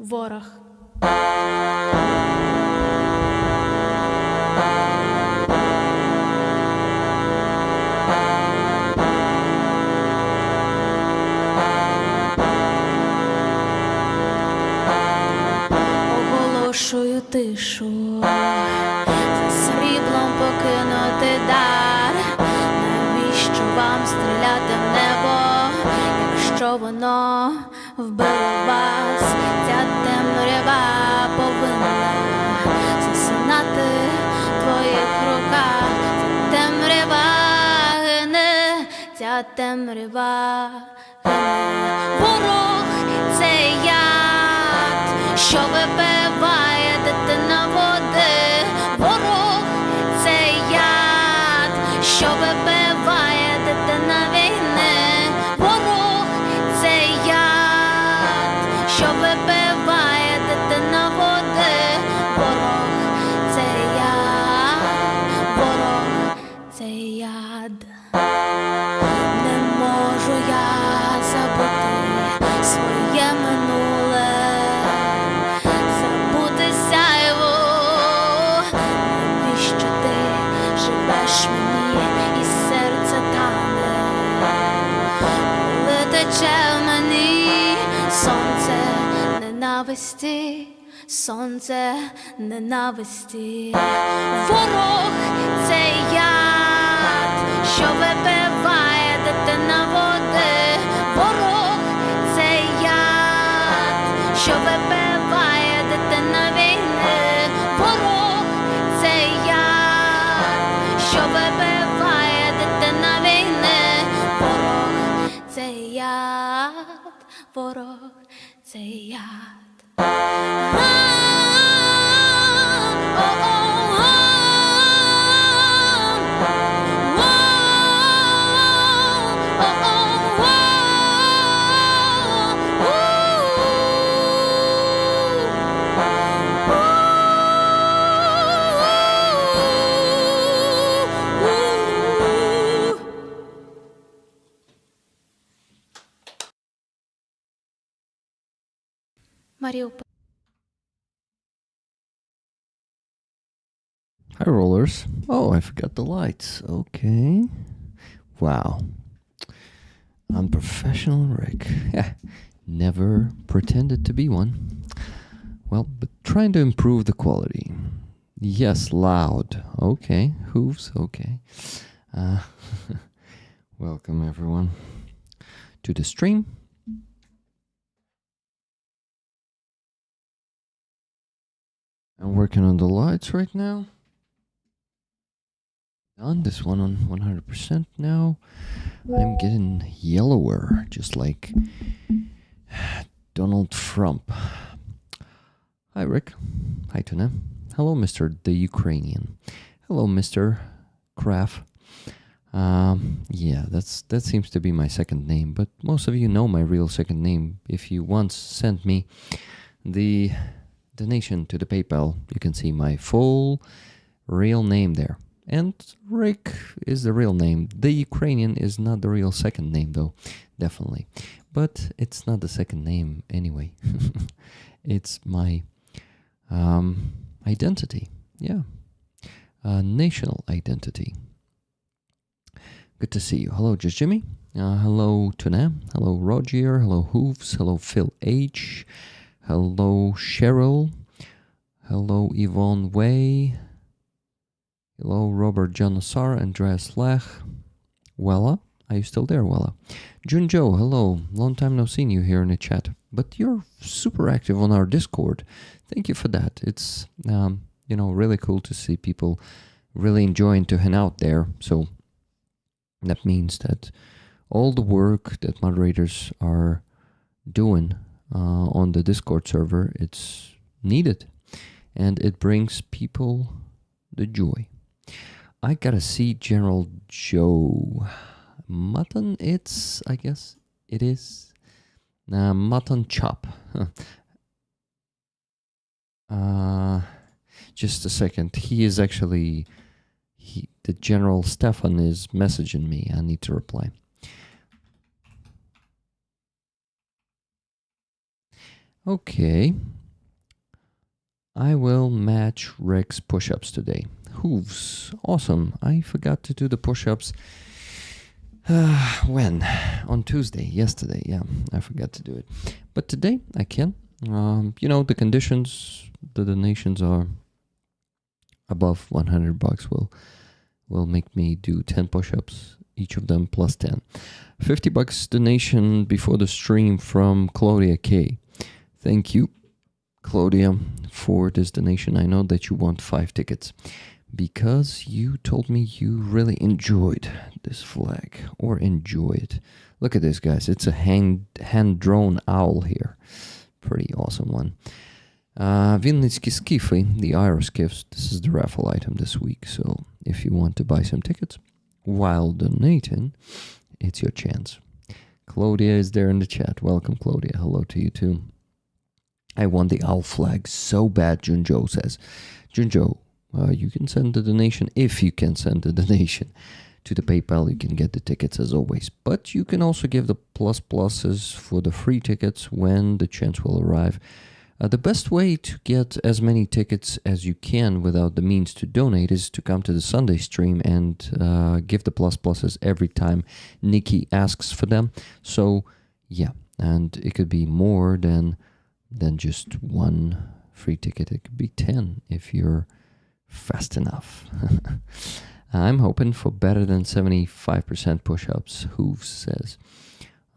Ворог. Оголошую тишу, за сріблом покинути дар. Навіщо вам стріляти в небо, якщо воно вбило вас? Ця темрява повинна засинати в твоїх руках. Ця темрява гине, ця темрява гине. Ворог – це яд, що випиває дитина води. Ворог – це яд, що випиває дитина війни. Ворог – це яд, що випиває дитина води. Ворог – це яд, ворог – це яд. Не можу я забути своє минуле, забути сяйво. Навіщо ти живеш мені і серце тане, коли тече в мені сонце ненависті, сонце ненависті. Ворог – це яд, що випиває дитина води. Ворог – це яд, що випиває дитина війни. Ворог – це яд, що випиває дитина війни. Ворог – це яд, ворог – це яд. Mariupol. Hi, rollers. Oh, I forgot the lights. Okay. Wow. Unprofessional Rick. Never pretended to be one. Well, but trying to improve the quality. Yes, loud. Okay. Hooves. Okay. Welcome, everyone, to the stream. I'm working on the lights right now. On this one on 100% now. I'm getting yellower, just like Donald Trump. Hi, Rick. Hi, Tuna. Hello, Mr. the Ukrainian. Hello, Mr. Kraft. Yeah, that seems to be my second name, but most of you know my real second name. If you once sent me the donation to the PayPal, you can see my full real name there. And Rick is the real name. The Ukrainian is not the real second name, though, definitely. But it's not the second name anyway. It's my identity, yeah. National identity. Good to see you. Hello, Just Jimmy. Hello, Tuna. Hello, Roger. Hello, Hooves. Hello, Phil H. Hello, Cheryl. Hello, Yvonne Way. Hello, Robert Janosar, Andreas Lech. Wella, are you still there, Wella? Junjo, hello. Long time no seeing you here in the chat. But you're super active on our Discord. Thank you for that. It's, really cool to see people really enjoying to hang out there. So that means that all the work that moderators are doing on the Discord server, it's needed. And it brings people the joy. I gotta see General Joe Mutton. I guess it is. Mutton chop. Just a second. The General Stefan is messaging me. I need to reply. Okay. I will match Rick's push-ups today. Hooves. Awesome. I forgot to do the push-ups. When? On Tuesday. Yesterday. Yeah, I forgot to do it. But today I can. The conditions, the donations are above $100 will make me do 10 push-ups, each of them plus 10. $50 donation before the stream from Claudia K. Thank you, Claudia, for this donation. I know that you want 5 tickets because you told me you really enjoyed this flag, or enjoy it. Look at this, guys. It's a hand-drawn owl here. Pretty awesome one. Vinnytski Skify, the Iris gifts. This is the raffle item this week. So if you want to buy some tickets while donating, it's your chance. Claudia is there in the chat. Welcome, Claudia. Hello to you too. I want the owl flag so bad, Junjo says. Junjo, you can send the donation, if you can send the donation to the PayPal. You can get the tickets as always. But you can also give the pluses for the free tickets when the chance will arrive. The best way to get as many tickets as you can without the means to donate is to come to the Sunday stream and give the pluses every time Nikki asks for them. So, yeah, and it could be more than just one free ticket. It could be 10 if you're fast enough. I'm hoping for better than 75% push-ups, Hooves says.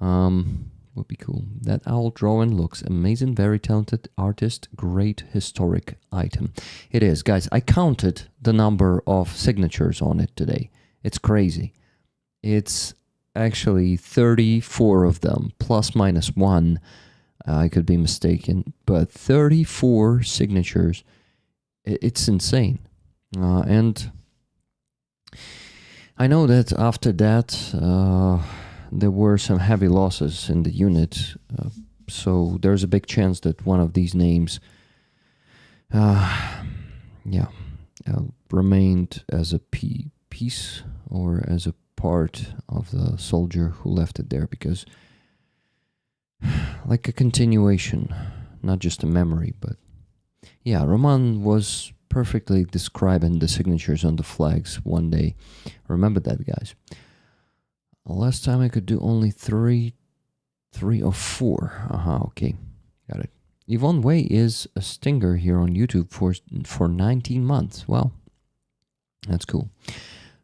Would be cool. That owl drawing looks amazing. Very talented artist. Great historic item. It is, guys. I counted the number of signatures on it today. It's crazy. It's actually 34 of them, plus minus 1. I could be mistaken, but 34 signatures. It's insane. And I know that after that, there were some heavy losses in the unit, so there's a big chance that one of these names remained as a piece or as a part of the soldier who left it there, because like a continuation, not just a memory. But yeah, Roman was perfectly describing the signatures on the flags one day. Remember that, guys. Last time I could do only three or 4. Okay, got it. Yvonne Way is a stinger here on YouTube for 19 months. Well, that's cool.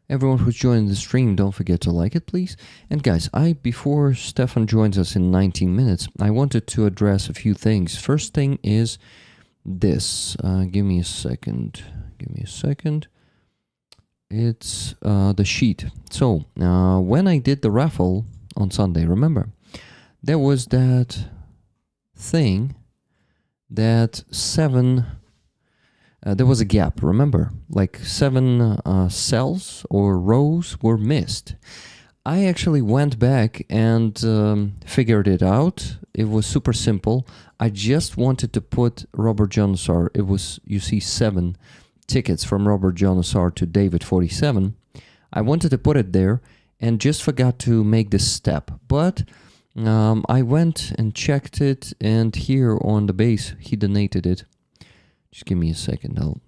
Everyone who's joining the stream, don't forget to like it, please. And guys, before Stefan joins us in 19 minutes, I wanted to address a few things. First thing is this. Give me a second. It's the sheet. So when I did the raffle on Sunday, remember, there was that thing that 7, there was a gap, remember, like 7 cells or rows were missed. I actually went back and figured it out. It was super simple. I just wanted to put Robert Johnasar. It was, you see, 7 tickets from Robert Johnasar to David 47. I wanted to put it there and just forgot to make this step. But I went and checked it, and here on the base, he donated it. Just give me a second. I'll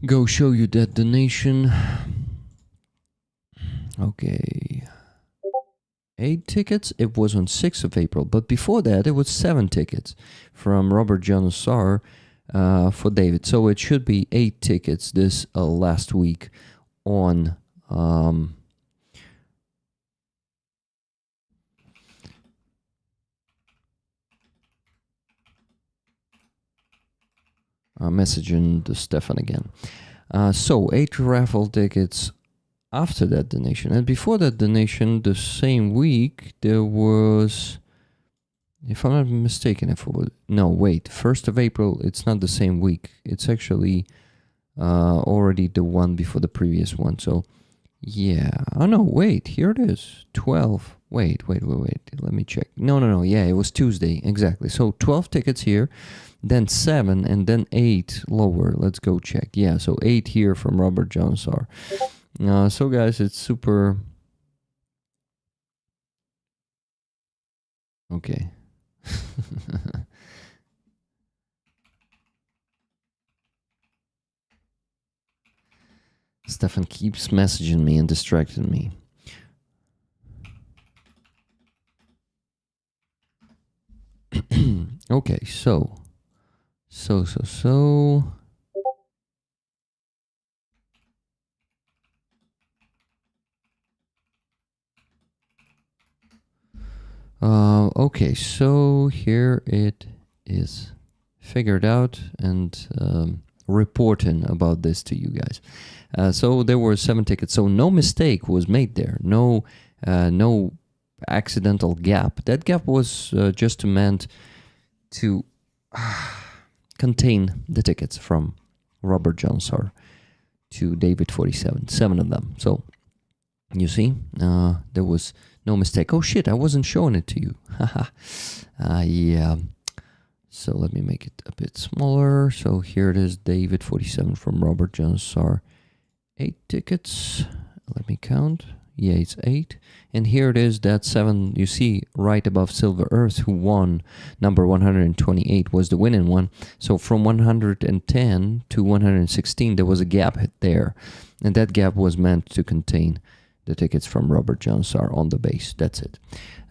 go show you that donation. Okay. 8 tickets. It was on 6th of April. But before that, it was 7 tickets from Robert Johnasar for David. So it should be 8 tickets this last week on messaging the Stefan again. So 8 raffle tickets after that donation. And before that donation, the same week, there was, if I'm not mistaken, no, wait, 1st of April, it's not the same week. It's actually already the one before the previous one. So, yeah. Oh, no, wait, here it is. 12. Wait. Let me check. No. Yeah, it was Tuesday. Exactly. So 12 tickets here, then 7, and then 8 lower. Let's go check. Yeah, so 8 here from Robert Johnasar. So, guys, it's super... Okay. Stefan keeps messaging me and distracting me. Okay, so. Okay, so here it is figured out and reporting about this to you guys. So there were 7 tickets. So no mistake was made there. No accidental gap. That gap was just meant to contain the tickets from Robert Johnsar to David 47. 7 of them. So you see, there was no mistake. Oh shit, I wasn't showing it to you. Yeah. So let me make it a bit smaller. So here it is, David 47 from Robert Johnsar. 8 tickets. Let me count. Yeah, it's 8. And here it is, that 7 you see right above Silver Earth, who won. Number 128 was the winning one. So from 110 to 116, there was a gap there. And that gap was meant to contain the tickets from Robert Johnsar on the base. That's it.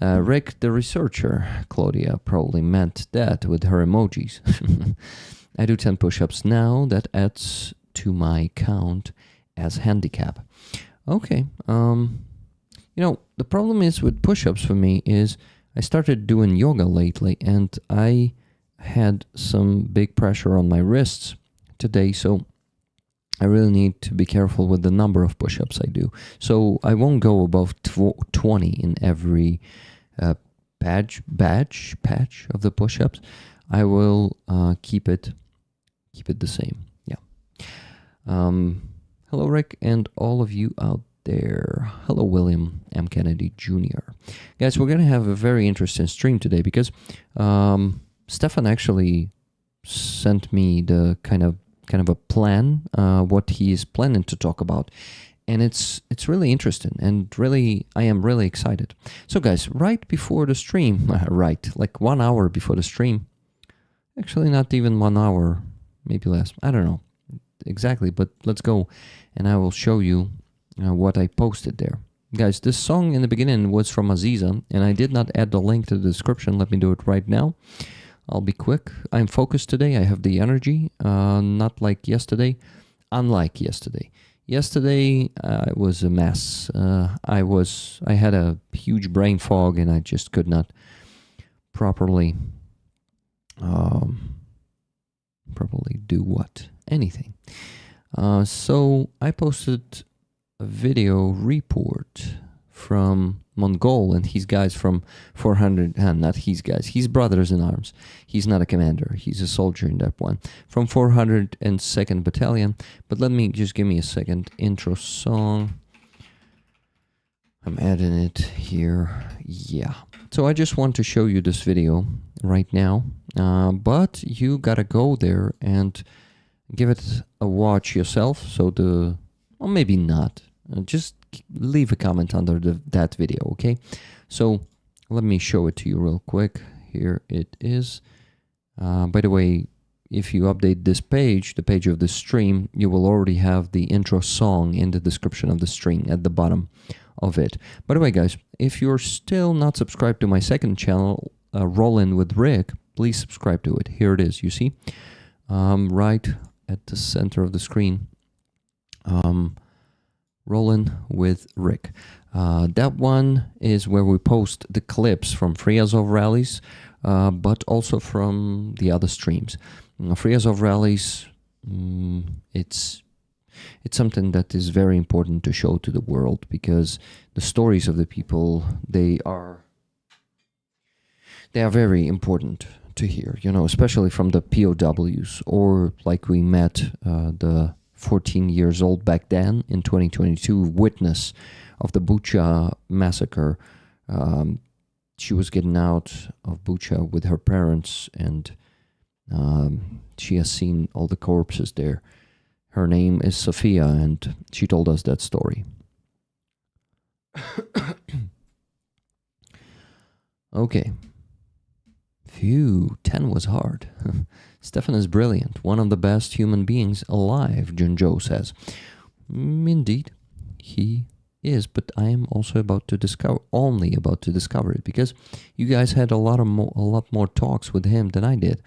Rick, the researcher, Claudia, probably meant that with her emojis. I do 10 push-ups now. That adds to my count as handicap. Okay. You know, the problem is with push-ups for me is I started doing yoga lately and I had some big pressure on my wrists today, so I really need to be careful with the number of push-ups I do. So I won't go above 20 in every patch of the push-ups. I will keep it the same. Yeah. Hello, Rick, and all of you out there. Hello, William M. Kennedy Jr. Guys, we're going to have a very interesting stream today because Stefan actually sent me the kind of a plan, what he is planning to talk about. And it's really interesting and really, I am really excited. So guys, right before the stream, like 1 hour before the stream, actually not even 1 hour, maybe less, I don't know exactly, but let's go and I will show you what I posted there. Guys, this song in the beginning was from Aziza and I did not add the link to the description. Let me do it right now. I'll be quick. I'm focused today. I have the energy, not like yesterday, unlike yesterday. Yesterday, it was a mess. I had a huge brain fog and I just could not properly do what? Anything. So I posted a video report from Mongol and his guys from 400, not his guys, his brothers in arms. He's not a commander, he's a soldier in that one. From 402nd Battalion. But let me, just give me a second. Intro song. I'm adding it here. Yeah. So I just want to show you this video right now. But you gotta go there and give it a watch yourself. So or maybe not. Just leave a comment under that video, okay? So let me show it to you real quick. Here it is. By the way, if you update this page, the page of the stream, you will already have the intro song in the description of the stream at the bottom of it. By the way, guys, if you're still not subscribed to my second channel, Rollin' with Rick, please subscribe to it. Here it is, you see? Right at the center of the screen. Rollin' with Rick. That one is where we post the clips from Free Azov rallies, but also from the other streams. Free Azov rallies, it's something that is very important to show to the world because the stories of the people, they are very important to hear, you know, especially from the POWs, or like we met the 14 years old back then in 2022 witness of the Bucha massacre. She was getting out of Bucha with her parents and she has seen all the corpses there. Her name is Sophia and she told us that story. Okay. Phew, 10 was hard. Stefan is brilliant, one of the best human beings alive, Junjo says. Indeed, he is, but I am also only about to discover it, because you guys had a lot more talks with him than I did.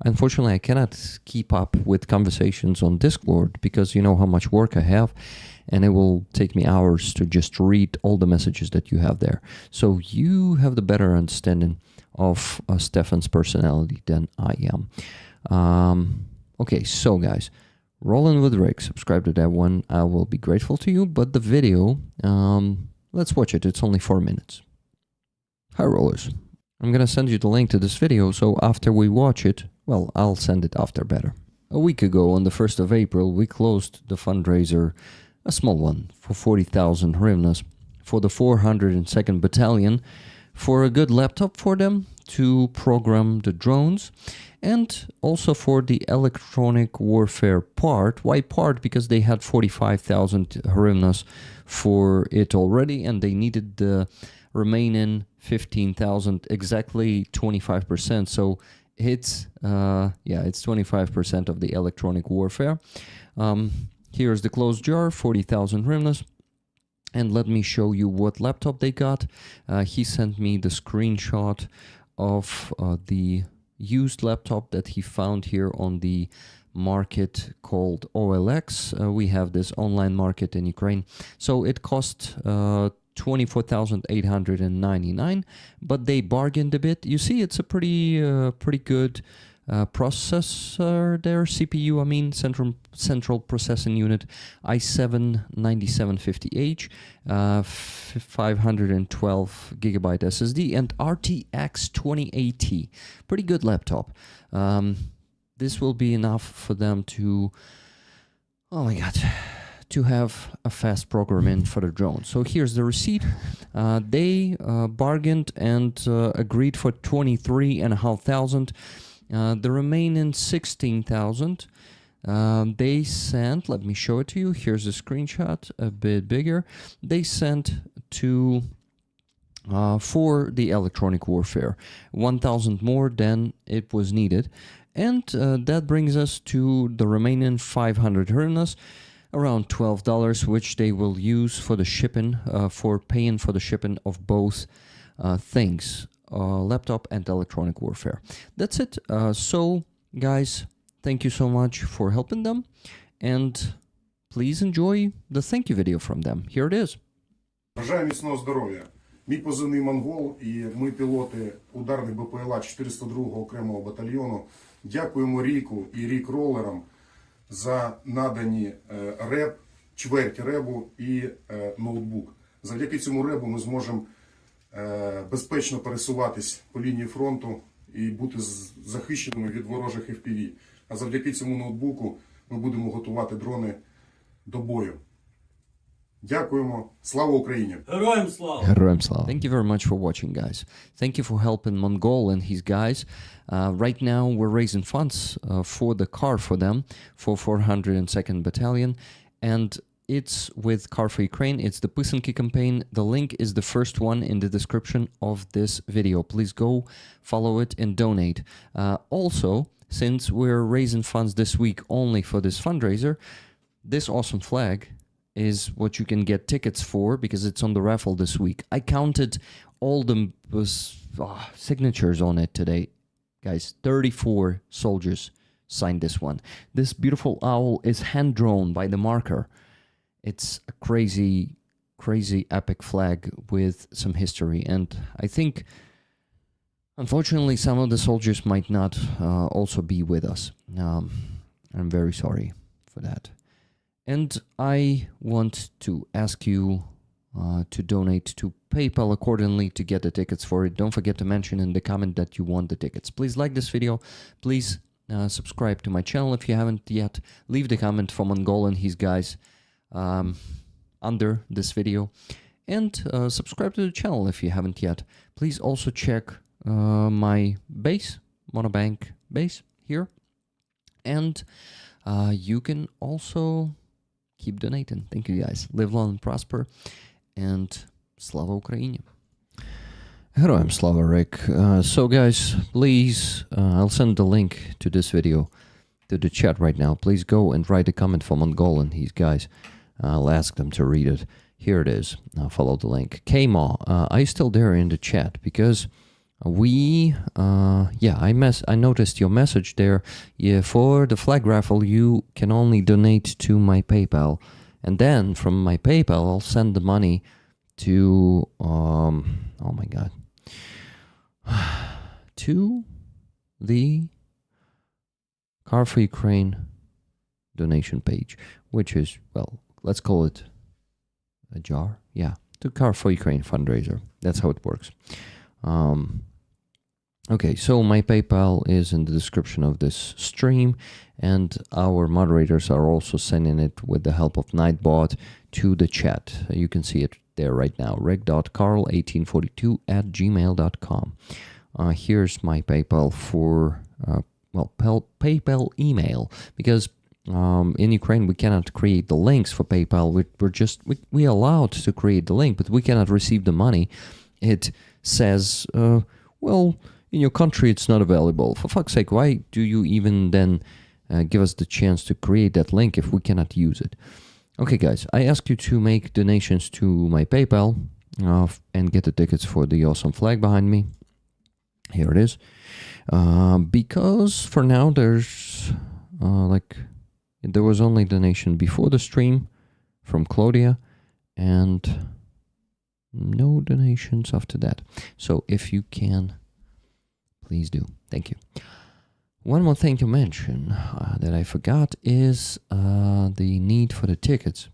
Unfortunately, I cannot keep up with conversations on Discord, because you know how much work I have, and it will take me hours to just read all the messages that you have there. So you have the better understanding of Stefan's personality than I am. Okay, so guys, Rolling with Rick, subscribe to that one. I will be grateful to you, but the video, let's watch it. It's only 4 minutes. Hi, Rollers. I'm gonna send you the link to this video, so after we watch it, well, I'll send it after better. A week ago, on the 1st of April, we closed the fundraiser, a small one, for 40,000 hryvnias for the 402nd Battalion, for a good laptop for them to program the drones, and also for the electronic warfare part. Why part? Because they had 45,000 hryvnias for it already, and they needed the remaining 15,000, exactly 25%. So it's 25% of the electronic warfare. Here's the closed jar, 40,000 hryvnias. And let me show you what laptop they got. He sent me the screenshot of the used laptop that he found here on the market called OLX. We have this online market in Ukraine. So it cost 24,899, but they bargained a bit. You see, it's a pretty good processor there, CPU, I mean, central processing unit, i7-9750H, 512 gigabyte SSD, and RTX 2080. Pretty good laptop. This will be enough for them to, oh my god, to have a fast programming for the drone. So here's the receipt. They bargained and agreed for 23,500. The remaining 16,000 they sent, let me show it to you. Here's a screenshot, a bit bigger. They sent to for the electronic warfare, 1,000 more than it was needed. And that brings us to the remaining 500 hryvnias, around $12, which they will use for the shipping, for paying for the shipping of both things, laptop and electronic warfare. That's it. So, guys, thank you so much for helping them, and please enjoy the thank you video from them. Here it is. Бажаю міцного здоров'я. Мій позивний «Монгол» і ми пілоти ударних БПЛА 402-го окремого батальйону дякуємо Ріку і Рік-ролерам за надані реб, чверть ребу і ноутбук. Завдяки цьому ребу ми зможемо безпечно пересуватись по лінії фронту і бути захищеними від ворожих FPV. А завдяки цьому ноутбуку ми будемо готувати дрони до бою. Дякуємо. Слава Україні! Героям слава! Героям слава! Thank you very much for watching, guys. Thank you for helping Mongol and his guys. Right now we're raising funds for the car for them, for 402nd Battalion, and it's with Car for Ukraine. It's the Писанки campaign. The link is the first one in the description of this video. Please go follow it and donate. Also, since we're raising funds this week only for this fundraiser, this awesome flag is what you can get tickets for, because it's on the raffle this week. I counted all the signatures on it today. Guys, 34 soldiers signed this one. This beautiful owl is hand-drawn by the marker. It's a crazy, crazy epic flag with some history. And I think, unfortunately, some of the soldiers might not also be with us. I'm very sorry for that. And I want to ask you to donate to PayPal accordingly to get the tickets for it. Don't forget to mention in the comment that you want the tickets. Please like this video. Please subscribe to my channel if you haven't yet. Leave the comment for Mongol and his guys under this video. And subscribe to the channel if you haven't yet. Please also check my base, Monobank base here. And you can also keep donating. Thank you, guys. Live long and prosper. And Slava Ukraini. Heroem Slava Rick. So guys, please, I'll send the link to this video to the chat right now. Please go and write a comment for Mongolan, these guys. I'll ask them to read it. Here it is. Follow the link. K-Maw, are you still there in the chat? Because we, I noticed your message there. Yeah, for the flag raffle, you can only donate to my PayPal. And then from my PayPal, I'll send the money to, oh my God, to the Car for Ukraine donation page, which is, well, let's call it a jar. Yeah, to Car for Ukraine fundraiser. That's how it works. Okay, so my PayPal is in the description of this stream, and our moderators are also sending it with the help of Nightbot to the chat. You can see it there right now, reg.carl1842@gmail.com. Here's my PayPal for, PayPal email, because in Ukraine we cannot create the links for PayPal. We're allowed to create the link, but we cannot receive the money. It says, well, in your country it's not available. For fuck's sake, why do you even then give us the chance to create that link if we cannot use it? Okay, guys, I ask you to make donations to my PayPal and get the tickets for the awesome flag behind me. Here it is. Because for now there's there was only donation before the stream from Claudia and no donations after that. So if you can, please do. Thank you. One more thing to mention that I forgot is the need for the tickets.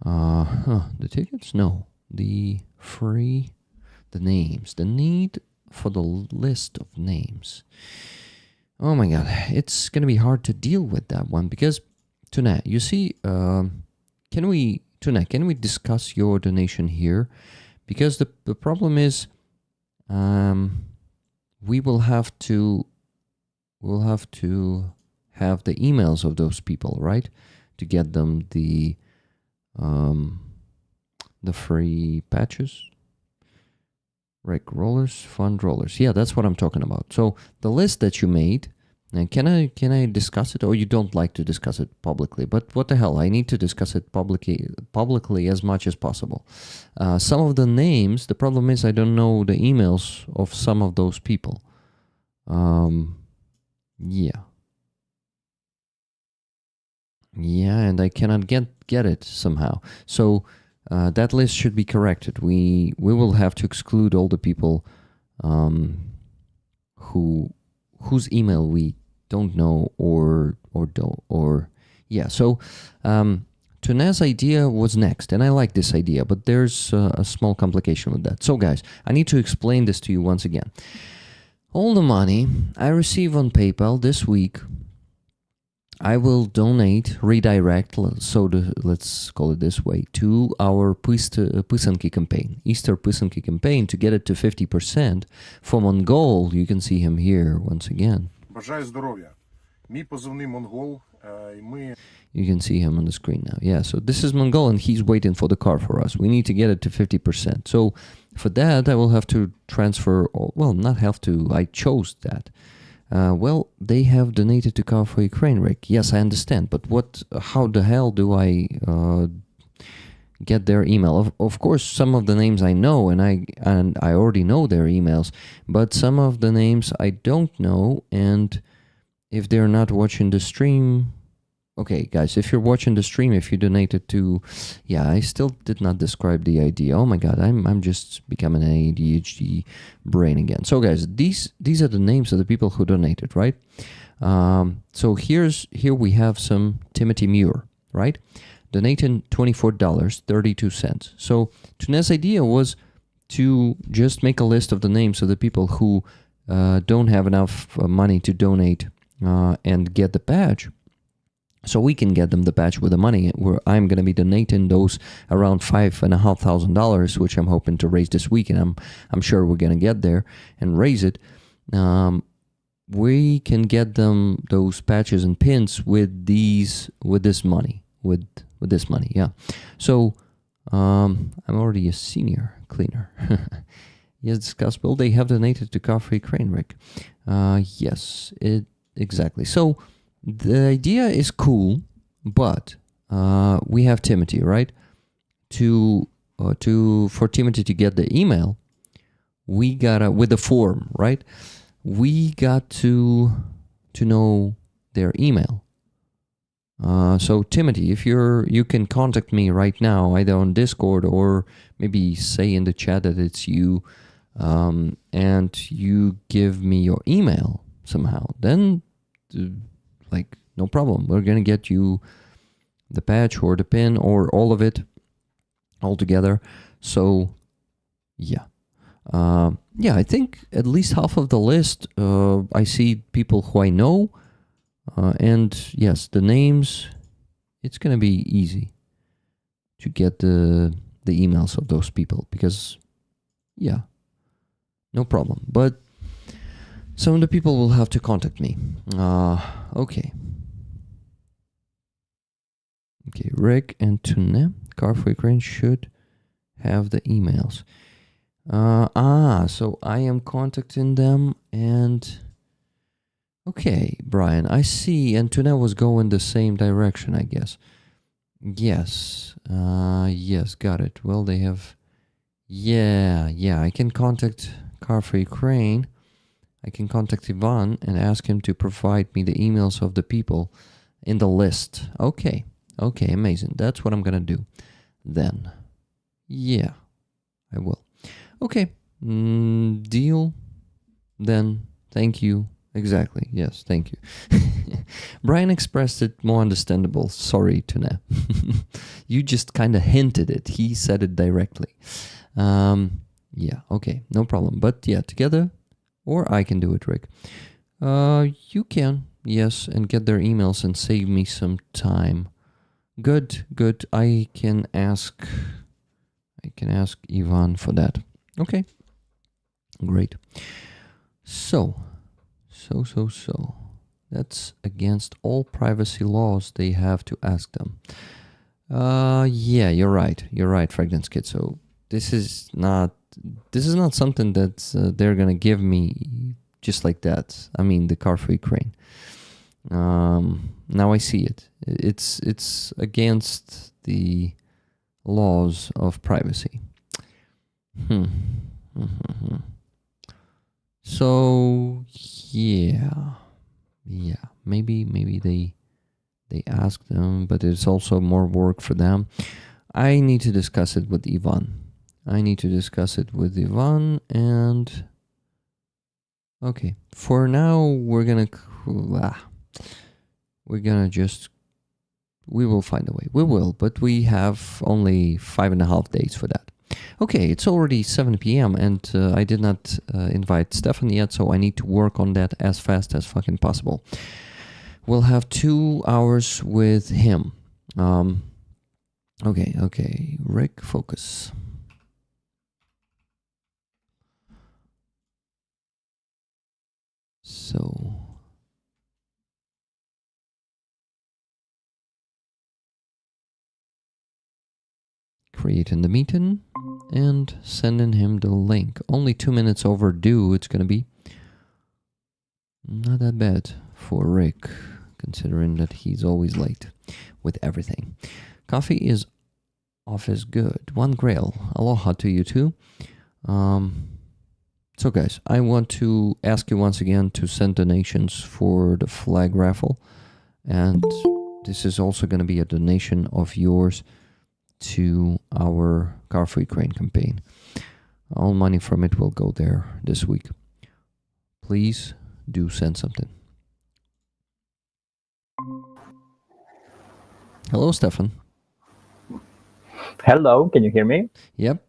The tickets? No. The names. The need for the list of names. Oh my God. It's going to be hard to deal with that one because, Tuna, you see, can we discuss your donation here? Because the problem is we'll have to have the emails of those people, right? To get them the free patches. Rec rollers, fund rollers. Yeah, that's what I'm talking about. So the list that you made, can I discuss it, or you don't like to discuss it publicly? But what the hell, I need to discuss it publicly as much as possible. Some of the names, the problem is I don't know the emails of some of those people. Yeah, and I cannot get it somehow. So that list should be corrected. We will have to exclude all the people whose email we don't know or yeah. So Tuna's idea was next, and I like this idea, but there's a small complication with that. So guys, I need to explain this to you once again. All the money I receive on PayPal this week, I will redirect, let's call it this way, to our Pysanki campaign, Easter Pysanki campaign, to get it to 50%. For Mongol, you can see him here once again. Бажаю здоров'я. Мій позивний Монгол, і ми... You can see him on the screen now. Yeah, so this is Mongol, and he's waiting for the car for us. We need to get it to 50%. So for that, I will have to transfer, well, not have to, I chose that. Well, they have donated to Car for Ukraine, Rick. Yes, I understand, but how the hell do I get their email? Of course, some of the names I know, and I already know their emails, but some of the names I don't know, and if they're not watching the stream... Okay, guys, if you're watching the stream, if you donated to... Yeah, I still did not describe the idea. Oh my God, I'm just becoming an ADHD brain again. So guys, these are the names of the people who donated, right? So here we have some Timothy Muir, right? Donating $24.32. So Tuna's idea was to just make a list of the names of the people who don't have enough money to donate and get the badge. So we can get them the badge with the money, where I'm going to be donating those around $5,500, which I'm hoping to raise this week, and I'm sure we're going to get there and raise it. We can get them those patches and pins with this money, yeah. So I'm already a senior cleaner. Yes, discuss. Will they have donated to Car for Ukraine, Rick? Yes, exactly. So the idea is cool, but we have Timothy, right? For Timothy to get the email, we gotta, with the form, right? We got to know their email. So Timothy, if you can contact me right now, either on Discord or maybe say in the chat that it's you, and you give me your email somehow, then like no problem. We're gonna get you the patch or the pin or all of it all together. So yeah. I think at least half of the list, I see people who I know, and yes, the names, it's gonna be easy to get the emails of those people, because yeah, no problem. But some of the people will have to contact me. Okay, Rick and Tune, Car for Ukraine should have the emails. So I am contacting them, and okay, Brian, I see. And Tuna was going the same direction, I guess. Yes, yes, got it. Well, they have, yeah, I can contact Car for Ukraine. I can contact Ivan and ask him to provide me the emails of the people in the list. Okay, amazing. That's what I'm gonna do then. Yeah, I will. Okay, deal. Then, thank you. Exactly, yes, thank you. Brian expressed it more understandable. Sorry, Tuna. You just kind of hinted it. He said it directly. Yeah, okay, no problem. But yeah, together, or I can do it, Rick. You can, yes, and get their emails and save me some time. Good. I can ask Ivan for that. Okay, great. So. That's against all privacy laws. They have to ask them. Yeah, you're right, Fragrance Kid. So this is not something that they're gonna give me just like that. I mean, the Car for Ukraine. Now I see it. It's against the laws of privacy. So yeah, maybe they ask them, but it's also more work for them. I need to discuss it with Ivan. And okay, for now we will find a way. We will, but we have only 5.5 days for that. Okay, it's already 7 p.m. and I did not invite Stefan yet, so I need to work on that as fast as fucking possible. We'll have 2 hours with him. Okay, Rick, focus. So... creating the meeting and sending him the link. Only 2 minutes overdue it's gonna be. Not that bad for Rick, considering that he's always late with everything. Coffee is office good. One grail. Aloha to you too. So guys, I want to ask you once again to send donations for the flag raffle. And this is also going to be a donation of yours to our Car for Ukraine campaign. All money from it will go there this week. Please do send something. Hello, Stefan. Hello, can you hear me? Yep.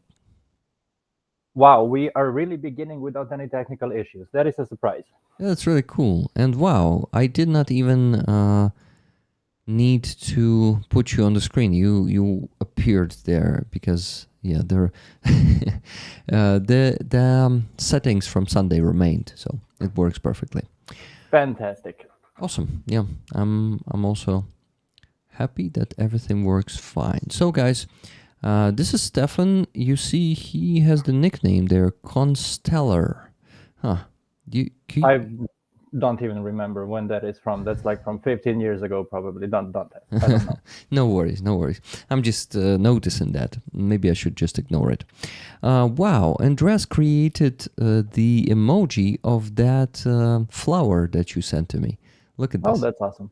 Wow, we are really beginning without any technical issues. That is a surprise. Yeah, that's really cool. And wow, I did not even need to put you on the screen. You appeared there because the settings from Sunday remained, so it works perfectly. Fantastic. Awesome. Yeah, I'm also happy that everything works fine. So guys, This is Stefan. You see, he has the nickname there, Constellar. Huh. I don't even remember when that is from. That's like from 15 years ago, probably. Don't I don't know. No worries, no worries. I'm just noticing that. Maybe I should just ignore it. Wow, Andreas created the emoji of that flower that you sent to me. Look at this. Oh, that's awesome.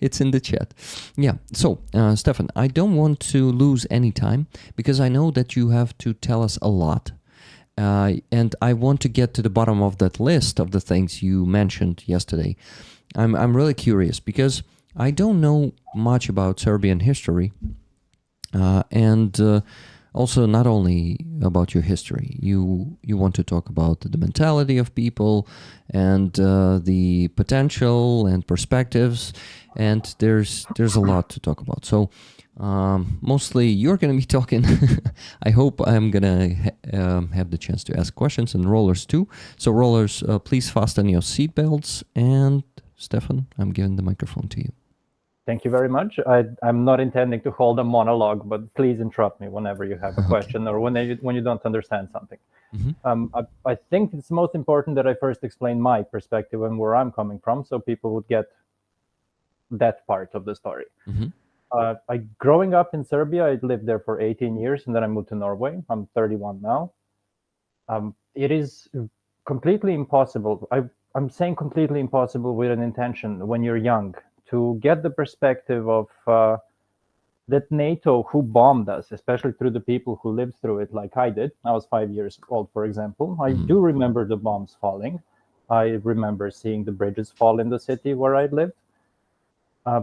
It's in the chat. Yeah. So, Stefan, I don't want to lose any time because I know that you have to tell us a lot. And I want to get to the bottom of that list of the things you mentioned yesterday. I'm really curious because I don't know much about Serbian history, and also not only about your history. You want to talk about the mentality of people and the potential and perspectives, and there's a lot to talk about. So. Mostly you're going to be talking. I hope I'm going to have the chance to ask questions, and rollers too. So rollers, please fasten your seatbelts. And Stefan, I'm giving the microphone to you. Thank you very much. I'm not intending to hold a monologue, but please interrupt me whenever you have a question or when you don't understand something. Mm-hmm. I think it's most important that I first explain my perspective and where I'm coming from, so people would get that part of the story. Mm-hmm. Growing up in Serbia, I lived there for 18 years, and then I moved to Norway. I'm 31 now. It is completely impossible. I'm saying completely impossible with an intention when you're young to get the perspective of that NATO, who bombed us, especially through the people who lived through it like I did. I was 5 years old, for example. I do remember the bombs falling. I remember seeing the bridges fall in the city where I lived.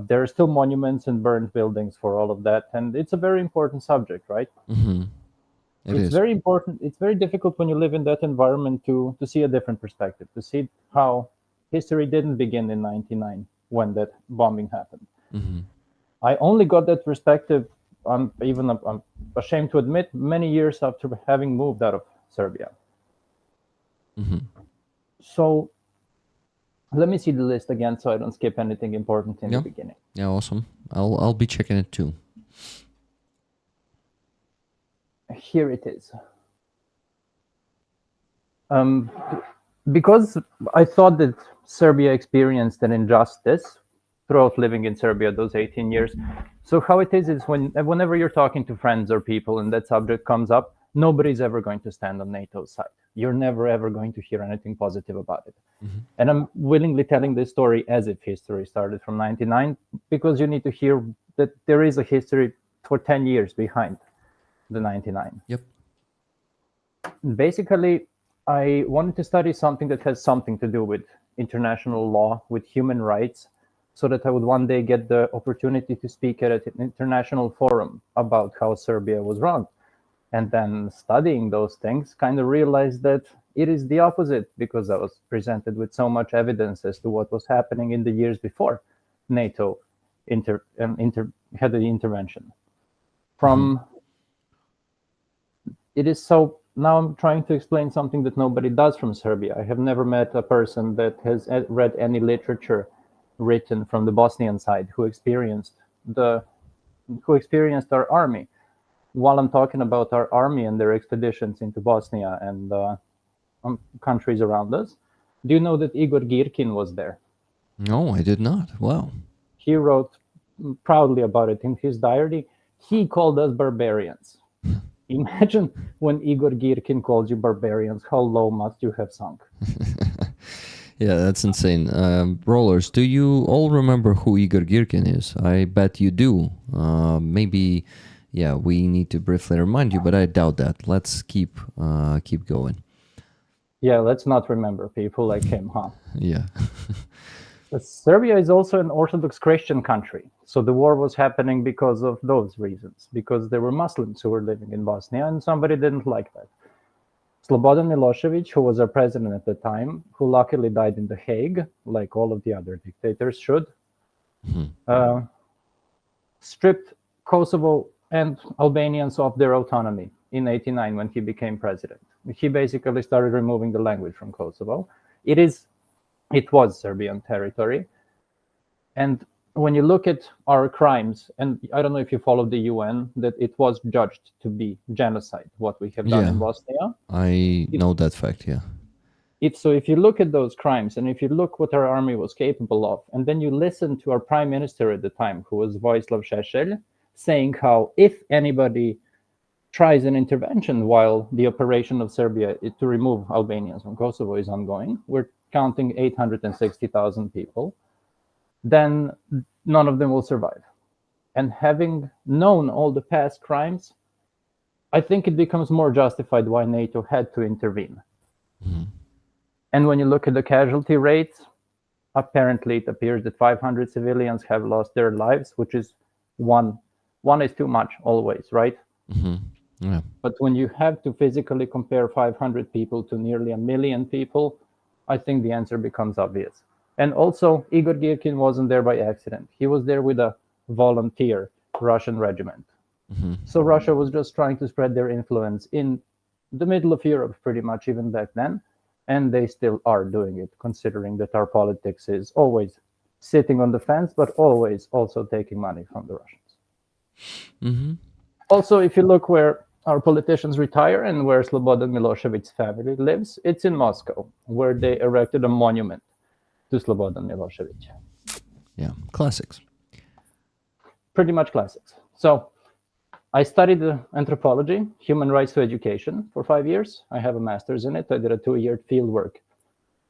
There are still monuments and burned buildings for all of that, and it's a very important subject, right? Mm-hmm. It's very important. It's very difficult when you live in that environment to see a different perspective, to see how history didn't begin in 1999 when that bombing happened. Mm-hmm. I only got that perspective, I'm ashamed to admit, many years after having moved out of Serbia. Mm-hmm. So let me see the list again so I don't skip anything important in the beginning. Yeah, awesome. I'll be checking it too. Here it is. Because I thought that Serbia experienced an injustice throughout living in Serbia those 18 years. So how it is whenever you're talking to friends or people and that subject comes up, nobody's ever going to stand on NATO's side. You're never, ever going to hear anything positive about it. Mm-hmm. And I'm willingly telling this story as if history started from 99, because you need to hear that there is a history for 10 years behind the 99. Yep. Basically, I wanted to study something that has something to do with international law, with human rights, so that I would one day get the opportunity to speak at an international forum about how Serbia was wrong. And then studying those things, kind of realized that it is the opposite, because I was presented with so much evidence as to what was happening in the years before NATO had the intervention. It is so. Now I'm trying to explain something that nobody does from Serbia. I have never met a person that has read any literature written from the Bosnian side who experienced our army. While I'm talking about our army and their expeditions into Bosnia and countries around us, do you know that Igor Girkin was there? No, I did not. Wow. He wrote proudly about it in his diary. He called us barbarians. Imagine when Igor Girkin calls you barbarians, how low must you have sunk? Yeah, that's insane. Rollers, do you all remember who Igor Girkin is? I bet you do. Maybe, yeah, we need to briefly remind you, but I doubt that. Let's keep going. Yeah, let's not remember people like him, huh? Yeah. Serbia is also an Orthodox Christian country. So the war was happening because of those reasons, because there were Muslims who were living in Bosnia and somebody didn't like that. Slobodan Milosevic, who was our president at the time, who luckily died in The Hague, like all of the other dictators should, stripped Kosovo and Albanians of their autonomy in 1989 when he became president. He basically started removing the language from Kosovo. It was Serbian territory. And when you look at our crimes, and I don't know if you followed the UN, that it was judged to be genocide, what we have done in Bosnia. I know that fact, yeah. If you look at those crimes, and if you look what our army was capable of, and then you listen to our prime minister at the time, who was Vojislav Šešelj, saying how if anybody tries an intervention while the operation of Serbia to remove Albanians from Kosovo is ongoing, we're counting 860,000 people, then none of them will survive. And having known all the past crimes, I think it becomes more justified why NATO had to intervene. Mm-hmm. And when you look at the casualty rates, apparently it appears that 500 civilians have lost their lives, which is one is too much always, right? Mm-hmm. Yeah. But when you have to physically compare 500 people to nearly 1 million people, I think the answer becomes obvious. And also, Igor Girkin wasn't there by accident. He was there with a volunteer Russian regiment. Mm-hmm. So Russia was just trying to spread their influence in the middle of Europe, pretty much even back then. And they still are doing it, considering that our politics is always sitting on the fence, but always also taking money from the Russians. Mm-hmm. Also, if you look where our politicians retire and where Slobodan Milosevic's family lives, it's in Moscow, where they erected a monument to Slobodan Milosevic. Yeah, classics. Pretty much classics. So I studied anthropology, human rights to education for 5 years. I have a master's in it. I did a 2-year fieldwork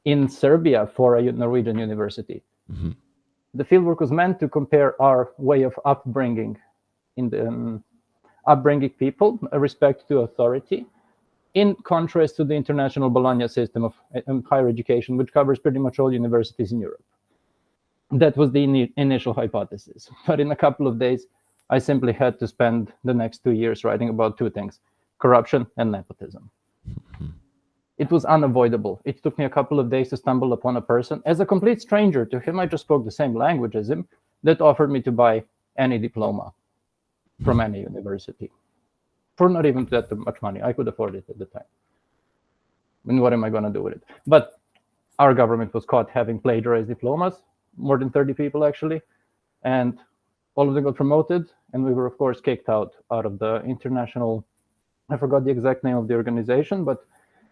in Serbia for a Norwegian university. Mm-hmm. The fieldwork was meant to compare our way of upbringing in the upbringing people, respect to authority, in contrast to the international Bologna system of higher education, which covers pretty much all universities in Europe. That was the initial hypothesis. But in a couple of days, I simply had to spend the next 2 years writing about two things: corruption and nepotism. Mm-hmm. It was unavoidable. It took me a couple of days to stumble upon a person, as a complete stranger to him, I just spoke the same language as him, that offered me to buy any diploma from any university for not even that much money. I could afford it at the time. And what am I going to do with it? But our government was caught having plagiarized diplomas, more than 30 people actually, and all of them got promoted, and we were of course kicked out of the international, I forgot the exact name of the organization, but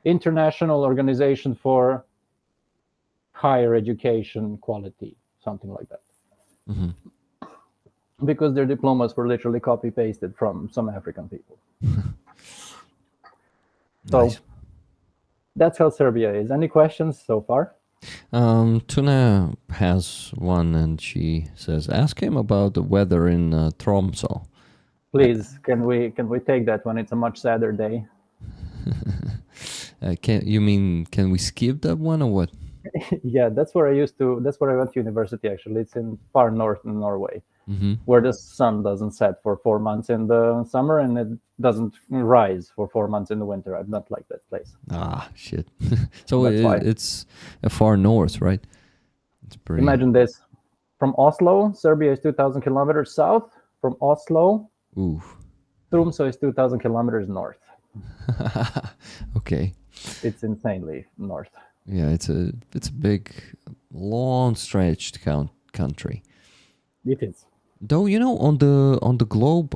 International Organization for Higher Education Quality, something like that. Mm-hmm. Because their diplomas were literally copy-pasted from some African people. So Nice. That's how Serbia is. Any questions so far? Tuna has one, and she says, "Ask him about the weather in Tromsø." Please, can we take that when it's a much sadder day? Can we skip that one or what? Yeah, that's where I went to university actually. It's in far north in Norway, Mm-hmm. where the sun doesn't set for 4 months in the summer and it doesn't rise for 4 months in the winter. I don't like that place. Ah, shit. So That's why. it's far north, right? It's pretty... Imagine this. From Oslo, Serbia is 2,000 kilometers south. From Oslo, Ooh. Tromsø is 2,000 kilometers north. Okay. It's insanely north. Yeah, it's a big, long stretched country. It is. Though, on the globe,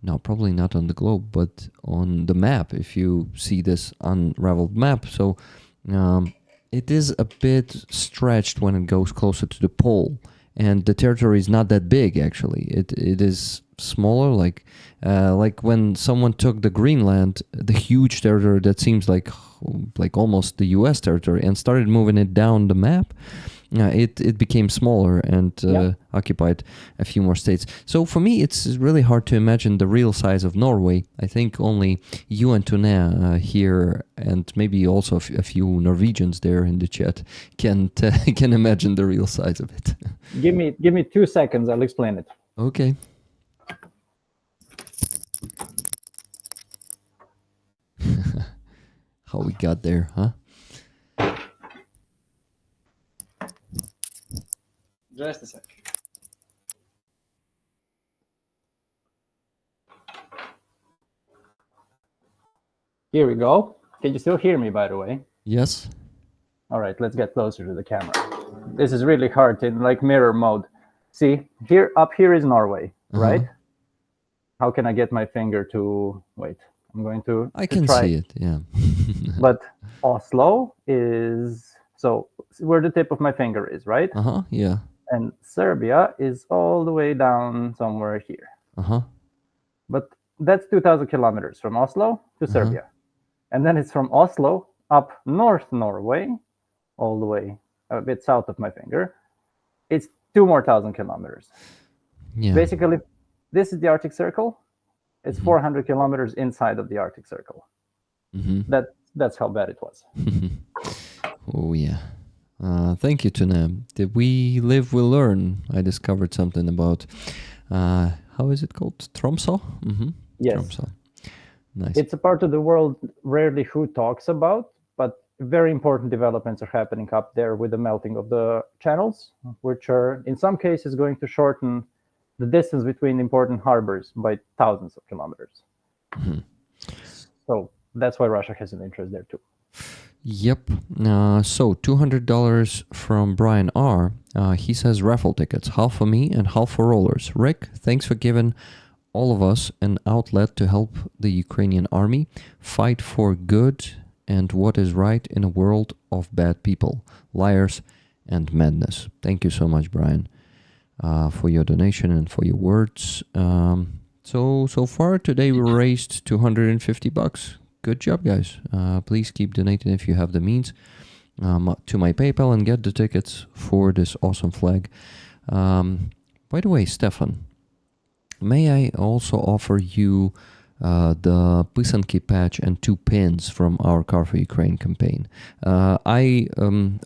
no, probably not on the globe, but on the map, if you see this unraveled map, so it is a bit stretched when it goes closer to the pole, and the territory is not that big actually. It is smaller, like when someone took the Greenland, the huge territory that seems like almost the US territory, and started moving it down the map. It became smaller and occupied a few more states. So for me, it's really hard to imagine the real size of Norway. I think only you and Tune here, and maybe also a few Norwegians there in the chat, can imagine the real size of it. Give me 2 seconds. I'll explain it. Okay. How we got there, huh? Just a sec. Here we go. Can you still hear me, by the way? Yes. All right, let's get closer to the camera. this is really hard in like mirror mode. See, here up here is Norway, right? How can I get my finger to wait? I'm going to I can try. see it, yeah. But Oslo is so where the tip of my finger is, right? Yeah. And Serbia is all the way down somewhere here. But that's 2,000 kilometers from Oslo to Serbia. And then it's from Oslo up North Norway, all the way a bit south of my finger. It's 2,000 kilometers. Yeah. Basically, this is the Arctic Circle. It's 400 kilometers inside of the Arctic Circle. That's how bad it was. Oh, yeah. Thank you, Tuna. Did we live, we learn? I discovered something about, how is it called? Tromsø? Yes. Tromsø. Nice. It's a part of the world rarely who talks about, but very important developments are happening up there with the melting of the channels, which are in some cases going to shorten the distance between important harbors by thousands of kilometers. So that's why Russia has an interest there too. Yep. So $200 from Brian R. He says raffle tickets, half for me and half for rollers. Rick, thanks for giving all of us an outlet to help the Ukrainian army fight for good and what is right in a world of bad people, liars, and madness. Thank you so much, Brian, for your donation and for your words. So far today we raised $250. Good job, guys. Please keep donating if you have the means to my PayPal and get the tickets for this awesome flag. By the way, Stefan, may I also offer you the Pisanki patch and 2 pins from our Car for Ukraine campaign? I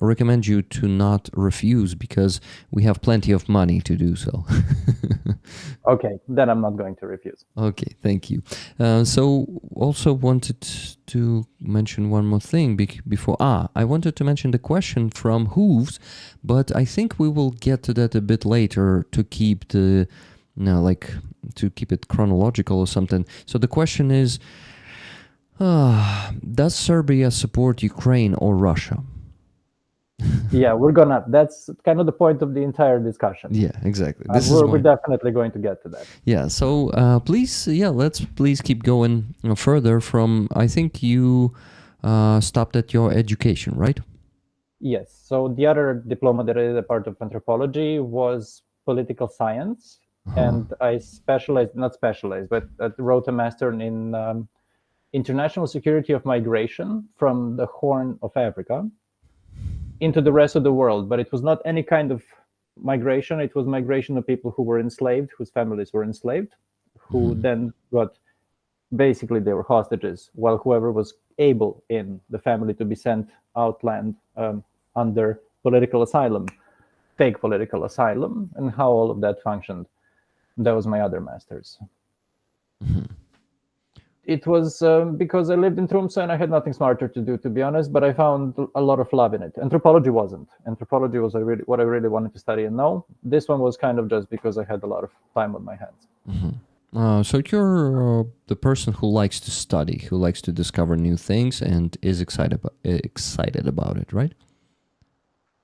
recommend you to not refuse because we have plenty of money to do so. Okay, then I'm not going to refuse. Okay, thank you. So also wanted to mention one more thing before. I wanted to mention the question from Hooves, but I think we will get to that a bit later to keep the to keep it chronological or something. So the question is, does Serbia support Ukraine or Russia? Yeah, that's kind of the point of the entire discussion. Yeah, exactly. We're definitely going to get to that. Yeah, so let's please keep going further from, I think you stopped at your education, right? Yes, so the other diploma that I did, a part of anthropology, was political science. And I wrote a master in international security of migration from the Horn of Africa into the rest of the world. But it was not any kind of migration. It was migration of people who were enslaved, whose families were enslaved, who then basically they were hostages, while whoever was able in the family to be sent outland under political asylum, fake political asylum, and how all of that functioned. That was my other master's. It was because I lived in Tromsø and I had nothing smarter to do, to be honest, but I found a lot of love in it. Anthropology wasn't. Anthropology was what I really wanted to study and know. This one was kind of just because I had a lot of time on my hands. So you're the person who likes to study, who likes to discover new things and is excited about it, right?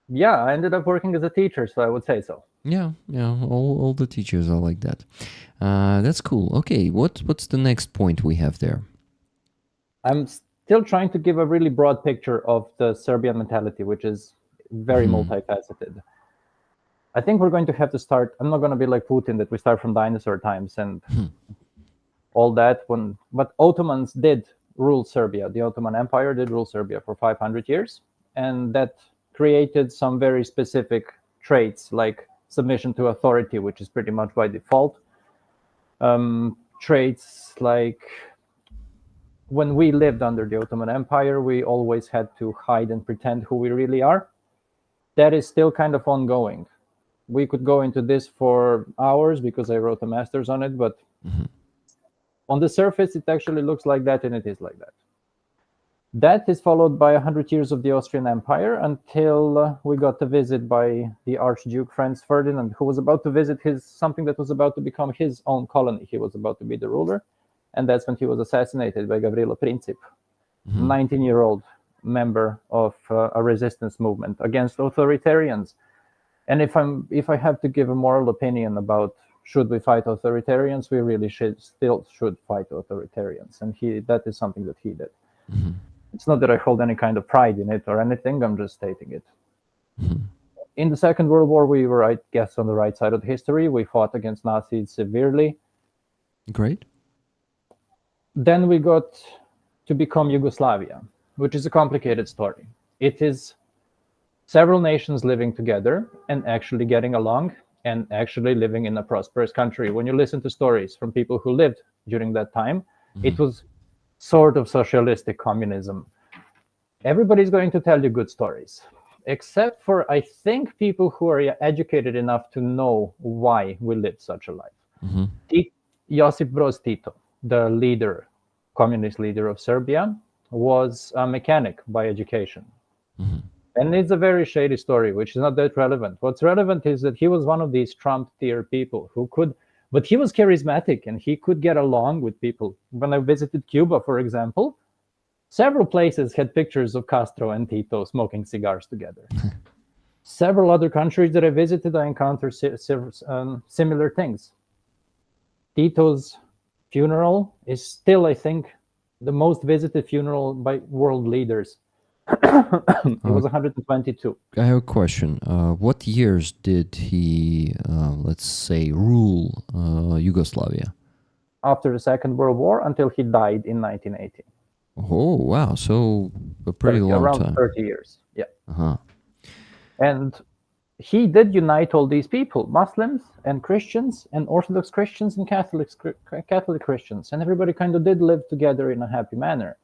Yeah, I ended up working as a teacher, so I would say so. Yeah, all the teachers are like that. That's cool. Okay, what's the next point we have there? I'm still trying to give a really broad picture of the Serbian mentality, which is very multifaceted. I think we're going to have to start. I'm not going to be like Putin, that we start from dinosaur times and all that. But Ottomans did rule Serbia. The Ottoman Empire did rule Serbia for 500 years, and that created some very specific traits like submission to authority, which is pretty much by default. Traits like when we lived under the Ottoman Empire, we always had to hide and pretend who we really are. That is still kind of ongoing. We could go into this for hours because I wrote a master's on it, but on the surface, it actually looks like that, and it is like that. That is followed by 100 years of the Austrian Empire until we got a visit by the Archduke Franz Ferdinand, who was about to visit something that was about to become his own colony. He was about to be the ruler. And that's when he was assassinated by Gavrilo Princip, 19-year-old member of a resistance movement against authoritarians. And if I have to give a moral opinion about should we fight authoritarians, we really should fight authoritarians, and that is something that he did. Mm-hmm. It's not that I hold any kind of pride in it or anything. I'm just stating it. Mm-hmm. In the Second World War, we were, I guess, on the right side of history. We fought against Nazis severely. Great. Then we got to become Yugoslavia, which is a complicated story. It is several nations living together and actually getting along and actually living in a prosperous country. When you listen to stories from people who lived during that time, it was sort of socialistic communism. Everybody's going to tell you good stories, except for, I think, people who are educated enough to know why we lived such a life. Mm-hmm. Josip Broz Tito, the leader, communist leader of Serbia, was a mechanic by education. Mm-hmm. And it's a very shady story, which is not that relevant. What's relevant is that he was one of these Trump tier people who could, but he was charismatic and he could get along with people. When I visited Cuba, for example, several places had pictures of Castro and Tito smoking cigars together. Several other countries that I visited, I encountered similar things. Tito's funeral is still, I think, the most visited funeral by world leaders. It was 122. I have a question. What years did he, let's say, rule Yugoslavia? After the Second World War until he died in 1980. Oh, wow. So a pretty long around time. 30 years. Yeah. Uh-huh. And he did unite all these people, Muslims and Christians and Orthodox Christians and Catholic Christians. And everybody kind of did live together in a happy manner.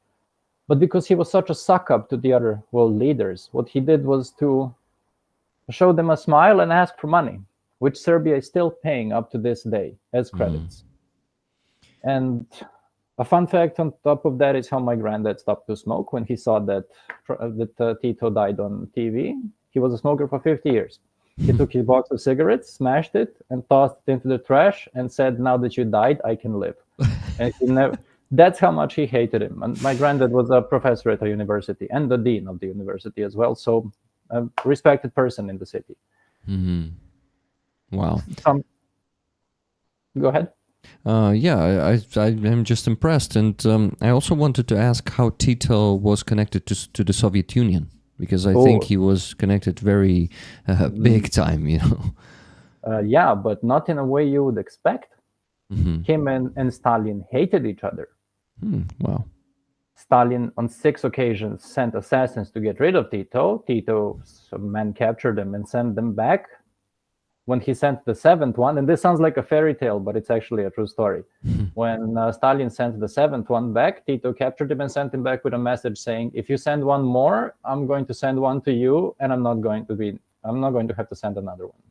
But because he was such a suck-up to the other world leaders, what he did was to show them a smile and ask for money, which Serbia is still paying up to this day as credits. And a fun fact on top of that is how my granddad stopped to smoke when he saw that Tito died on TV. He was a smoker for 50 years. He took his box of cigarettes, smashed it, and tossed it into the trash and said, "Now that you died, I can live." And he never... That's how much he hated him. And my granddad was a professor at a university and the dean of the university as well. So a respected person in the city. Mm-hmm. Wow. Go ahead. Yeah, I'm just impressed. And I also wanted to ask how Tito was connected to the Soviet Union, because I think he was connected very big time, you know. Yeah, but not in a way you would expect. Mm-hmm. Him and Stalin hated each other. Wow. Stalin, on 6 occasions, sent assassins to get rid of Tito. Tito's men captured them and sent them back. When he sent the 7th one, and this sounds like a fairy tale, but it's actually a true story. When Stalin sent the 7th one back, Tito captured him and sent him back with a message saying, "If you send one more, I'm going to send one to you, and I'm not going to have to send another one."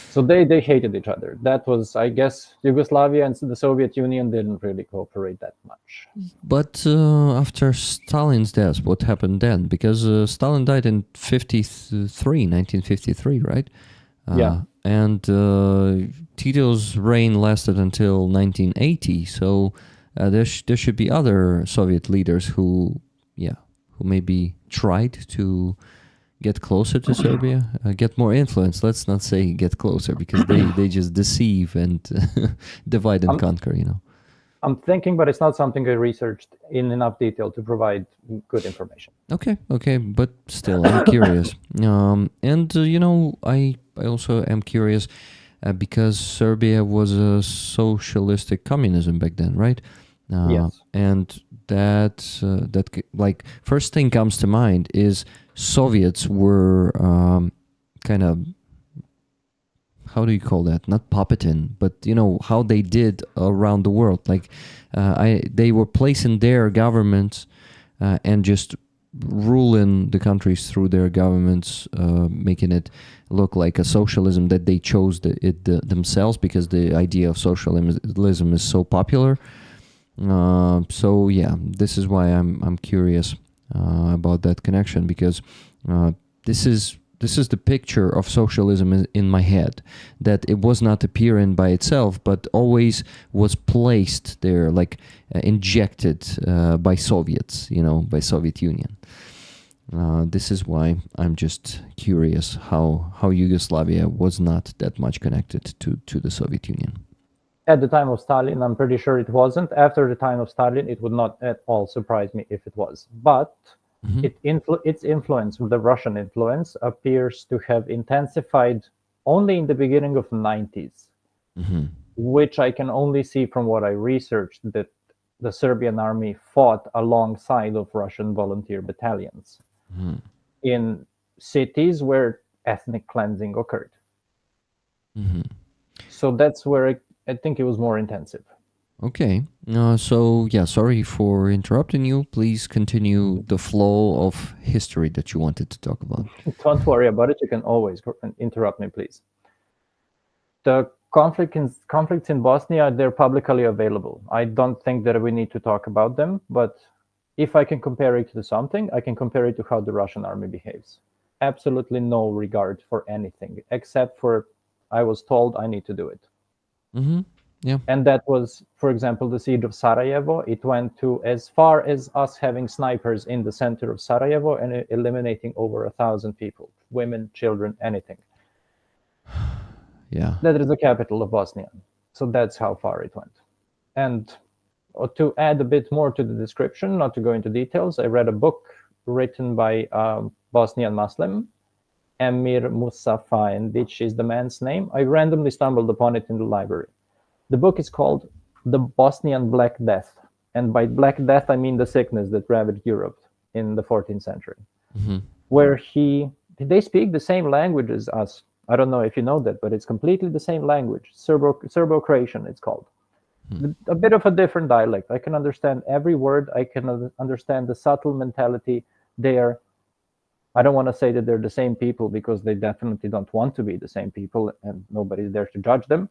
So they hated each other. That was, I guess, Yugoslavia and the Soviet Union didn't really cooperate that much. But after Stalin's death, what happened then? Because Stalin died in 1953, right? Yeah. And Tito's reign lasted until 1980. So there should be other Soviet leaders who maybe tried to get closer to Serbia, get more influence. Let's not say get closer, because they just deceive and divide and conquer, you know. I'm thinking, but it's not something I researched in enough detail to provide good information. Okay, but still, I'm curious. You know, I also am curious because Serbia was a socialistic communism back then, right? Yes. And that like first thing comes to mind is Soviets were kind of, how do you call that? Not puppeting, but you know how they did around the world. Like they were placing their governments and just ruling the countries through their governments, making it look like a socialism that they chose themselves, because the idea of socialism is so popular. So yeah, this is why I'm curious about that connection, because this is the picture of socialism in my head, that it was not appearing by itself, but always was placed there, like injected by Soviets, you know, by Soviet Union. This is why I'm just curious how Yugoslavia was not that much connected to the Soviet Union. At the time of Stalin, I'm pretty sure it wasn't. After the time of Stalin, it would not at all surprise me if it was. But its influence, the Russian influence, appears to have intensified only in the beginning of the 90s, which I can only see from what I researched, that the Serbian army fought alongside of Russian volunteer battalions in cities where ethnic cleansing occurred. So that's where I think it was more intensive. Okay. So, yeah, sorry for interrupting you. Please continue the flow of history that you wanted to talk about. Don't worry about it. You can always interrupt me, please. The conflicts in Bosnia, they're publicly available. I don't think that we need to talk about them, but if I can compare it to something, I can compare it to how the Russian army behaves. Absolutely no regard for anything, except for I was told I need to do it. Yeah. And that was, for example, the siege of Sarajevo. It went to as far as us having snipers in the center of Sarajevo and eliminating over 1,000 people, women, children, anything. Yeah. That is the capital of Bosnia. So that's how far it went. And to add a bit more to the description, not to go into details, I read a book written by a Bosnian Muslim, Emir Musafaendic is the man's name. I randomly stumbled upon it in the library. The book is called The Bosnian Black Death. And by Black Death, I mean the sickness that ravaged Europe in the 14th century, where they speak the same language as us. I don't know if you know that, but it's completely the same language. Serbo-Croatian, it's called. A bit of a different dialect. I can understand every word. I can understand the subtle mentality there. I don't want to say that they're the same people, because they definitely don't want to be the same people, and nobody's there to judge them.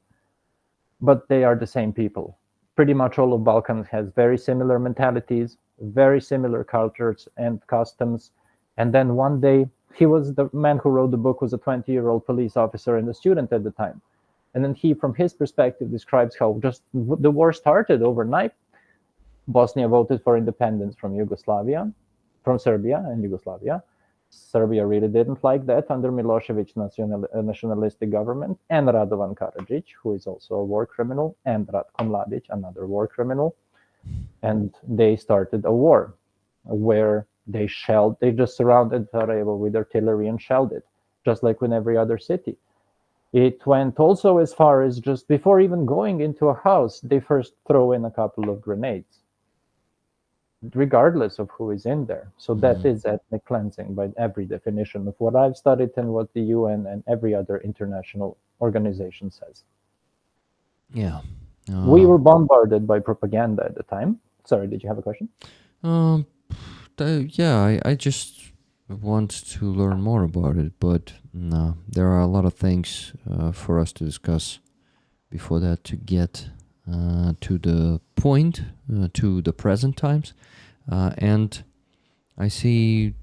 But they are the same people. Pretty much all of Balkan has very similar mentalities, very similar cultures and customs. And then one day, the man who wrote the book was a 20-year-old police officer and a student at the time. And then he, from his perspective, describes how just the war started overnight. Bosnia voted for independence from Serbia and Yugoslavia. Serbia really didn't like that under Milosevic's nationalistic government, and Radovan Karadzic, who is also a war criminal, and Ratko Mladic, another war criminal. And they started a war where they just surrounded Sarajevo with artillery and shelled it, just like in every other city. It went also as far as just before even going into a house, they first throw in a couple of grenades, regardless of who is in there. So that is ethnic cleansing by every definition of what I've studied and what the UN and every other international organization says. Yeah. We were bombarded by propaganda at the time. Sorry, did you have a question? Yeah, I just want to learn more about it, but no, there are a lot of things for us to discuss before that to get to the point, to the present times. And I see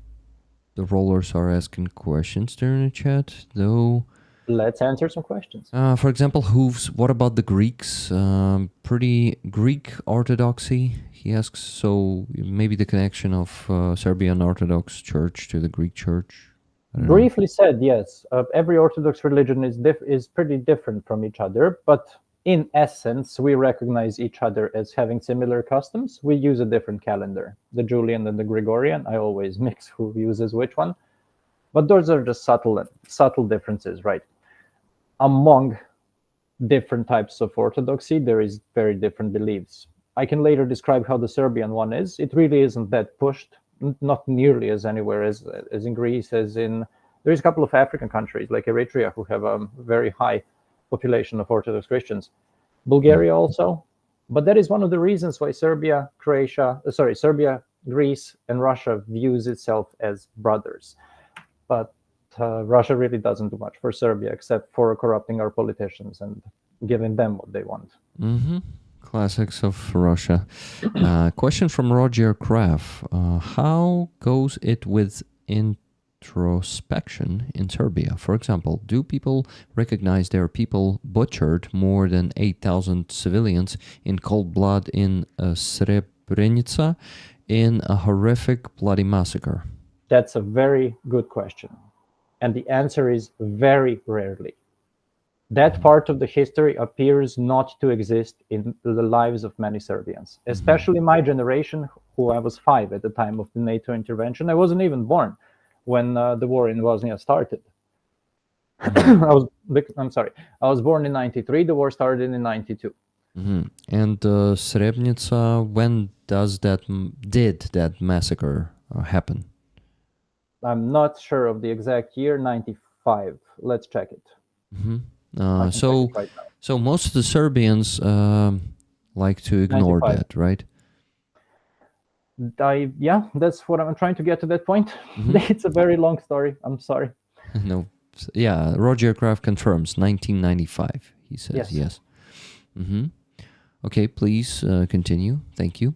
the rollers are asking questions there in the chat, though. Let's answer some questions. For example, Hooves, what about the Greeks? Pretty Greek orthodoxy, he asks. So maybe the connection of Serbian Orthodox Church to the Greek Church? Briefly said, yes. Every Orthodox religion is pretty different from each other, but in essence, we recognize each other as having similar customs. We use a different calendar, the Julian and the Gregorian. I always mix who uses which one. But those are just subtle differences, right? Among different types of Orthodoxy, there is very different beliefs. I can later describe how the Serbian one is. It really isn't that pushed, not nearly as anywhere as in Greece, there's a couple of African countries like Eritrea who have a very high population of Orthodox Christians. Bulgaria also. But that is one of the reasons why Serbia, Greece, and Russia views itself as brothers. But Russia really doesn't do much for Serbia except for corrupting our politicians and giving them what they want. Classics of Russia. Question from Roger Kraft. How goes it with introspection in Serbia? For example, do people recognize their people butchered more than 8,000 civilians in cold blood in Srebrenica in a horrific bloody massacre? That's a very good question. And the answer is very rarely. That part of the history appears not to exist in the lives of many Serbians, especially my generation, who I was 5 at the time of the NATO intervention. I wasn't even born when the war in Bosnia started. I'm sorry. I was born in 93. The war started in 92. And Srebrenica, when did that massacre happen? I'm not sure of the exact year. 95. Let's check it. So, right now. so most of the Serbians like to ignore 95. that, right? Yeah, that's what I'm trying to get to that point. It's a very long story. I'm sorry. No, yeah, Roger Kraft confirms 1995. He says yes. Okay, please continue. Thank you.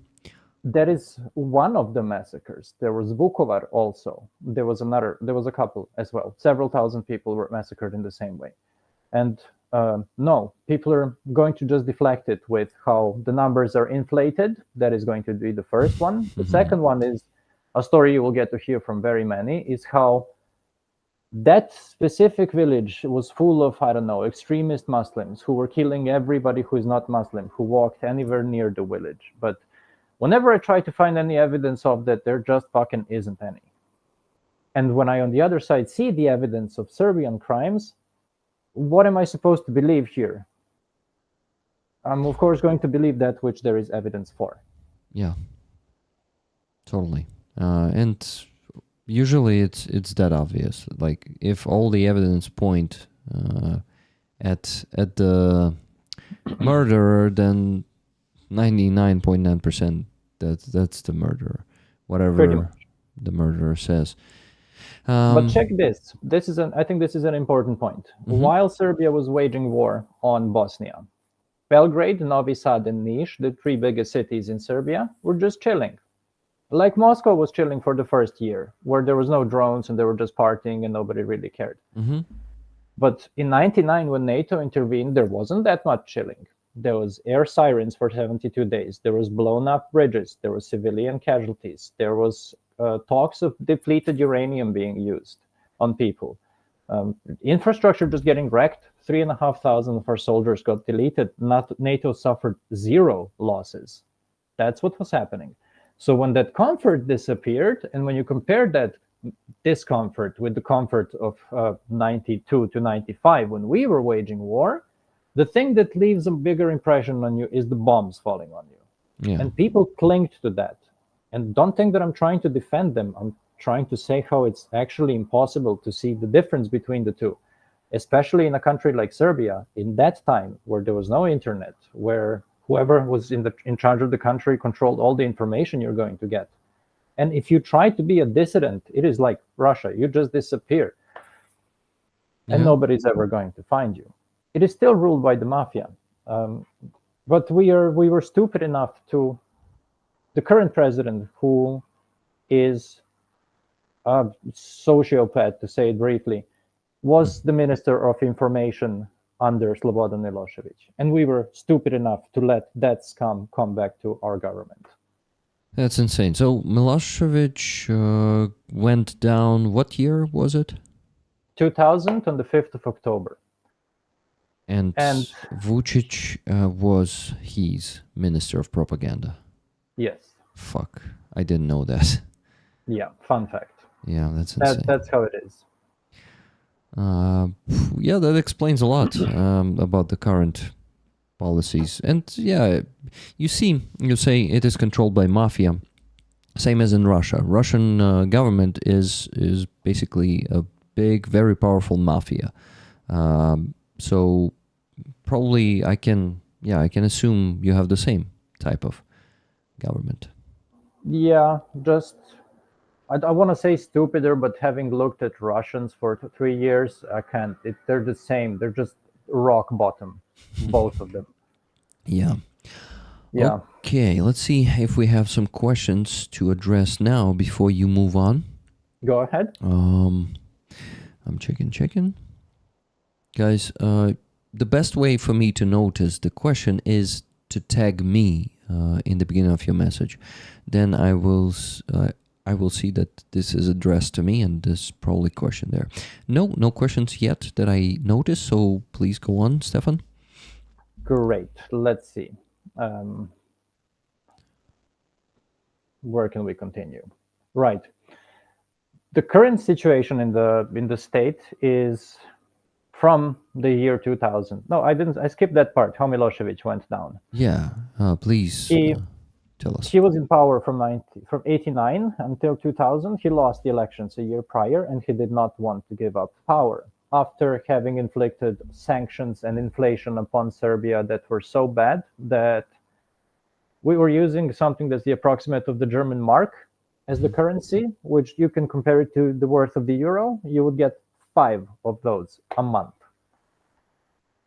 That is one of the massacres. There was Vukovar also. There was a couple as well. Several thousand people were massacred in the same way. And no, people are going to just deflect it with how the numbers are inflated. That is going to be the first one. The second one is a story you will get to hear from very many, is how that specific village was full of, I don't know, extremist Muslims who were killing everybody who is not Muslim, who walked anywhere near the village. But whenever I try to find any evidence of that, there just fucking isn't any. And when I, on the other side, see the evidence of Serbian crimes, what am I supposed to believe here? I'm, of course, going to believe that which there is evidence for. Yeah, totally. And usually it's that obvious. Like, if all the evidence point at the murderer, then 99.9% that's the murderer, whatever the murderer says. But check this. I think this is an important point. While Serbia was waging war on Bosnia, Belgrade, Novi Sad, and Niš, the 3 biggest cities in Serbia, were just chilling. Like Moscow was chilling for the first year, where there was no drones and they were just partying and nobody really cared. But in 99, when NATO intervened, there wasn't that much chilling. There was air sirens for 72 days. There was blown up bridges. There was civilian casualties. There was talks of depleted uranium being used on people. Infrastructure just getting wrecked. 3,500 of our soldiers got deleted. NATO suffered 0 losses. That's what was happening. So when that comfort disappeared, and when you compare that discomfort with the comfort of 92 to 95, when we were waging war, the thing that leaves a bigger impression on you is the bombs falling on you. Yeah. And people clinged to that. And don't think that I'm trying to defend them. I'm trying to say how it's actually impossible to see the difference between the two, especially in a country like Serbia, in that time where there was no internet, where whoever was in charge of the country controlled all the information you're going to get. And if you try to be a dissident, it is like Russia. You just disappear. And nobody's ever going to find you. It is still ruled by the mafia. But we were stupid enough to... The current president, who is a sociopath, to say it briefly, was the Minister of Information under Slobodan Milosevic. And we were stupid enough to let that scum come back to our government. That's insane. So Milosevic went down, what year was it? 2000, on the 5th of October. And Vucic was his Minister of Propaganda. Yes. Fuck. I didn't know that. Yeah, fun fact. Yeah, that's insane. That's how it is. Yeah, that explains a lot about the current policies. And yeah, you say it is controlled by mafia, same as in Russia. Russian government is basically a big, very powerful mafia. So probably I can assume you have the same type of government. Yeah, just I want to say stupider, but having looked at Russians for 3 years, I can't. They're the same. They're just rock bottom, both of them. Yeah. Yeah. Okay, let's see if we have some questions to address now before you move on. Go ahead. I'm checking. Guys, the best way for me to notice the question is to tag me in the beginning of your message. Then I I will see that this is addressed to me, and there's probably a question there. No questions yet that I noticed, so please go on, Stefan. Great. Let's see. Where can we continue? Right. The current situation in the state is from the year 2000. No, I didn't. I skipped that part. How Milosevic went down. Yeah, please tell us. He was in power from 89 until 2000. He lost the elections a year prior, and he did not want to give up power after having inflicted sanctions and inflation upon Serbia that were so bad that we were using something that's the approximate of the German mark as the currency, which you can compare it to the worth of the euro. You would get 5 of those a month.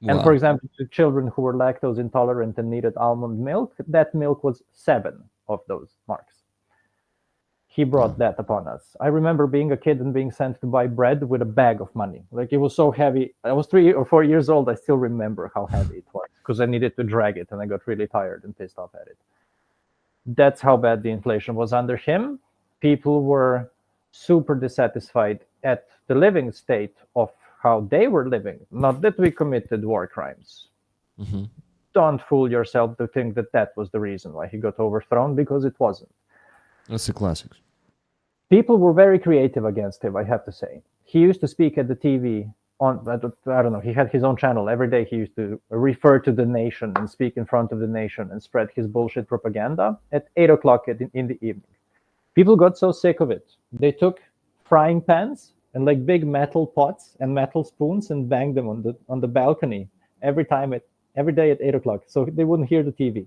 Wow. And for example, to children who were lactose intolerant and needed almond milk, that milk was 7 of those marks. He brought that upon us. I remember being a kid and being sent to buy bread with a bag of money. Like, it was so heavy. I was 3 or 4 years old. I still remember how heavy it was because I needed to drag it, and I got really tired and pissed off at it. That's how bad the inflation was under him. People were super dissatisfied at the living state of how they were living. Not that we committed war crimes. Mm-hmm. Don't fool yourself to think that that was the reason why he got overthrown, because it wasn't. That's the classics. People were very creative against him, I have to say. He used to speak at the TV on, I don't know, he had his own channel. Every day he used to refer to the nation and speak in front of the nation and spread his bullshit propaganda at 8 o'clock in the evening. People got so sick of it. They took frying pans and like big metal pots and metal spoons and banged them on the balcony every day at 8 o'clock, so they wouldn't hear the TV.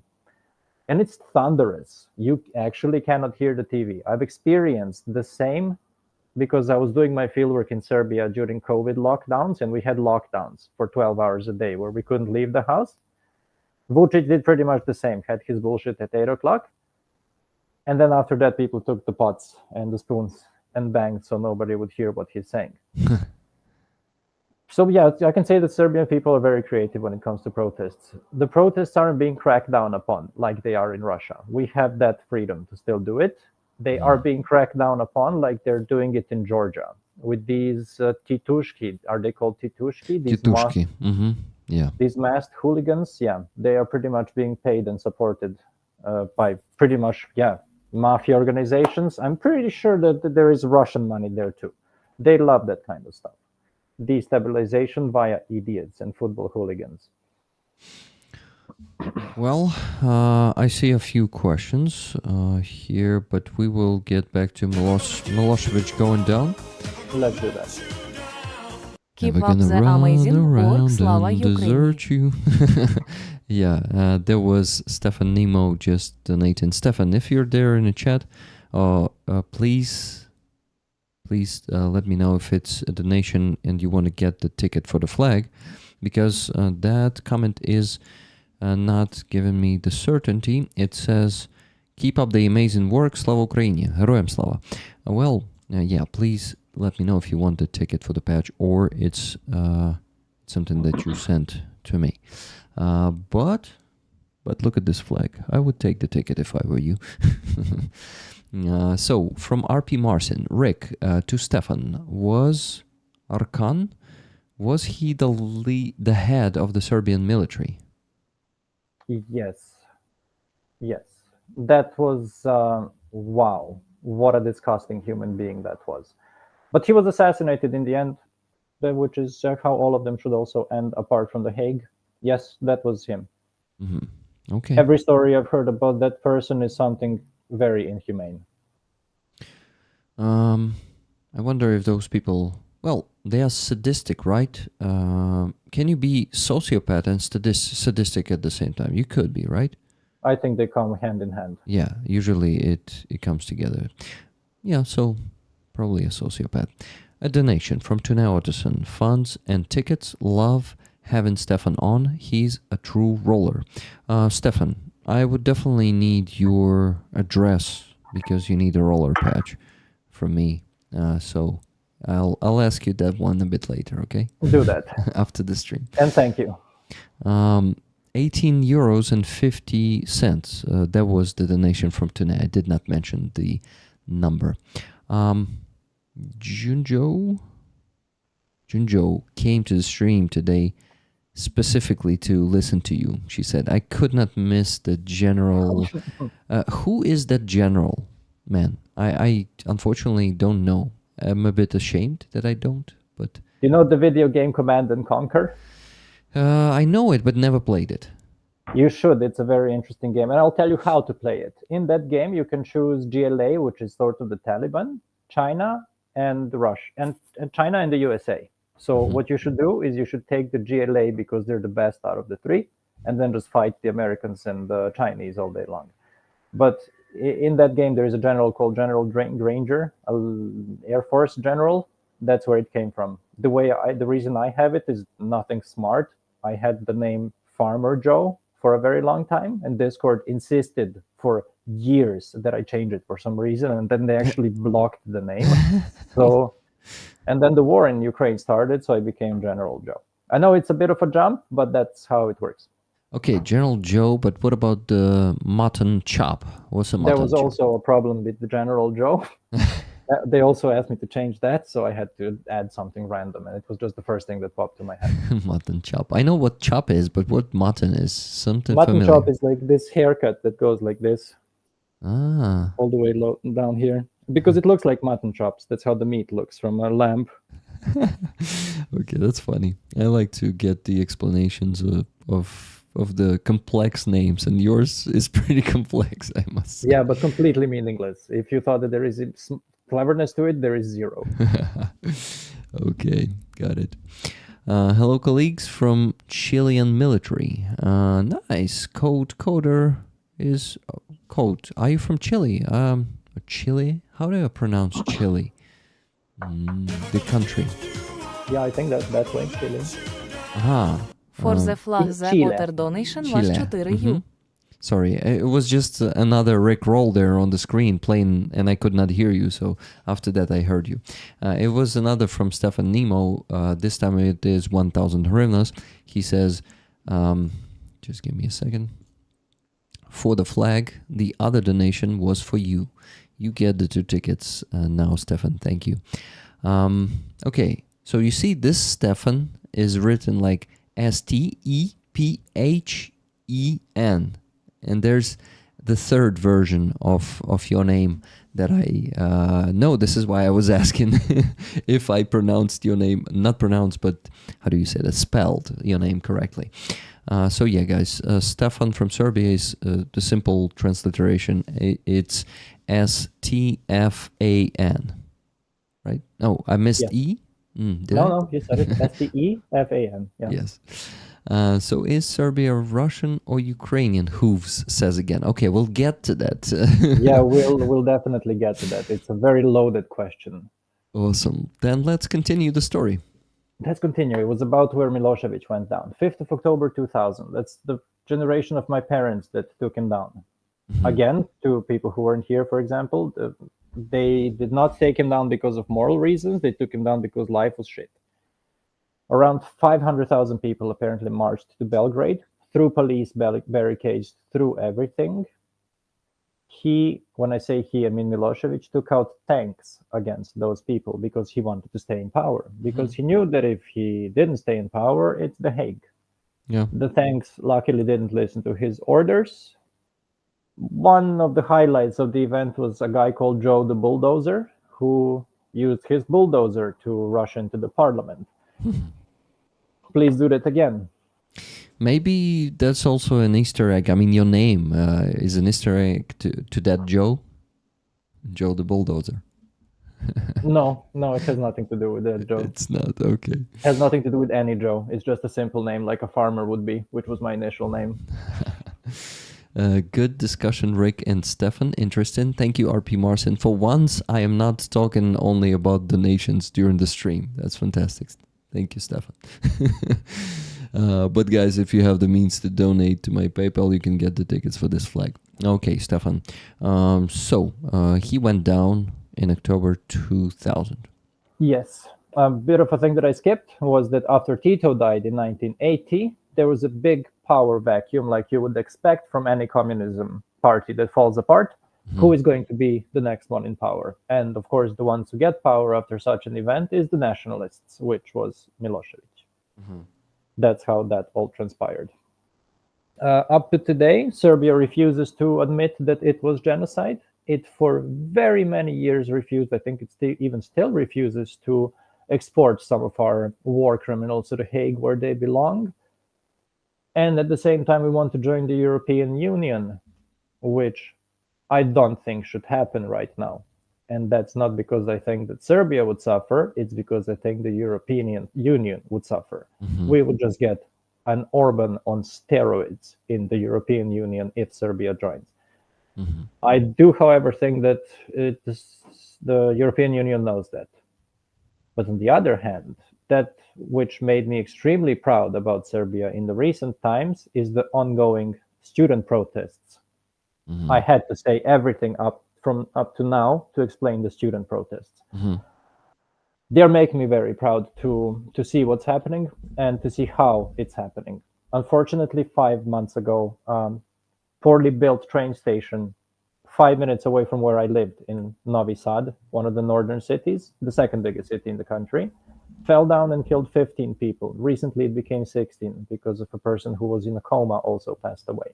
And it's thunderous. You actually cannot hear the TV. I've experienced the same because I was doing my fieldwork in Serbia during COVID lockdowns, and we had lockdowns for 12 hours a day where we couldn't leave the house. Vucic did pretty much the same, had his bullshit at 8 o'clock. And then after that, people took the pots and the spoons and banged so nobody would hear what he's saying. So yeah, I can say that Serbian people are very creative when it comes to protests. The protests aren't being cracked down upon like they are in Russia. We have that freedom to still do it. They are being cracked down upon like they're doing it in Georgia with these titushki. Are they called titushki? Titushki. Mm-hmm. Yeah. These masked hooligans. Yeah, they are pretty much being paid and supported by pretty much, mafia organizations. I'm pretty sure that there is Russian money there too. They love that kind of stuff. Destabilization via idiots and football hooligans. Well, I see a few questions here, but we will get back to Milosevic going down. Let's do that. Keep Never up gonna the run amazing work. around Slava and Ukraini. desert you. Yeah, there was Stefan Nemo just donating. Stefan, if you're there in the chat, please let me know if it's a donation and you want to get the ticket for the flag, because that comment is not giving me the certainty. It says, keep up the amazing work, Slava Ukraini, Героям слава. Yeah, please let me know if you want the ticket for the patch or it's something that you sent to me. But look at this flag. I would take the ticket if I were you. So, from RP Marcin, Rick to Stefan, was Arkan, was he the head of the Serbian military? Yes. That was, wow, what a disgusting human being that was. But he was assassinated in the end, which is how all of them should also end, apart from the Hague. Yes, that was him. Mm-hmm. Okay. Every story I've heard about that person is something very inhumane. I wonder if those people, well, they are sadistic, right? Can you be sociopath and sadistic at the same time? You could be, right? I think they come hand in hand. Yeah, usually it comes together. Yeah, so probably a sociopath. A donation from Tuna Otterson. Funds and tickets. Love having Stefan on. He's a true roller. Stefan, I would definitely need your address because you need a roller patch from me. So I'll ask you that one a bit later, okay? Do that. After the stream. And thank you. 18 euros and 50 cents. That was the donation from Tuna. I did not mention the number. Junjo came to the stream today specifically to listen to you. She said, I could not miss the general. Who is that general, man? I unfortunately don't know. I'm a bit ashamed that I don't, but... You know the video game Command and Conquer? I know it, but never played it. You should. It's a very interesting game, and I'll tell you how to play it. In that game, you can choose GLA, which is sort of the Taliban, China, and Russia, and China and the USA. So what you should do is you should take the GLA because they're the best out of the three, and then just fight the Americans and the Chinese all day long. But in that game, there is a general called General Granger, an Air Force general. That's where it came from. The reason I have it is nothing smart. I had the name Farmer Joe for a very long time, and Discord insisted for years that I change it for some reason, and then they actually blocked the name. So, and then the war in Ukraine started, so I became General Joe. I know it's a bit of a jump, but that's how it works. Okay, General Joe, but what about the mutton chop? What's a mutton There was chop? also a problem with the General Joe. They also asked me to change that, so I had to add something random, and it was just the first thing that popped to my head. Mutton chop. I know what chop is, but what mutton is? Something Mutton familiar. chop is like this haircut that goes like this, Ah, all the way down here, because it looks like mutton chops. That's how the meat looks from a lamb. okay, that's funny. I like to get the explanations of the complex names, and yours is pretty complex, I must say. Yeah, but completely meaningless. If you thought that there is cleverness to it, there is zero. Okay, got it. Hello, colleagues from Chilean military. Nice. Coder is code. Are you from Chile? Chile? How do I pronounce Chile? The country. Yeah, I think that's that way, Chile. Aha. For the flag the Chile. water donation was Chile. 4U. Sorry, it was just another Rick roll there on the screen playing, and I could not hear you, so after that I heard you. It was another from Stefan Nemo. This time it is 1,000 hryvnias. He says, just give me a second. For the flag, the other donation was for you. You get the 2 tickets now, Stefan. Thank you. Okay, so you see this Stefan is written like Stephen. And there's the third version of your name that I know. This is why I was asking if I pronounced your name, not pronounced, but how do you say that? Spelled your name correctly. So yeah, guys, Stefan from Serbia is the simple transliteration. It's Stefan, right? Oh, I missed E? Did I? No, you said it. Stefan. Yeah. Yes. So is Serbia Russian or Ukrainian? Hooves says again. Okay, we'll get to that. Yeah, we'll definitely get to that. It's a very loaded question. Awesome. Then let's continue the story. Let's continue. It was about where Milosevic went down. 5th of October 2000. That's the generation of my parents that took him down. Again, to people who weren't here, for example, they did not take him down because of moral reasons. They took him down because life was shit. Around 500,000 people apparently marched to Belgrade, through police barricades, through everything. When I say he, I mean Milosevic, took out tanks against those people because he wanted to stay in power. Because he knew that if he didn't stay in power, it's The Hague. Yeah. The tanks luckily didn't listen to his orders. One of the highlights of the event was a guy called Joe the Bulldozer, who used his bulldozer to rush into the parliament. Please do that again. Maybe that's also an Easter egg. I mean, your name is an Easter egg to that Joe the Bulldozer. No, it has nothing to do with that, Joe. It's not, okay. It has nothing to do with any Joe. It's just a simple name like a farmer would be, which was my initial name. Good discussion, Rick and Stefan. Interesting. Thank you, RP Marcin. For once, I am not talking only about donations during the stream. That's fantastic. Thank you, Stefan. But guys, if you have the means to donate to my PayPal, you can get the tickets for this flag. Okay, Stefan. So he went down in October 2000. Yes. A bit of a thing that I skipped was that after Tito died in 1980, there was a big power vacuum like you would expect from any communism party that falls apart. Who is going to be the next one in power? And of course, the ones who get power after such an event is the nationalists, which was Milosevic. That's how that all transpired. Up to today, Serbia refuses to admit that it was genocide. It for very many years refused, I think it even still refuses to export some of our war criminals to The Hague where they belong. And at the same time, we want to join the European Union, which I don't think should happen right now. And that's not because I think that Serbia would suffer, it's because I think the European Union would suffer. We would just get an Orban on steroids in the European Union if Serbia joins. I do, however, think that the European Union knows that. But on the other hand, that which made me extremely proud about Serbia in the recent times is the ongoing student protests. I had to say everything up to now to explain the student protests. They're making me very proud to see what's happening and to see how it's happening. Unfortunately, 5 months ago, poorly built train station 5 minutes away from where I lived in Novi Sad, one of the northern cities, the second biggest city in the country, fell down and killed 15 people. Recently, it became 16 because of a person who was in a coma also passed away.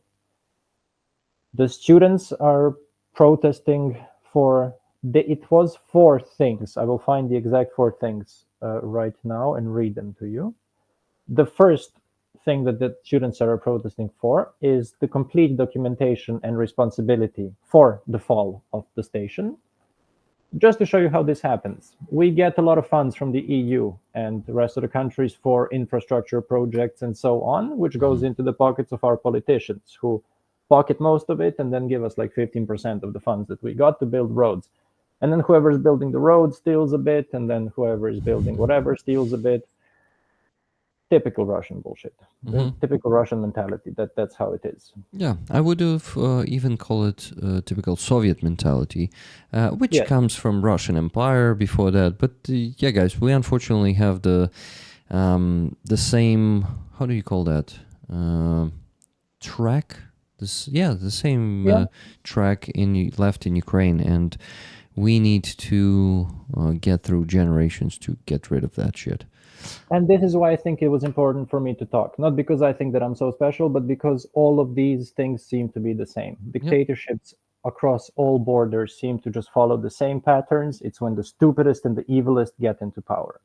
The students are protesting for it was 4 things. I will find the exact 4 things right now and read them to you. The first thing that the students are protesting for is the complete documentation and responsibility for the fall of the station. Just to show you how this happens, we get a lot of funds from the EU and the rest of the countries for infrastructure projects and so on, which goes into the pockets of our politicians who pocket most of it and then give us like 15% of the funds that we got to build roads. And then whoever is building the road steals a bit, and then whoever is building whatever steals a bit. Typical Russian bullshit. Typical Russian mentality. That's how it is. Yeah, I would have even call it typical Soviet mentality, which comes from Russian Empire before that. But yeah, guys, we unfortunately have the same. How do you call that? Track. The same track left in Ukraine, and we need to get through generations to get rid of that shit. And this is why I think it was important for me to talk. Not because I think that I'm so special, but because all of these things seem to be the same. Dictatorships across all borders seem to just follow the same patterns. It's when the stupidest and the evilest get into power.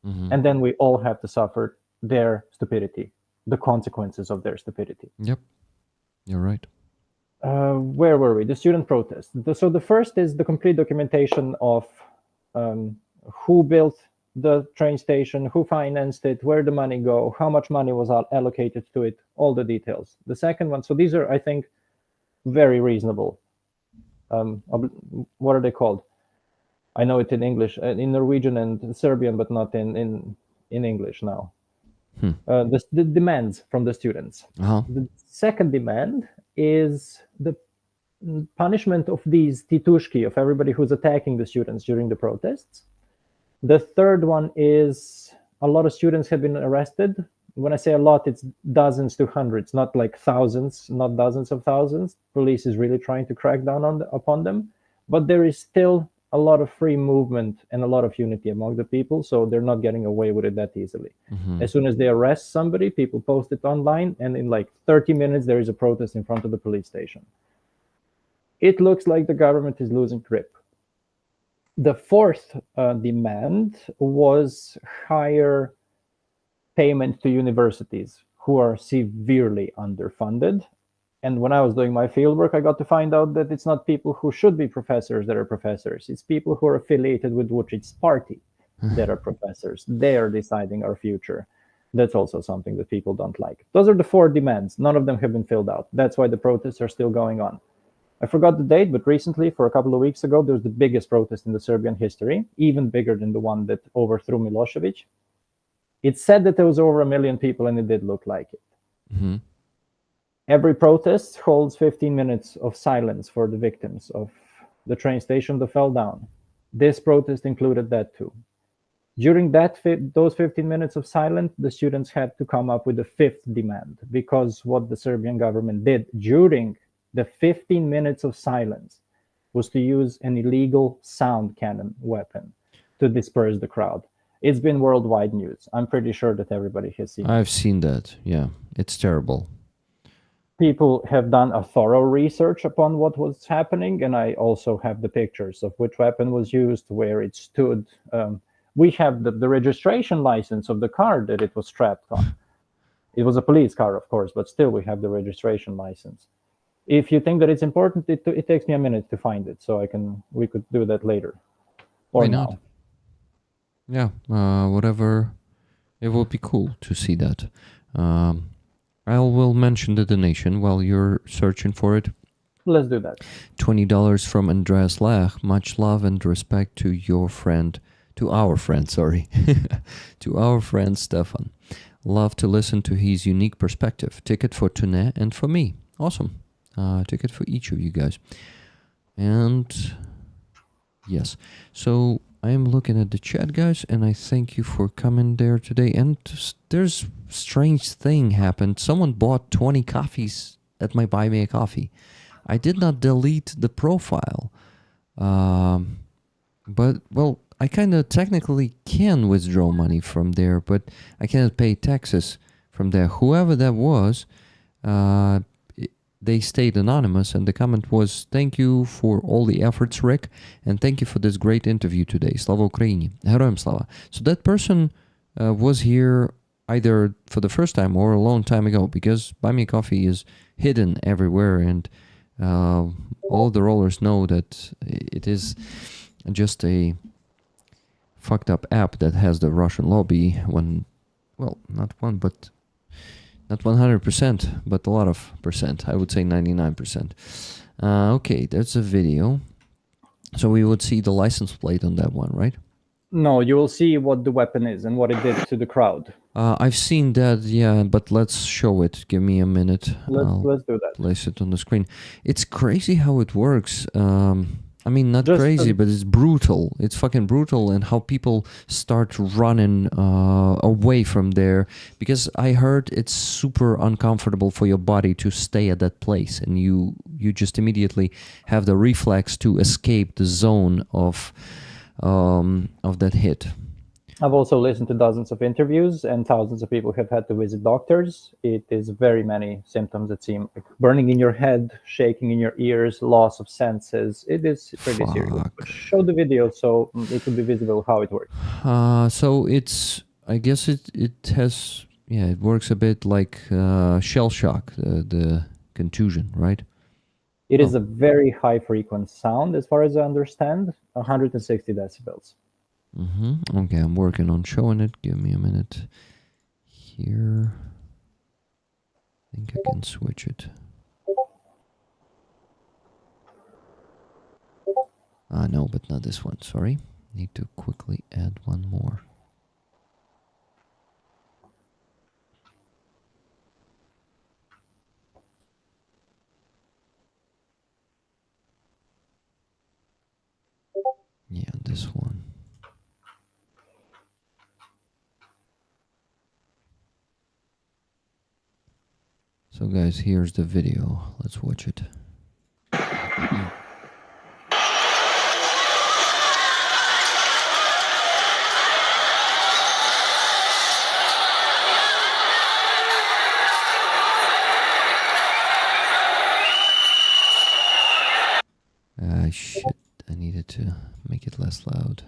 And then we all have to suffer their stupidity, the consequences of their stupidity. Yep, you're right. Where were we? The student protest. So the first is the complete documentation of who built the train station, who financed it, where the money go, how much money was allocated to it, all the details. The second one, so these are, I think, very reasonable. What are they called? I know it in English, in Norwegian and Serbian, but not in English now. The demands from the students. The second demand is the punishment of these titushki, of everybody who's attacking the students during the protests. The third one is a lot of students have been arrested. When I say a lot, it's dozens to hundreds, not like thousands, not dozens of thousands. Police is really trying to crack down upon them. But there is still a lot of free movement and a lot of unity among the people, so they're not getting away with it that easily. As soon as they arrest somebody, people post it online, and in like 30 minutes, there is a protest in front of the police station. It looks like the government is losing grip. The fourth demand was higher payment to universities who are severely underfunded. And when I was doing my fieldwork, I got to find out that it's not people who should be professors that are professors. It's people who are affiliated with Vucic's party that are professors. They are deciding our future. That's also something that people don't like. Those are the 4 demands. None of them have been filled out. That's why the protests are still going on. I forgot the date, but recently, for a couple of weeks ago, there was the biggest protest in the Serbian history, even bigger than the one that overthrew Milosevic. It said that there was over 1 million people, and it did look like it. Every protest holds 15 minutes of silence for the victims of the train station that fell down. This protest included that too. During those 15 minutes of silence, the students had to come up with a 5th demand, because what the Serbian government did during the 15 minutes of silence was to use an illegal sound cannon weapon to disperse the crowd. It's been worldwide news. I'm pretty sure that everybody has seen it. I've seen that. Yeah, it's terrible. People have done a thorough research upon what was happening, and I also have the pictures of which weapon was used, where it stood. We have the registration license of the car that it was strapped on. It was a police car, of course, but still we have the registration license. If you think that it's important, it takes me a minute to find it, so we could do that later. Or Why not? now. Yeah, whatever. It will be cool to see that. I will mention the donation while you're searching for it. Let's do that. $20 from Andreas Lech. Much love and respect to our friend, to our friend Stefan. Love to listen to his unique perspective. Ticket for Tune and for me. Awesome. Ticket for each of you guys. And yes, so I'm looking at the chat, guys, and I thank you for coming there today. And there's strange thing happened. Someone bought 20 coffees at my Buy Me a Coffee. I did not delete the profile. But, well, I kind of technically can withdraw money from there, but I cannot pay taxes from there. Whoever that was, they stayed anonymous, and the comment was, thank you for all the efforts, Rick, and thank you for this great interview today. Slava Ukraini. Heroям slava. So that person was here either for the first time or a long time ago, because Buy Me a Coffee is hidden everywhere, and all the rollers know that it is just a fucked up app that has the Russian lobby. Not 100%, but a lot of percent. I would say 99%. Okay, that's a video. So we would see the license plate on that one, right? No, you will see what the weapon is and what it did to the crowd. I've seen that, yeah, but let's show it. Give me a minute. Let's do that. Place it on the screen. It's crazy how it works. I mean, not Just crazy, but it's brutal. It's fucking brutal, and how people start running away from there, because I heard it's super uncomfortable for your body to stay at that place, and you just immediately have the reflex to escape the zone of that hit. I've also listened to dozens of interviews, and thousands of people have had to visit doctors. It is very many symptoms that seem like burning in your head, shaking in your ears, loss of senses. It is pretty serious. But show the video so it will be visible how it works. So I guess it has, it works a bit like shell shock, the contusion, right? It is a very high frequency sound, as far as I understand, 160 decibels. Okay, I'm working on showing it. Give me a minute here. I think I can switch it. No, but not this one. Sorry. Need to quickly add one more. Yeah, this one. So guys, here's the video. Let's watch it. Shit, I needed to make it less loud.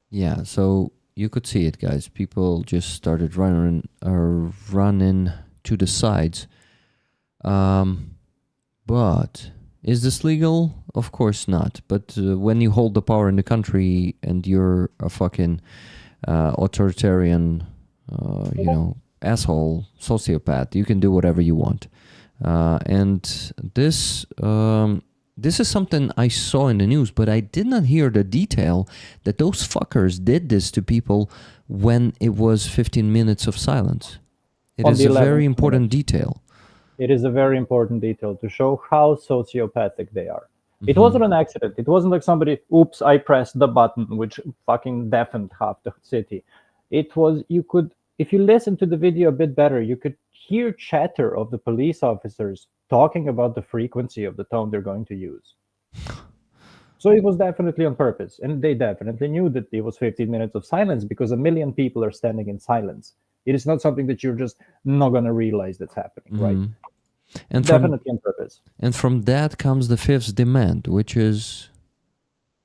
Yeah, so you could see it, guys. People just started running to the sides. But is this legal? Of course not. But when you hold the power in the country and you're a fucking authoritarian, asshole, sociopath, you can do whatever you want. And this is something I saw in the news, but I did not hear the detail that those fuckers did this to people when it was 15 minutes of silence. It is a very important detail. It is a very important detail to show how sociopathic they are. It wasn't an accident. It wasn't like somebody, oops, I pressed the button, which fucking deafened half the city. It was, you could if you listen to the video a bit better, you could hear chatter of the police officers talking about the frequency of the tone they're going to use. So it was definitely on purpose, and they definitely knew that it was 15 minutes of silence because 1 million people are standing in silence. It is not something that you're just not going to realize that's happening, right? And Definitely on purpose. And from that comes the fifth demand, which is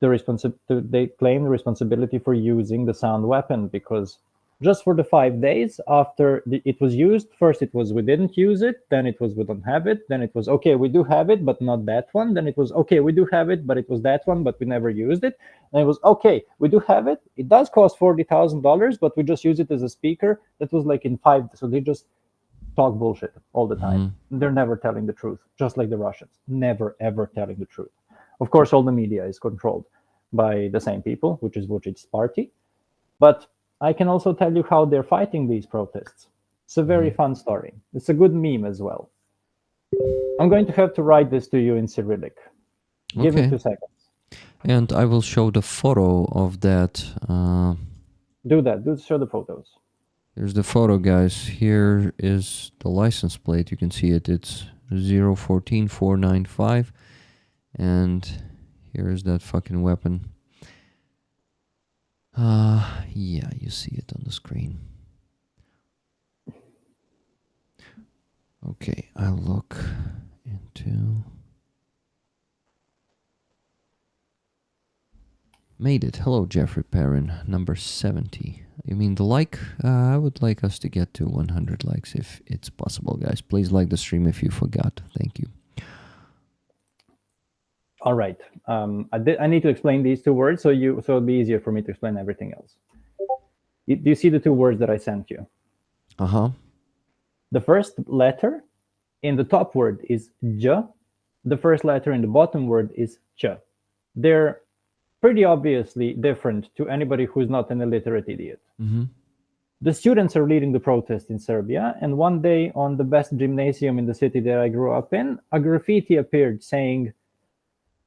They claim the responsibility for using the sound weapon, because just for the 5 days after it was used, first it was we didn't use it, then it was we don't have it, then it was okay, we do have it, but not that one, then it was okay, we do have it, but it was that one, but we never used it, and it was okay, we do have it, it does cost $40,000, but we just use it as a speaker. That was like in 5, so they just talk bullshit all the time. They're never telling the truth, just like the Russians, never ever telling the truth. Of course, all the media is controlled by the same people, which is Vucic's party. But I can also tell you how they're fighting these protests. It's a very fun story. It's a good meme as well. I'm going to have to write this to you in Cyrillic. Give me 2 seconds. And I will show the photo of that. Do that. Show the photos. Here's the photo, guys. Here is the license plate. You can see it. It's 014495. And here's that fucking weapon. Yeah, you see it on the screen. Okay, I'll look into... Made it. Hello, Jeffrey Perrin, number 70. You mean the like? I would like us to get to 100 likes if it's possible, guys. Please like the stream if you forgot. Thank you. All right. I need to explain these 2 words so it'll be easier for me to explain everything else. Do you see the 2 words that I sent you? The first letter in the top word is J. The first letter in the bottom word is Ch. They're pretty obviously different to anybody who's not an illiterate idiot. The students are leading the protest in Serbia, and one day on the best gymnasium in the city that I grew up in, a graffiti appeared saying,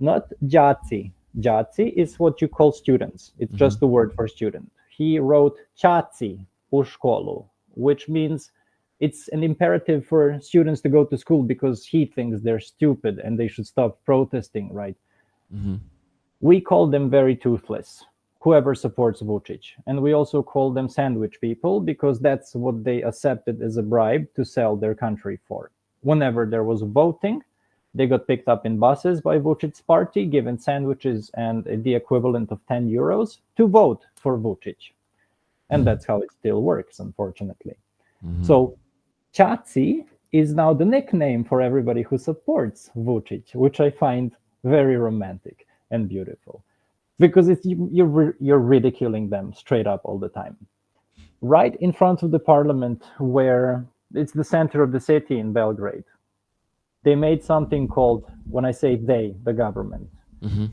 not đaci. Đaci is what you call students. It's just the word for student. He wrote đaci u školu, which means it's an imperative for students to go to school because he thinks they're stupid and they should stop protesting, right? We call them very toothless, whoever supports Vucic. And we also call them sandwich people because that's what they accepted as a bribe to sell their country for. Whenever there was voting, they got picked up in buses by Vucic's party, given sandwiches and the equivalent of 10 euros to vote for Vucic. And that's how it still works, unfortunately. So đaci is now the nickname for everybody who supports Vucic, which I find very romantic and beautiful, because you're ridiculing them straight up all the time. Right in front of the parliament, where it's the center of the city in Belgrade, they made something called, when I say they, the government,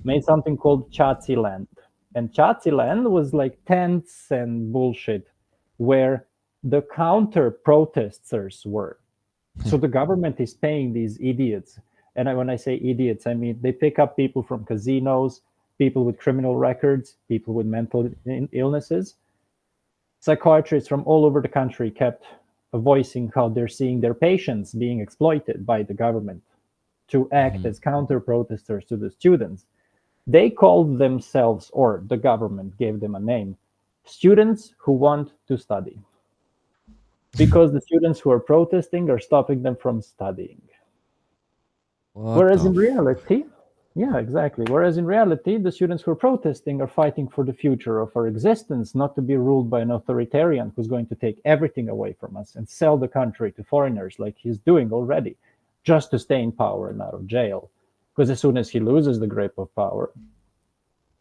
made something called đaci land. And đaci land was like tents and bullshit where the counter protesters were. So the government is paying these idiots. And when I say idiots, I mean they pick up people from casinos, people with criminal records, people with mental illnesses. Psychiatrists from all over the country kept voicing how they're seeing their patients being exploited by the government to act as counter-protesters to the students. They called themselves, or the government gave them a name, students who want to study. Because the students who are protesting are stopping them from studying. Whereas in reality, the students who are protesting are fighting for the future of our existence, not to be ruled by an authoritarian who's going to take everything away from us and sell the country to foreigners like he's doing already, just to stay in power and out of jail. Because as soon as he loses the grip of power,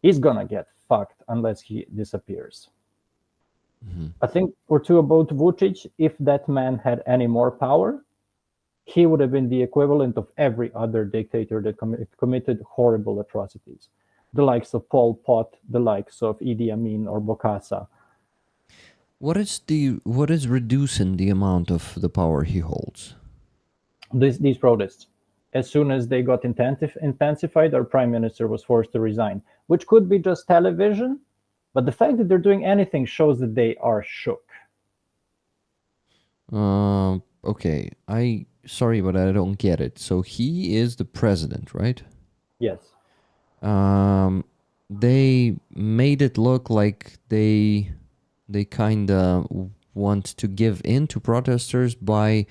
he's gonna get fucked unless he disappears. A thing or two about Vucic: if that man had any more power, he would have been the equivalent of every other dictator that committed horrible atrocities, the likes of Pol Pot, the likes of Idi Amin or Bokassa. What is reducing the amount of the power he holds? These protests. As soon as they got intensified, our prime minister was forced to resign, which could be just television, but the fact that they're doing anything shows that they are shook. Okay, sorry, but I don't get it. So he is the president, right? Yes. They made it look like they kind of want to give in to protesters by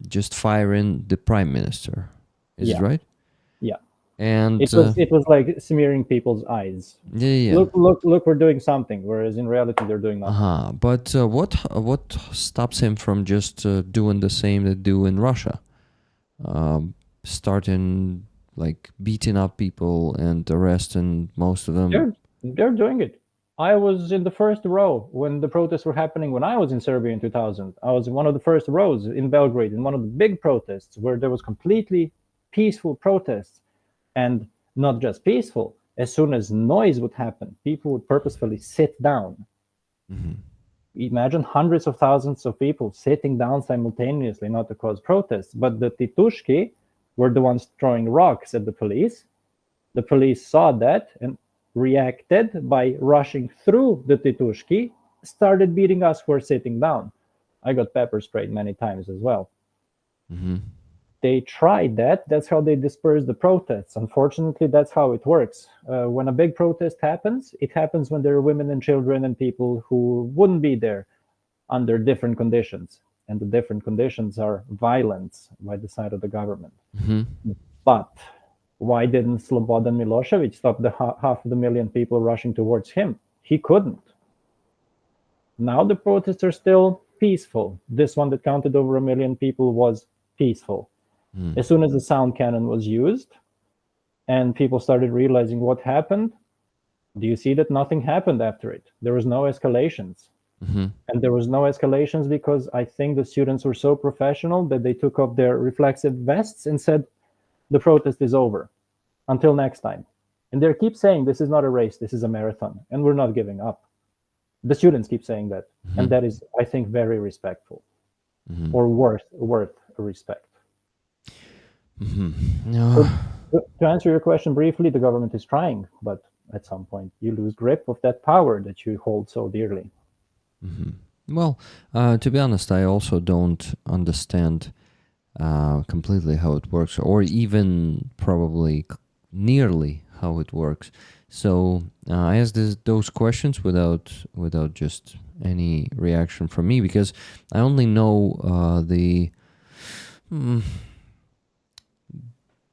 just firing the prime minister. Is it Yeah. right? Yeah. And It was like smearing people's eyes. yeah. Look, we're doing something, whereas in reality they're doing nothing. But what stops him from just doing the same they do in Russia? Starting like beating up people and arresting most of them. They're doing it. I was in the first row when the protests were happening when I was in Serbia in 2000. I was in one of the first rows in Belgrade in one of the big protests where there was completely peaceful protests, and not just peaceful. As soon as noise would happen, people would purposefully sit down. Imagine hundreds of thousands of people sitting down simultaneously, not to cause protests, but the Titushki were the ones throwing rocks at the police. The police saw that and reacted by rushing through the Titushki, started beating us who were sitting down. I got pepper sprayed many times as well. They tried that. That's how they disperse the protests. Unfortunately, that's how it works. When a big protest happens, it happens when there are women and children and people who wouldn't be there under different conditions. And the different conditions are violence by the side of the government. But why didn't Slobodan Milosevic stop the half of the million people rushing towards him? He couldn't. Now the protests are still peaceful. This one that counted over 1 million people was peaceful. As soon as the sound cannon was used and people started realizing what happened, do you see that nothing happened after it? There was no escalations. And there was no escalations because I think the students were so professional that they took off their reflexive vests and said, the protest is over. Until next time. And they keep saying this is not a race, this is a marathon, and we're not giving up. The students keep saying that, and that is, I think, very respectful, or worth respect. So, to answer your question briefly, the government is trying, but at some point you lose grip of that power that you hold so dearly. Well, to be honest, I also don't understand completely how it works, or even probably nearly how it works. So I asked those questions without just any reaction from me, because I only know the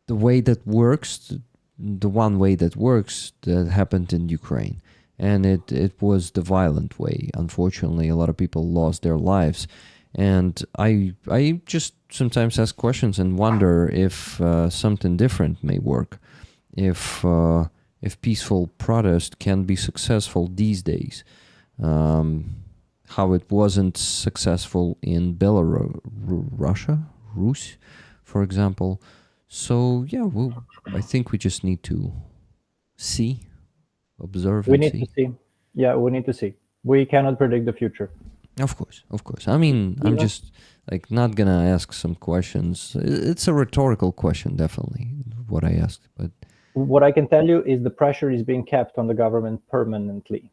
way that works, the one way that works that happened in Ukraine. And it was the violent way. Unfortunately, a lot of people lost their lives. And I just sometimes ask questions and wonder if something different may work. If peaceful protest can be successful these days. How it wasn't successful in Belarus, Rus, for example. So yeah, I think we just need to observe We and need see. to see. Yeah, we need to see. We cannot predict the future. Of course. I mean, I'm just like not gonna ask some questions. It's a rhetorical question, definitely, what I asked. But What I can tell you is the pressure is being kept on the government permanently.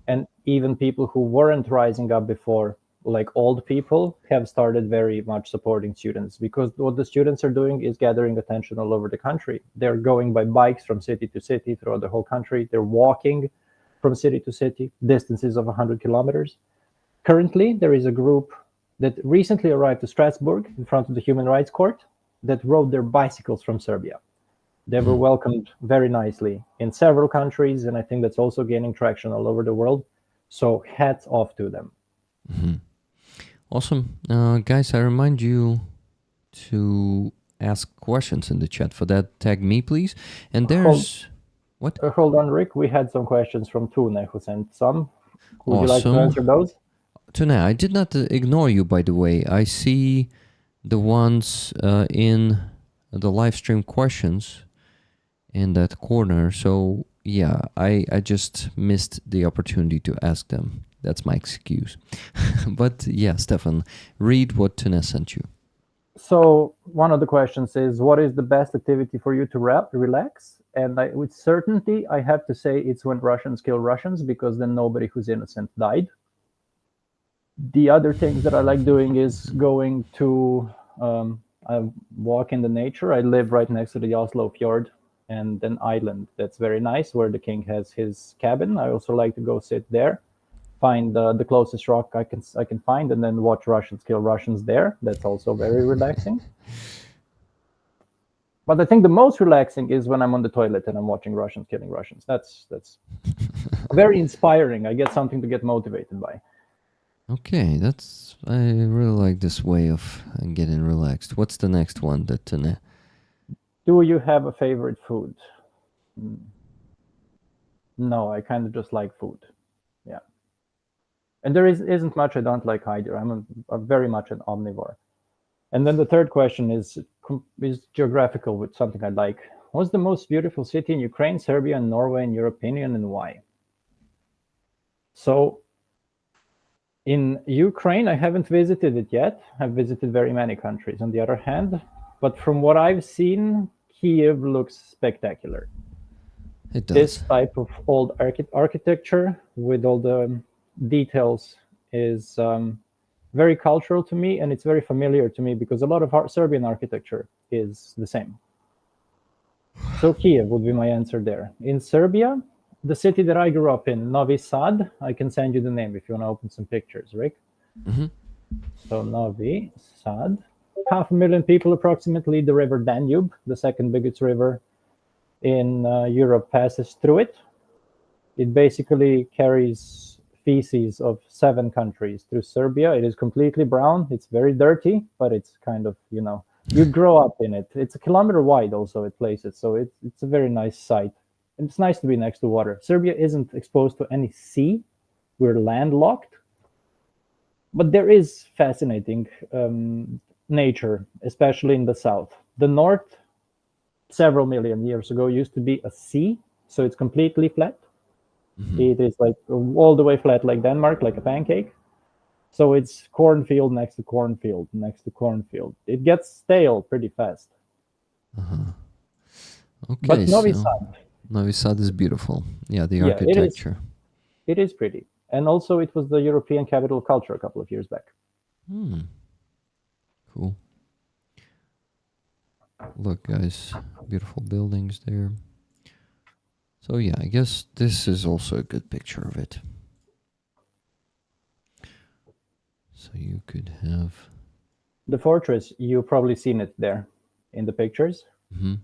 And even people who weren't rising up before, like old people, have started very much supporting students, because what the students are doing is gathering attention all over the country. They're going by bikes from city to city throughout the whole country. They're walking from city to city, distances of 100 kilometers. Currently, there is a group that recently arrived to Strasbourg in front of the Human Rights Court that rode their bicycles from Serbia. They were welcomed very nicely in several countries, and I think that's also gaining traction all over the world. So hats off to them. Awesome. Guys, I remind you to ask questions in the chat. For that, tag me, please. And there's... What? Hold on, Rick. We had some questions from Tune who sent some. Would you like to answer those? Tune, I did not ignore you, by the way. I see the ones in the live stream questions in that corner. So yeah, I just missed the opportunity to ask them. That's my excuse. But yeah, Stefan, read what Tune sent you. So one of the questions is, what is the best activity for you to relax? And with certainty, I have to say it's when Russians kill Russians, because then nobody who's innocent died. The other things that I like doing is going to I walk in the nature. I live right next to the Oslo fjord and an island that's very nice where the king has his cabin. I also like to go sit there, find the closest rock I can find, and then watch Russians kill Russians there. That's also very relaxing. But I think the most relaxing is when I'm on the toilet and I'm watching Russians killing Russians. That's very inspiring. I get something to get motivated by. Okay, I really like this way of getting relaxed. What's the next one that Do you have a favorite food? No, I kind of just like food. Yeah. And there isn't much I don't like either. I'm very much an omnivore. And then the third question is geographical with something I like. What's the most beautiful city in Ukraine, Serbia, and Norway, in your opinion, and why? So in Ukraine, I haven't visited it yet. I've visited very many countries, on the other hand. But from what I've seen, Kiev looks spectacular. it does? This type of old architecture with all the details is very cultural to me, and it's very familiar to me because a lot of Serbian architecture is the same. So Kiev would be my answer there. In Serbia, the city that I grew up in, Novi Sad, I can send you the name if you want to open some pictures, Rick. Mm-hmm. So Novi Sad, 500,000 people approximately. The river Danube, the second biggest river in Europe, passes through it. It basically carries feces of 7 countries through Serbia. It is completely brown. It's very dirty, but it's kind of, you grow up in it. It's a kilometer wide also at places, so it's a very nice sight. And it's nice to be next to water. Serbia isn't exposed to any sea. We're landlocked. But there is fascinating nature, especially in the south. The north, several million years ago, used to be a sea, so it's completely flat. Mm-hmm. It is like all the way flat, like Denmark, like a pancake. So it's cornfield next to cornfield next to cornfield. It gets stale pretty fast. Uh-huh. Okay, But Novi so Sad, Novi Sad is beautiful. Yeah, the yeah, architecture. it is pretty. And also it was the European capital of culture a couple of years back. Cool. Look, guys, beautiful buildings there. So yeah, I guess this is also a good picture of it. So you could have... The fortress, you've probably seen it there in the pictures. Mm-hmm.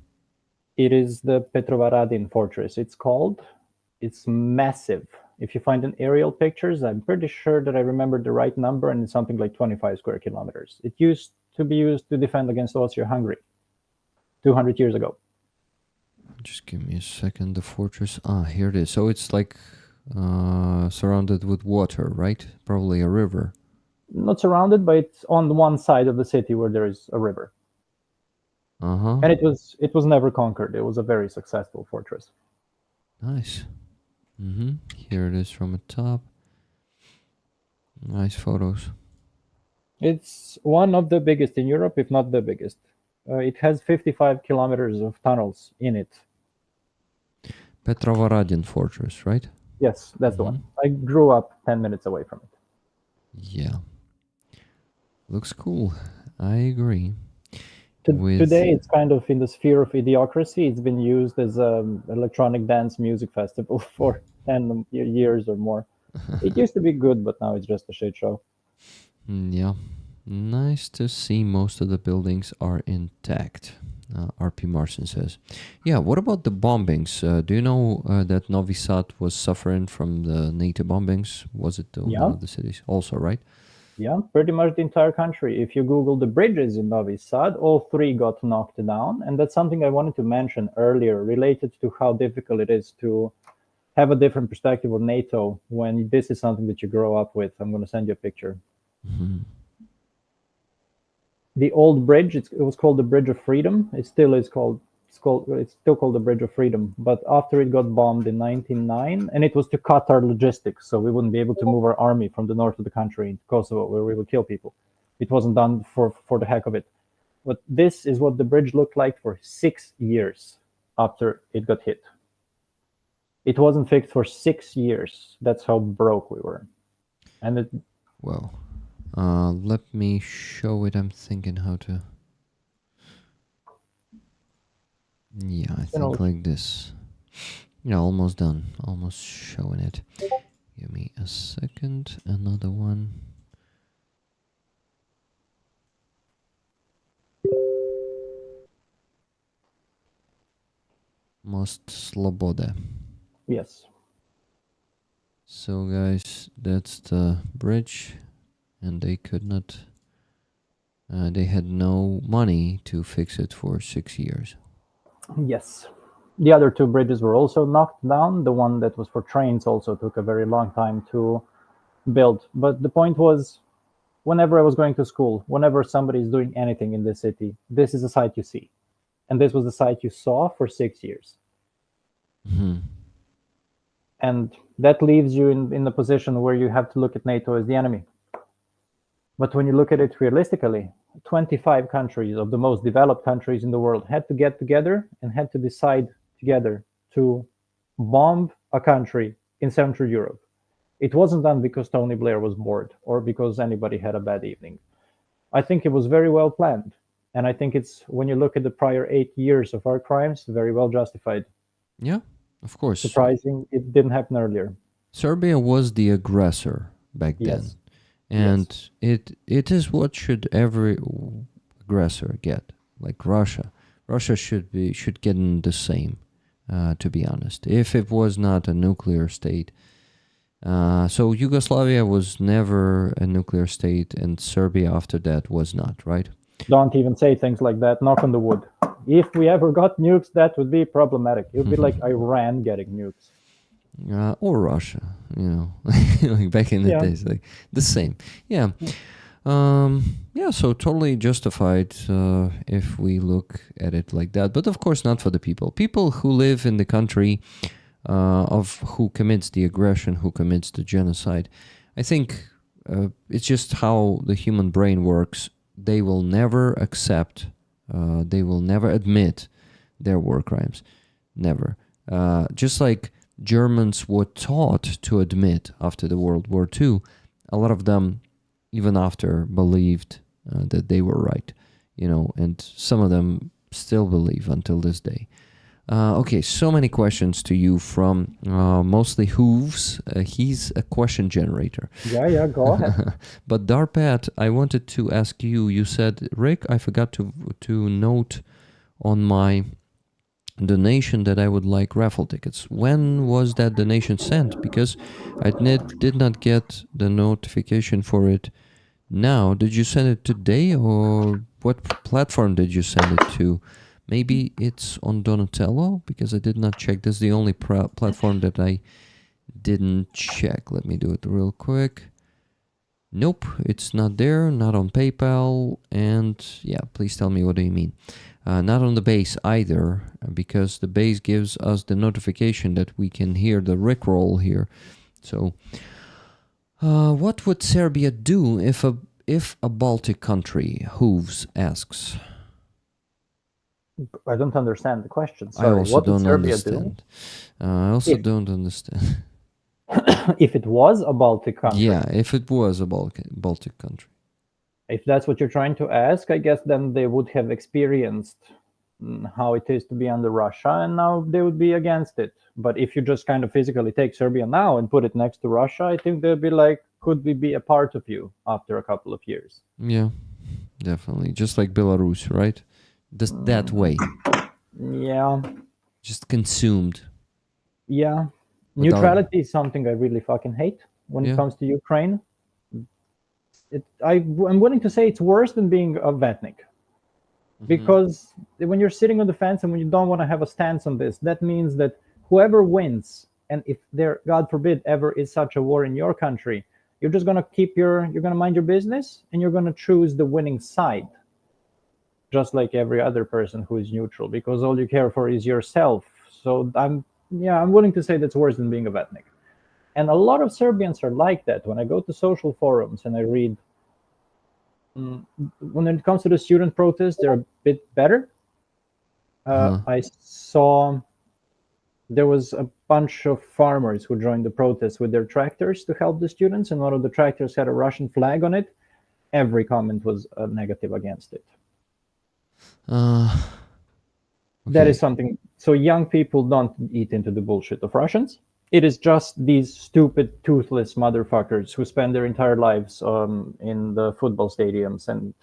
It is the Petrovaradin fortress. It's massive. If you find an aerial pictures, I'm pretty sure that I remember the right number, and it's something like 25 square kilometers. It used to be used to defend against Austria-Hungary 200 years ago. Just give me a second. The fortress. Here it is. So it's like surrounded with water, right? Probably a river. Not surrounded, but it's on one side of the city where there is a river. Uh-huh. And it was never conquered. It was a very successful fortress. Nice. Mm-hmm. Here it is from the top. Nice photos. It's one of the biggest in Europe, if not the biggest. It has 55 kilometers of tunnels in it. Petrovaradin fortress, right? Yes, that's the one. I grew up 10 minutes away from it. Yeah. Looks cool. I agree. Today, it's kind of in the sphere of idiocracy. It's been used as an electronic dance music festival for 10 years or more. It used to be good, but now it's just a shit show. Yeah. Nice to see most of the buildings are intact, RP Marson says. Yeah, what about the bombings? Do you know that Novi Sad was suffering from the NATO bombings? Was it one of the cities also, right? Yeah, pretty much the entire country. If you Google the bridges in Novi Sad, all 3 got knocked down. And that's something I wanted to mention earlier, related to how difficult it is to have a different perspective on NATO when this is something that you grow up with. I'm going to send you a picture. Mm-hmm. The old bridge, it was called the Bridge of Freedom. It's still called the Bridge of Freedom. But after it got bombed in 1999, and it was to cut our logistics, so we wouldn't be able to move our army from the north of the country into Kosovo, where we would kill people. It wasn't done for the heck of it. But this is what the bridge looked like for 6 years after it got hit. It wasn't fixed for 6 years. That's how broke we were. And Well, let me show it. I'm thinking how to. Yeah, I think like this. Yeah, almost done. Almost showing it. Give me a second. Another one. Most sloboda. Yes. So guys, that's the bridge, and they could not. They had no money to fix it for 6 years. Yes. The other two bridges were also knocked down. The one that was for trains also took a very long time to build. But the point was, whenever I was going to school, whenever somebody is doing anything in the city, this is a sight you see. And this was the sight you saw for 6 years. Mm-hmm. And that leaves you in the position where you have to look at NATO as the enemy. But when you look at it realistically, 25 countries of the most developed countries in the world had to get together and had to decide together to bomb a country in Central Europe. It wasn't done because Tony Blair was bored or because anybody had a bad evening. I think it was very well planned. And I think it's, when you look at the prior 8 years of our crimes, very well justified. Yeah, of course. Surprising it didn't happen earlier. Serbia was the aggressor back then. Yes. And it is what should every aggressor get, like Russia. Russia should get in the same, to be honest. If it was not a nuclear state, so Yugoslavia was never a nuclear state, and Serbia after that was not, right? Don't even say things like that. Knock on the wood. If we ever got nukes, that would be problematic. It would be like Iran getting nukes. Or Russia, like back in the days, like the same. Yeah. So totally justified if we look at it like that. But of course not for the people. People who live in the country of who commits the aggression, who commits the genocide. I think it's just how the human brain works. They will never accept, they will never admit their war crimes. Never. Just like Germans were taught to admit after the World War II, a lot of them, even after, believed that they were right, and some of them still believe until this day. Okay, so many questions to you from mostly Hooves. He's a question generator. Yeah, go ahead. But Darpat, I wanted to ask you, you said, Rick, I forgot to note on my donation that I would like raffle tickets. When was that donation sent? Because I did not get the notification for it now. Did you send it today, or what platform did you send it to? Maybe it's on Donatello, because I did not check. This is the only platform that I didn't check. Let me do it real quick. Nope, it's not there, not on PayPal, and yeah, please tell me, what do you mean? Not on the base either, because the base gives us the notification that we can hear the Rickroll here. So, what would Serbia do if a Baltic country, Hooves asks? I don't understand the question. Sorry, I also what don't Serbia understand. I also don't understand. If it was a Baltic country. Yeah, if it was a Baltic country. If that's what you're trying to ask, I guess then they would have experienced how it is to be under Russia, and now they would be against it. But if you just kind of physically take Serbia now and put it next to Russia, I think they'd be like, could we be a part of you after a couple of years? Yeah, definitely. Just like Belarus, right? Just that way. Yeah. Just consumed. Yeah. Neutrality is something I really fucking hate when it comes to Ukraine. I'm willing to say it's worse than being a Vatnik. Because when you're sitting on the fence and when you don't want to have a stance on this, that means that whoever wins, and if there, God forbid, ever is such a war in your country, you're just going to you're going to mind your business, and you're going to choose the winning side, just like every other person who is neutral, because all you care for is yourself. So I'm willing to say that's worse than being a Vatnik. And a lot of Serbians are like that. When I go to social forums and I read, when it comes to the student protests, they're a bit better. I saw there was a bunch of farmers who joined the protest with their tractors to help the students, and one of the tractors had a Russian flag on it. Every comment was negative against it. That is something. So young people don't eat into the bullshit of Russians. It is just these stupid, toothless motherfuckers who spend their entire lives in the football stadiums and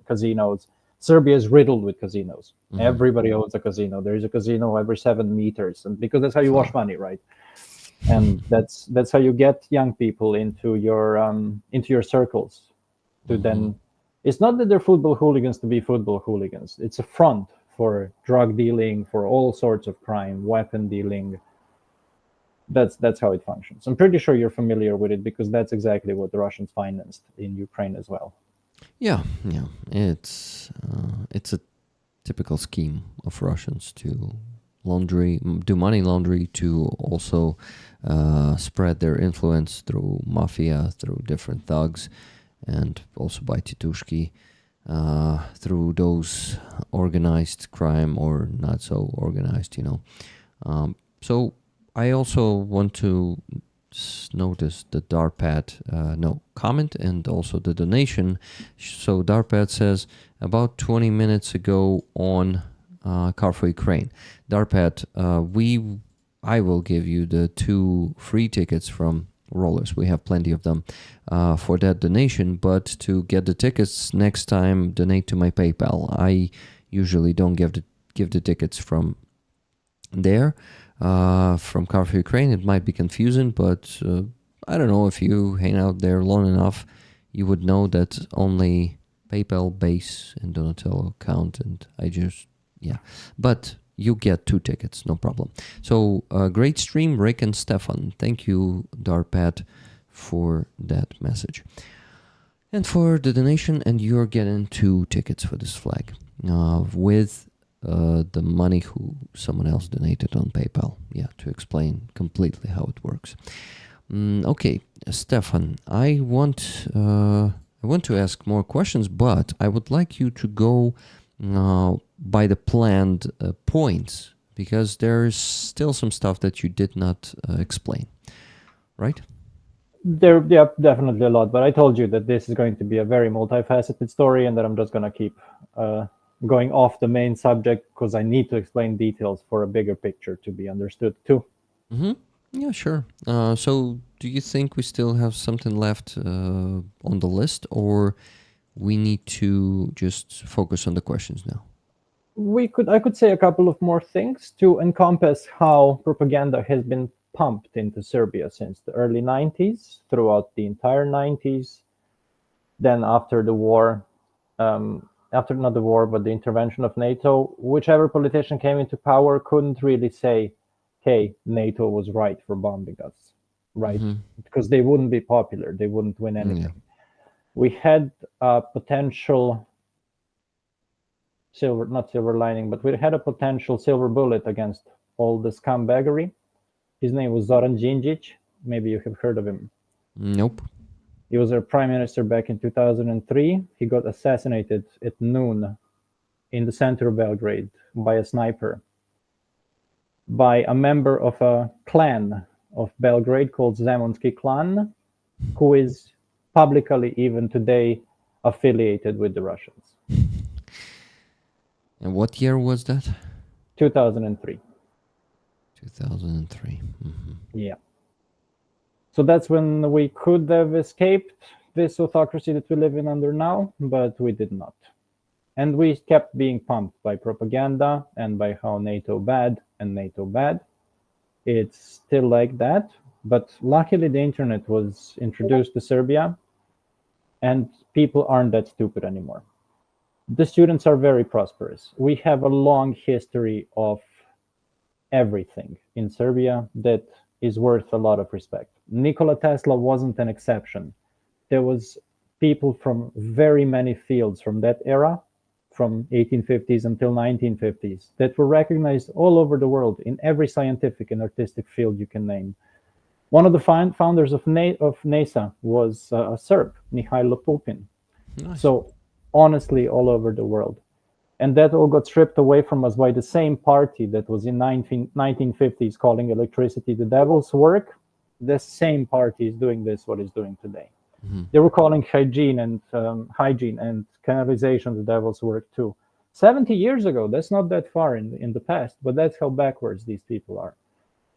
casinos. Serbia is riddled with casinos. Everybody owns a casino. There is a casino every 7 meters, and because that's how you wash money, right? And that's how you get young people into your circles. To then, it's not that they're football hooligans to be football hooligans. It's a front for drug dealing, for all sorts of crime, weapon dealing. That's how it functions. I'm pretty sure you're familiar with it because that's exactly what the Russians financed in Ukraine as well. Yeah. It's a typical scheme of Russians to do money laundry, to also spread their influence through mafia, through different thugs, and also by titushki, through those organized crime or not so organized, So I also want to notice the Darpad comment and also the donation. So Darpad says, about 20 minutes ago on Car for Ukraine. Darpad, I will give you the 2 free tickets from Rollers. We have plenty of them for that donation, but to get the tickets next time, donate to my PayPal. I usually don't give the tickets from there. From Car for Ukraine, it might be confusing, but I don't know, if you hang out there long enough, you would know that only PayPal, Base, and Donatello count, and but you get 2 tickets, no problem. So great stream, Rick and Stefan. Thank you, Darpad, for that message and for the donation, and you're getting 2 tickets for this flag with the money who someone else donated on PayPal. To explain completely how it works. Okay, Stefan, I want to ask more questions, but I would like you to go by the planned points, because there's still some stuff that you did not explain, right? There definitely a lot, but I told you that this is going to be a very multifaceted story, and that I'm just going to keep going off the main subject because I need to explain details for a bigger picture to be understood too. Yeah, sure. So do you think we still have something left on the list, or we need to just focus on the questions now? I could say a couple of more things to encompass how propaganda has been pumped into Serbia since the early 90s, throughout the entire 90s. Then after the war, after not the war, but the intervention of NATO, whichever politician came into power couldn't really say, hey, NATO was right for bombing us, right? Because they wouldn't be popular. They wouldn't win anything. Yeah. We had a potential not silver lining, but we had a potential silver bullet against all the scumbaggery. His name was Zoran Đinđić. Maybe you have heard of him. Nope. He was our prime minister back in 2003. He got assassinated at noon in the center of Belgrade by a sniper, by a member of a clan of Belgrade called Zemunski clan, who is publicly even today affiliated with the Russians. And what year was that? 2003. 2003. Yeah. So that's when we could have escaped this autocracy that we live in under now, but we did not. And we kept being pumped by propaganda and by how NATO bad and NATO bad. It's still like that, but luckily the internet was introduced to Serbia, and people aren't that stupid anymore. The students are very prosperous. We have a long history of everything in Serbia that is worth a lot of respect. Nikola Tesla wasn't an exception. There was people from very many fields from that era, from 1850s until 1950s, that were recognized all over the world in every scientific and artistic field you can name. One of the founders of NASA was a Serb, Mihailo Pupin. Nice. So honestly, all over the world. And that all got stripped away from us by the same party that was in 1950s calling electricity the devil's work. The same party is doing this, what it's doing today. They were calling hygiene and canalization the devil's work too. 70 years ago, that's not that far in the past, but that's how backwards these people are.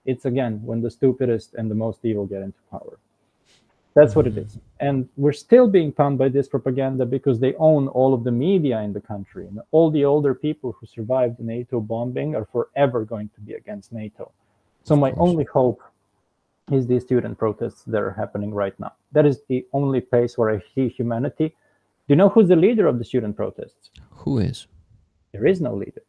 It's again when the stupidest and the most evil get into power. That's what it is. And we're still being pumped by this propaganda because they own all of the media in the country. And all the older people who survived the NATO bombing are forever going to be against NATO. So my only hope is the student protests that are happening right now. That is the only place where I see humanity. Do you know who's the leader of the student protests? Who is? There is no leader.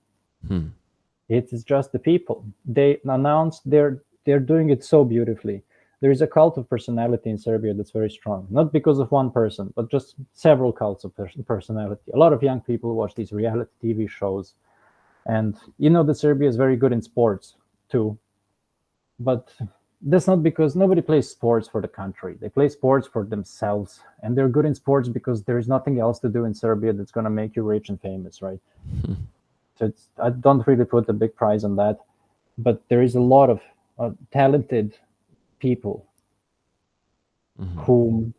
It is just the people. They announced they're doing it so beautifully. There is a cult of personality in Serbia that's very strong, not because of one person, but just several cults of personality. A lot of young people watch these reality TV shows. And you know that Serbia is very good in sports too. But that's not because nobody plays sports for the country. They play sports for themselves. And they're good in sports because there's nothing else to do in Serbia that's going to make you rich and famous, right? So I don't really put a big price on that. But there is a lot of talented people who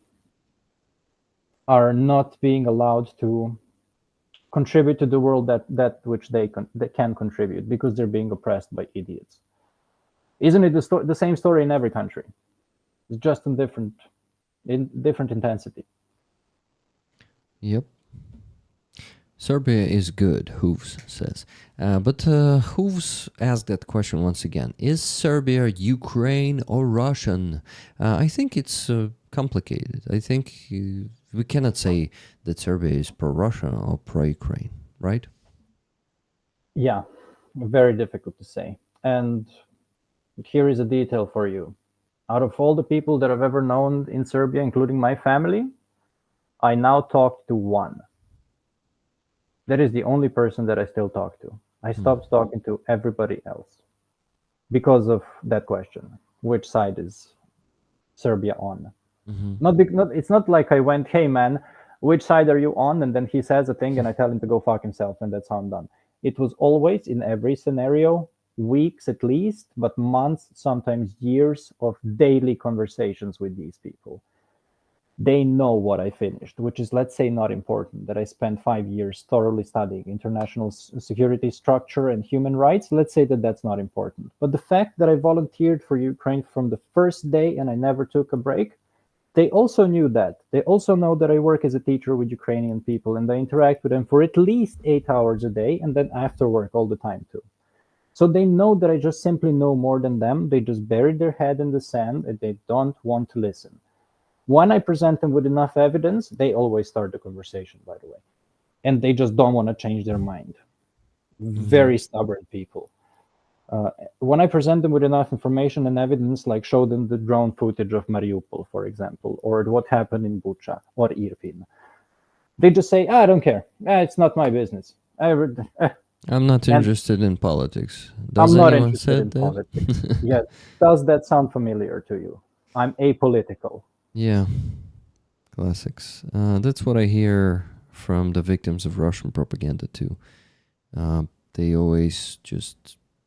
are not being allowed to contribute to the world that which they can contribute because they're being oppressed by idiots. Isn't it the same story in every country? It's just in different intensity. Yep. Serbia is good, Hooves says. But Hooves asked that question once again. Is Serbia Ukraine or Russian? I think it's complicated. I think we cannot say that Serbia is pro-Russia or pro-Ukraine, right? Yeah, very difficult to say. And here is a detail for you. Out of all the people that I've ever known in Serbia, including my family, I now talk to one. That is the only person that I still talk to. I stopped talking to everybody else because of that question. Which side is Serbia on? It's not like I went, hey man, which side are you on? And then he says a thing and I tell him to go fuck himself and that's how I'm done. It was always in every scenario, weeks at least, but months, sometimes years of daily conversations with these people. They know what I finished, which is, let's say, not important, that I spent 5 years thoroughly studying international security structure and human rights. Let's say that that's not important. But the fact that I volunteered for Ukraine from the first day and I never took a break, they also knew that. They also know that I work as a teacher with Ukrainian people and I interact with them for at least 8 hours a day and then after work all the time too. So they know that I just simply know more than them. They just buried their head in the sand and they don't want to listen. When I present them with enough evidence, they always start the conversation, by the way. And they just don't want to change their mind. Very stubborn people. When I present them with enough information and evidence, like show them the drone footage of Mariupol, for example, or what happened in Bucha or Irpin, they just say, I don't care. It's not my business. I'm not interested in politics. Does I'm not anyone interested say in that? politics. Yes. Does that sound familiar to you? I'm apolitical. Yeah, classics. That's what I hear from the victims of Russian propaganda too. They always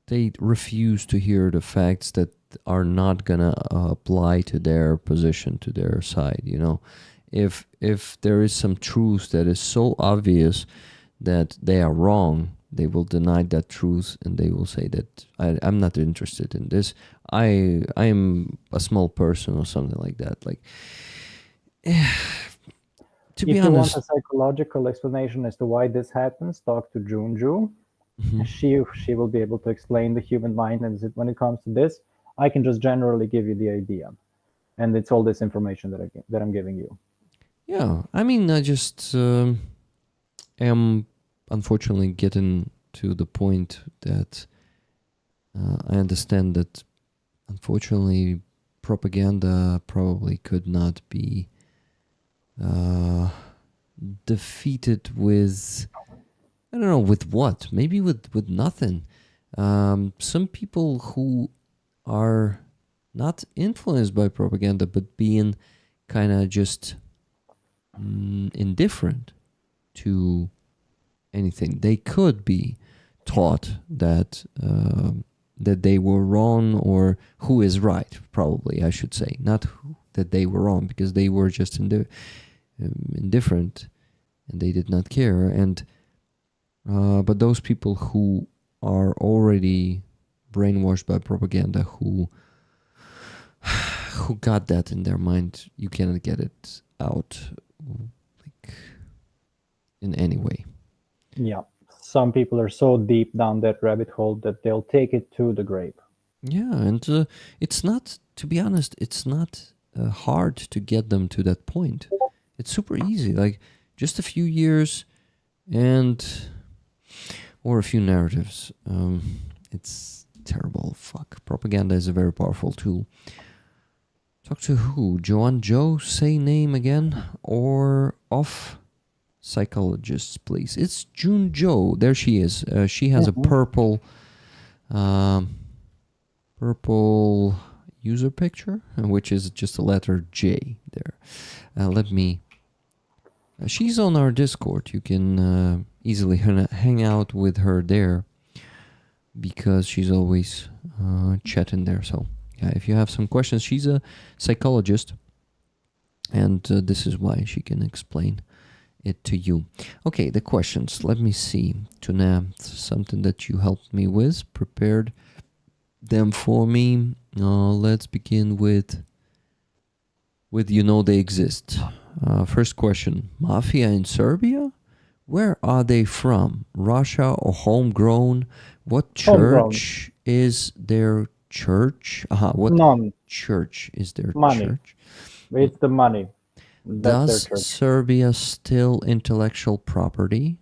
they refuse to hear the facts that are not gonna apply to their position, to their side. You know, if there is some truth that is so obvious that they are wrong, they will deny that truth and they will say that I'm not interested in this. I'm a small person or something like that. Like, to be If you want honest, a psychological explanation as to why this happens, talk to Junju. She will be able to explain the human mind. And when it comes to this, I can just generally give you the idea, and it's all this information that I'm giving you. yeah. I mean, I just am unfortunately getting to the point that I understand that unfortunately propaganda probably could not be defeated with, I don't know, with what? Maybe with nothing. Some people who are not influenced by propaganda but being kind of just indifferent to anything. They could be taught that that they were wrong, or who is right, probably, I should say. Not that they were wrong, because they were just indifferent and they did not care. And but those people who are already brainwashed by propaganda, who got that in their mind, you cannot get it out like in any way. Yeah. Some people are so deep down that rabbit hole that they'll take it to the grave. Yeah, and it's not, to be honest, it's not hard to get them to that point. It's super easy, like just a few years or a few narratives. It's terrible. Fuck. Propaganda is a very powerful tool. Talk to who? Joanne Joe? Say name again? Or off? Psychologists, please. It's June Joe. There she is. She has a purple user picture, which is just a letter J there. Let me... she's on our Discord. You can easily hang out with her there, because she's always chatting there. So yeah, if you have some questions, she's a psychologist, and this is why she can explain it to you. Okay, the questions. Let me see. Tuna, something that you helped me with, prepared them for me. Let's begin with you know they exist. First question. Mafia in Serbia? Where are they from? Russia or homegrown? What church is their church? What None. church is their Money. church? It's the money. That's Does their church. Serbia steal intellectual property?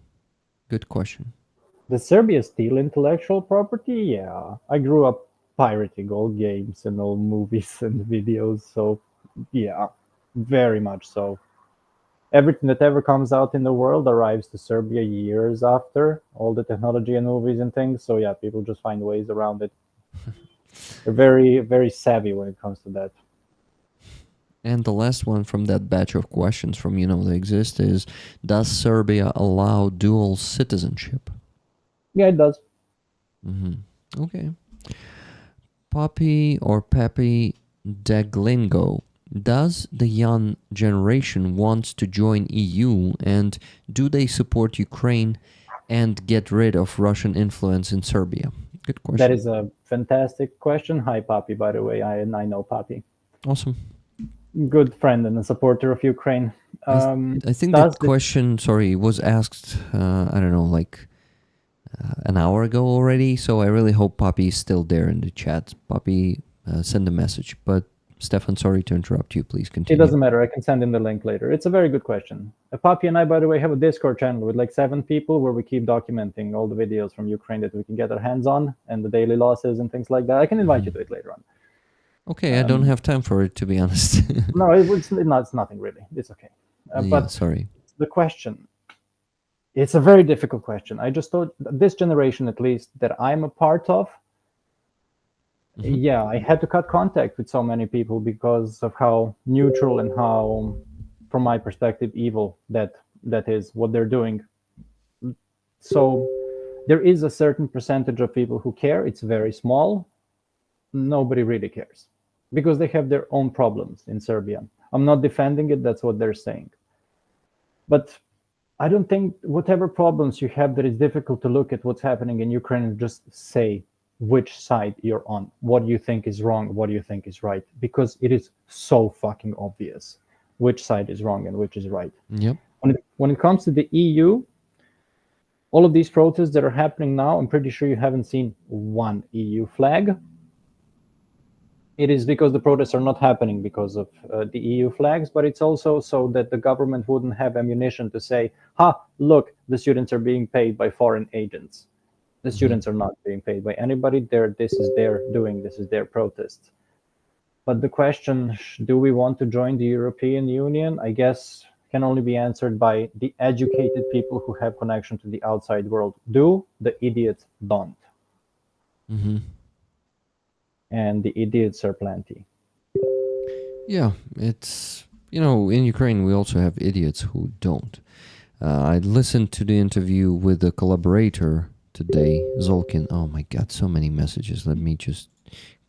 Good question. Does Serbia steal intellectual property? Yeah. I grew up pirating old games and old movies and videos, so yeah, very much so. Everything that ever comes out in the world arrives to Serbia years after, all the technology and movies and things. So yeah, people just find ways around it. They're very, very savvy when it comes to that. And the last one from that batch of questions from You Know They Exist is, does Serbia allow dual citizenship? Yeah, it does. Mm-hmm. Okay. Poppy or Peppy Deglingo. Does the young generation want to join EU, and do they support Ukraine and get rid of Russian influence in Serbia? Good question. That is a fantastic question. Hi, Papi, by the way. I know Papi. Awesome. Good friend and a supporter of Ukraine. I think that question, was asked, I don't know, like an hour ago already. So I really hope Poppy is still there in the chat. Poppy, send a message. But Stefan, sorry to interrupt you. Please continue. It doesn't matter. I can send him the link later. It's a very good question. Poppy and I, by the way, have a Discord channel with like 7 people where we keep documenting all the videos from Ukraine that we can get our hands on and the daily losses and things like that. I can invite you to it later on. Okay, I don't have time for it, to be honest. No, it's nothing really. It's okay. But sorry. The question, it's a very difficult question. I just thought this generation, at least, that I'm a part of, yeah, I had to cut contact with so many people because of how neutral and how, from my perspective, evil that is what they're doing. So there is a certain percentage of people who care. It's very small. Nobody really cares because they have their own problems in Serbia. I'm not defending it. That's what they're saying. But I don't think whatever problems you have, that it's difficult to look at what's happening in Ukraine and just say which side you're on, what you think is wrong, what you think is right, because it is so fucking obvious which side is wrong and which is right. Yep. When it comes to the EU, all of these protests that are happening now, I'm pretty sure you haven't seen one EU flag. It is because the protests are not happening because of the EU flags, but it's also so that the government wouldn't have ammunition to say, look, the students are being paid by foreign agents. The students are not being paid by anybody. This is their doing, this is their protest. But the question, do we want to join the European Union? I guess can only be answered by the educated people who have connection to the outside world. Do, the idiots don't. Mm-hmm. And the idiots are plenty. Yeah, it's, in Ukraine we also have idiots who don't. I listened to the interview with the collaborator today, Zolkin. Oh my God, so many messages. Let me just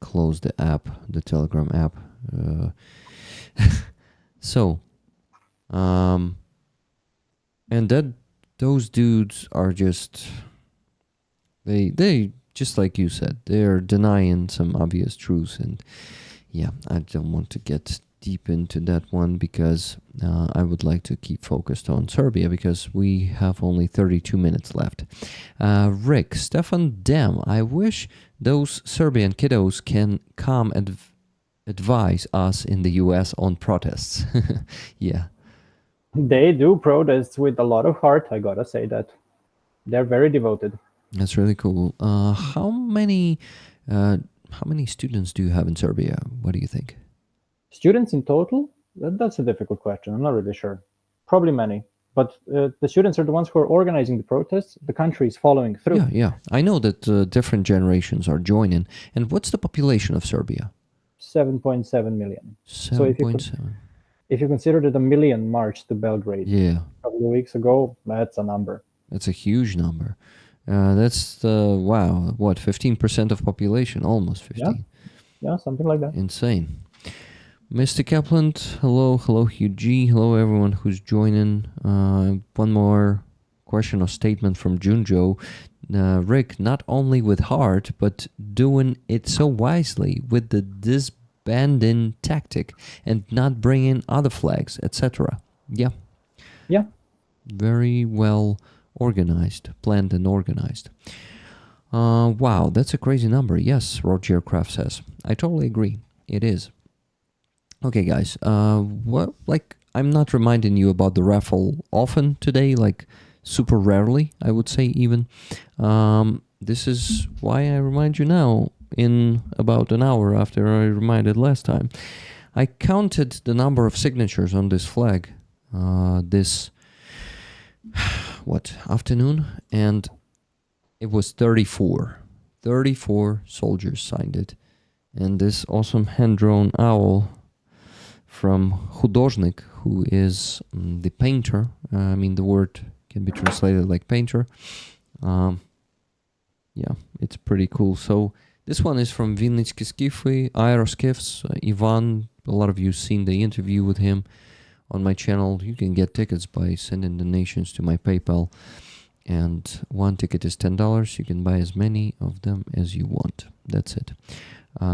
close the app, the Telegram app. So, and those dudes are just they just like you said, they're denying some obvious truths, and yeah, I don't want to get deep into that one because I would like to keep focused on Serbia because we have only 32 minutes left. Rick, Stefan, damn, I wish those Serbian kiddos can come and advise us in the US on protests. Yeah. They do protests with a lot of heart, I gotta say that. They're very devoted. That's really cool. How many students do you have in Serbia? What do you think? Students in total? That's a difficult question. I'm not really sure. Probably many. But the students are the ones who are organizing the protests. The country is following through. Yeah. I know that different generations are joining. And what's the population of Serbia? 7.7 million. 7.7. If you consider that a million marched to Belgrade Yeah. a couple of weeks ago, that's a number. That's a huge number. That's wow. What, 15% of population? Almost 15. Yeah, something like that. Insane. Mr. Kaplan, hello Hugh G, hello everyone who's joining. One more question or statement from Junjo. Rick, not only with heart, but doing it so wisely with the disbanding tactic and not bringing other flags, etc. Yeah. Very well organized, planned and organized. Wow, that's a crazy number. Yes, Roger Kraft says. I totally agree. It is. Okay, guys. I'm not reminding you about the raffle often today, like super rarely, I would say even. This is why I remind you now in about an hour after I reminded last time. I counted the number of signatures on this flag this afternoon, and it was 34. 34 soldiers signed it. And this awesome hand-drawn owl from Hudожnik, who is the painter. The word can be translated like painter. Yeah, it's pretty cool. So this one is from Vinnytski Skify, Aeroskifs, Ivan. A lot of you seen the interview with him on my channel. You can get tickets by sending donations to my PayPal. And one ticket is $10. You can buy as many of them as you want. That's it.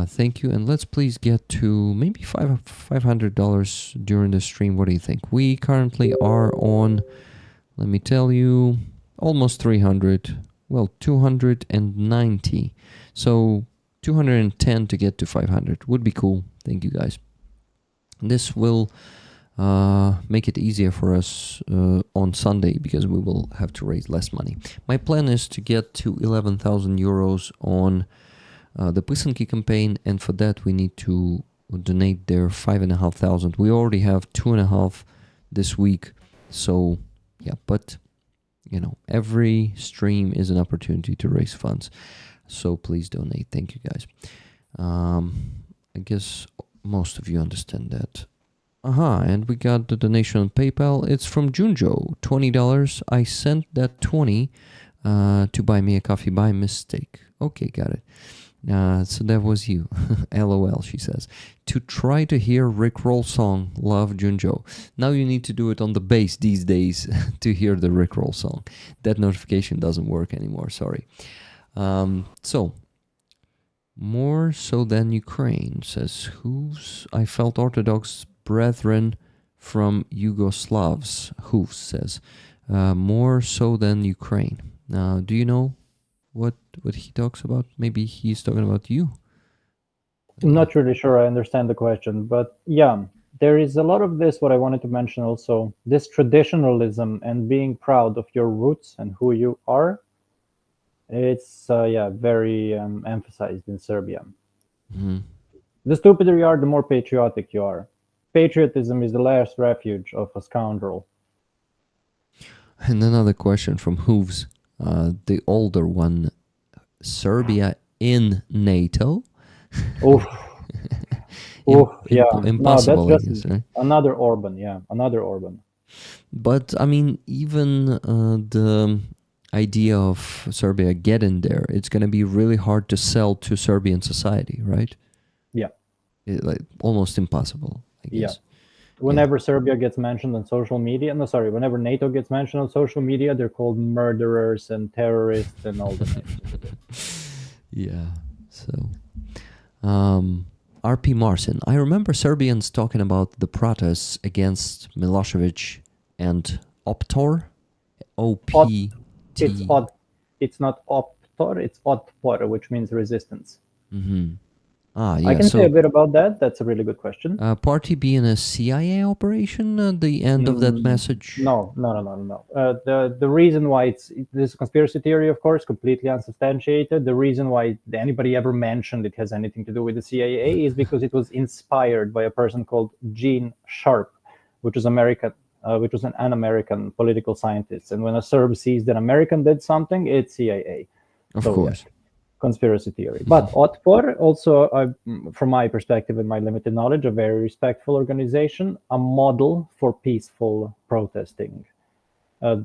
Thank you, and let's please get to maybe $500 during the stream. What do you think? We currently are on, let me tell you, almost 300. Well, 290. So 210 to get to 500 would be cool. Thank you, guys. This will make it easier for us on Sunday because we will have to raise less money. My plan is to get to 11,000 euros on the Pisanki campaign, and for that we need to donate their 5,500. We already have 2.5 this week, so yeah, but every stream is an opportunity to raise funds, so please donate. Thank you, guys. I guess most of you understand that. And we got the donation on PayPal. It's from Junjo, $20. I sent that 20 to buy me a coffee by mistake. Okay, got it. So that was you. LOL, she says. To try to hear Rick Roll song, love Junjo. Now you need to do it on the bass these days to hear the Rick Roll song. That notification doesn't work anymore, sorry. So, more so than Ukraine, says Hooves. I felt Orthodox brethren from Yugoslavs, Hooves says. More so than Ukraine. Now, do you know what he talks about? Maybe he's talking about you. I'm not really sure I understand the question, but yeah, there is a lot of this, what I wanted to mention also, this traditionalism and being proud of your roots and who you are. It's very emphasized in Serbia. Mm-hmm. The stupider you are, the more patriotic you are. Patriotism is the last refuge of a scoundrel. And another question from Hooves. The older one, Serbia in NATO? Oof. Oof, yeah. Impossible, No, that's I guess, right? another Orban, another Orban. But I mean, even the idea of Serbia getting there, it's going to be really hard to sell to Serbian society, right? Yeah. Like almost impossible, I Yeah. guess. Whenever Serbia gets mentioned on social media, no, sorry, whenever NATO gets mentioned on social media, they're called murderers and terrorists and all the names. Yeah. So, RP Marcin. I remember Serbians talking about the protests against Milosevic and Optor. O-P-T. It's not Optor, it's Otpor, which means resistance. Mm-hmm. Ah, yeah. I can say a bit about that. That's a really good question. Party being a CIA operation at the end of that message? No. The reason why this conspiracy theory, of course, completely unsubstantiated. The reason why anybody ever mentioned it has anything to do with the CIA is because it was inspired by a person called Gene Sharp, which was which was an American political scientist. And when a Serb sees that American did something, it's CIA. Of course. Yeah. Conspiracy theory. But Otpor, also, from my perspective and my limited knowledge, a very respectful organization, a model for peaceful protesting.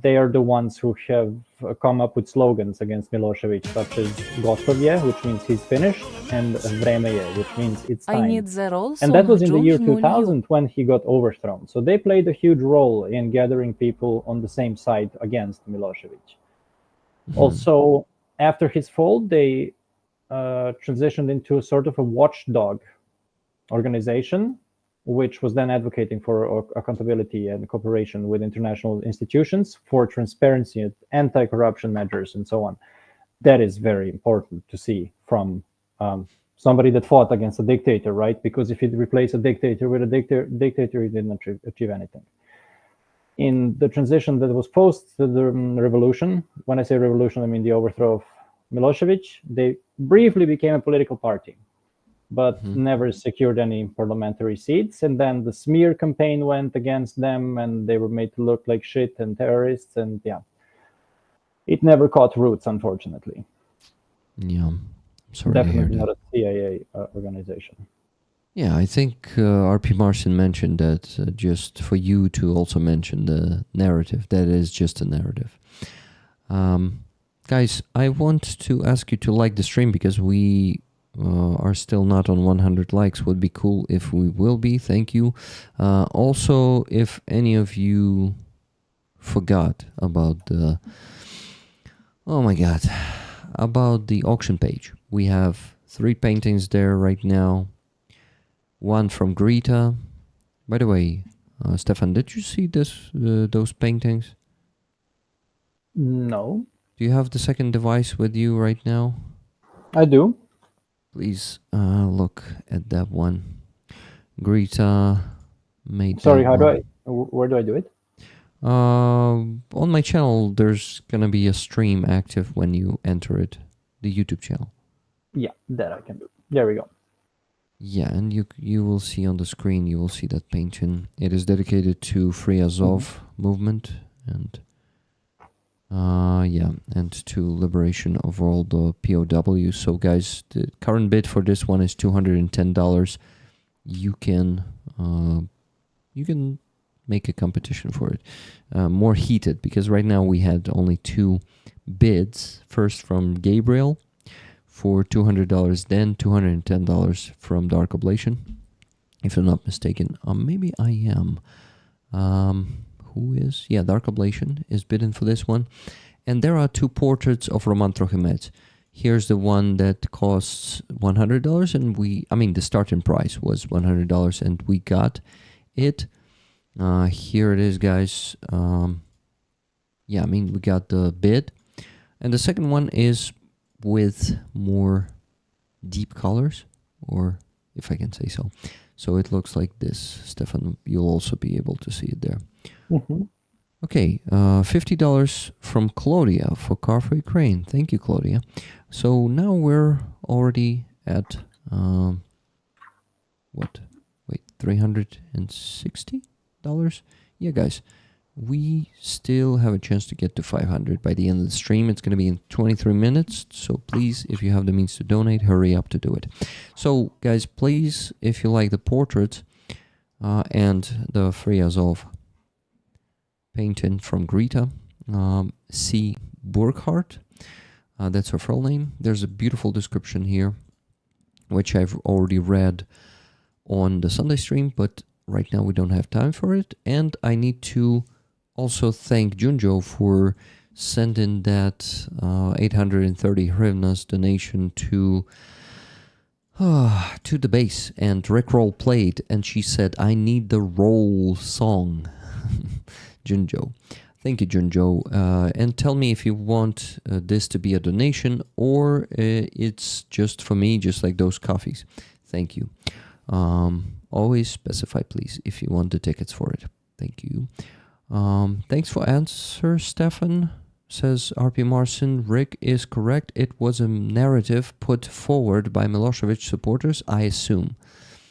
They are the ones who have come up with slogans against Milosevic, such as Gotov, which means he's finished, and Vreme je, which means it's time. I need the rolls And that was in the year George 2000 when he got overthrown. So they played a huge role in gathering people on the same side against Milosevic. Also, after his fall, they transitioned into a sort of a watchdog organization, which was then advocating for accountability and cooperation with international institutions for transparency and anti-corruption measures and so on. That is very important to see from somebody that fought against a dictator, right? Because if you replace a dictator with a dictator, you didn't achieve anything. In the transition that was post the revolution, when I say revolution, I mean the overthrow of Milosevic, they briefly became a political party, but never secured any parliamentary seats. And then the smear campaign went against them, and they were made to look like shit and terrorists. And yeah, it never caught roots, unfortunately. Yeah, I'm sorry Definitely to hear not a CIA organization. Yeah, I think RP Marcin mentioned that just for you to also mention the narrative. That is just a narrative. Guys, I want to ask you to like the stream because we are still not on 100 likes. Would be cool if we will be. Thank you. Also, if any of you forgot about the... Oh my God. About the auction page. We have 3 paintings there right now. One from Greta. By the way, Stefan, did you see those paintings? No. Do you have the second device with you right now? I do. Please look at that one. Greta made. Sorry, where do I do it? On my channel, there's gonna be a stream active when you enter it, the YouTube channel. Yeah, that I can do. There we go. Yeah, and you will see on the screen. You will see that painting. It is dedicated to Free Azov movement and. And to liberation of all the POWs. So guys, the current bid for this one is $210. You can make a competition for it. More heated, because right now we had only 2 bids. First from Gabriel for $200, then $210 from Dark Oblation. If I'm not mistaken, maybe I am. Who is? Yeah, Dark Oblation is bidding for this one. And there are 2 portraits of Roman Trochimets. Here's the one that costs $100, and the starting price was $100, and we got it. Here it is, guys. We got the bid. And the second one is with more deep colors, or if I can say so. So it looks like this. Stefan, you'll also be able to see it there. Okay, $50 from Claudia for Car for Ukraine. Thank you, Claudia. So now we're already at $360? Yeah, guys, we still have a chance to get to 500 by the end of the stream. It's going to be in 23 minutes, so please, if you have the means to donate, hurry up to do it. So, guys, please, if you like the portraits and the Free Azov painting from Greta C. Burkhardt. That's her full name. There's a beautiful description here, which I've already read on the Sunday stream, but right now we don't have time for it. And I need to also thank Junjo for sending that 830 hryvnias donation to the base. And Rickroll played, and she said, I need the roll song. Junjo. Thank you, Junjo. And tell me if you want this to be a donation or it's just for me, just like those coffees. Thank you. Always specify, please, if you want the tickets for it. Thank you. Thanks for answer, Stefan. Says RP Marcin. Rick is correct. It was a narrative put forward by Milosevic supporters, I assume.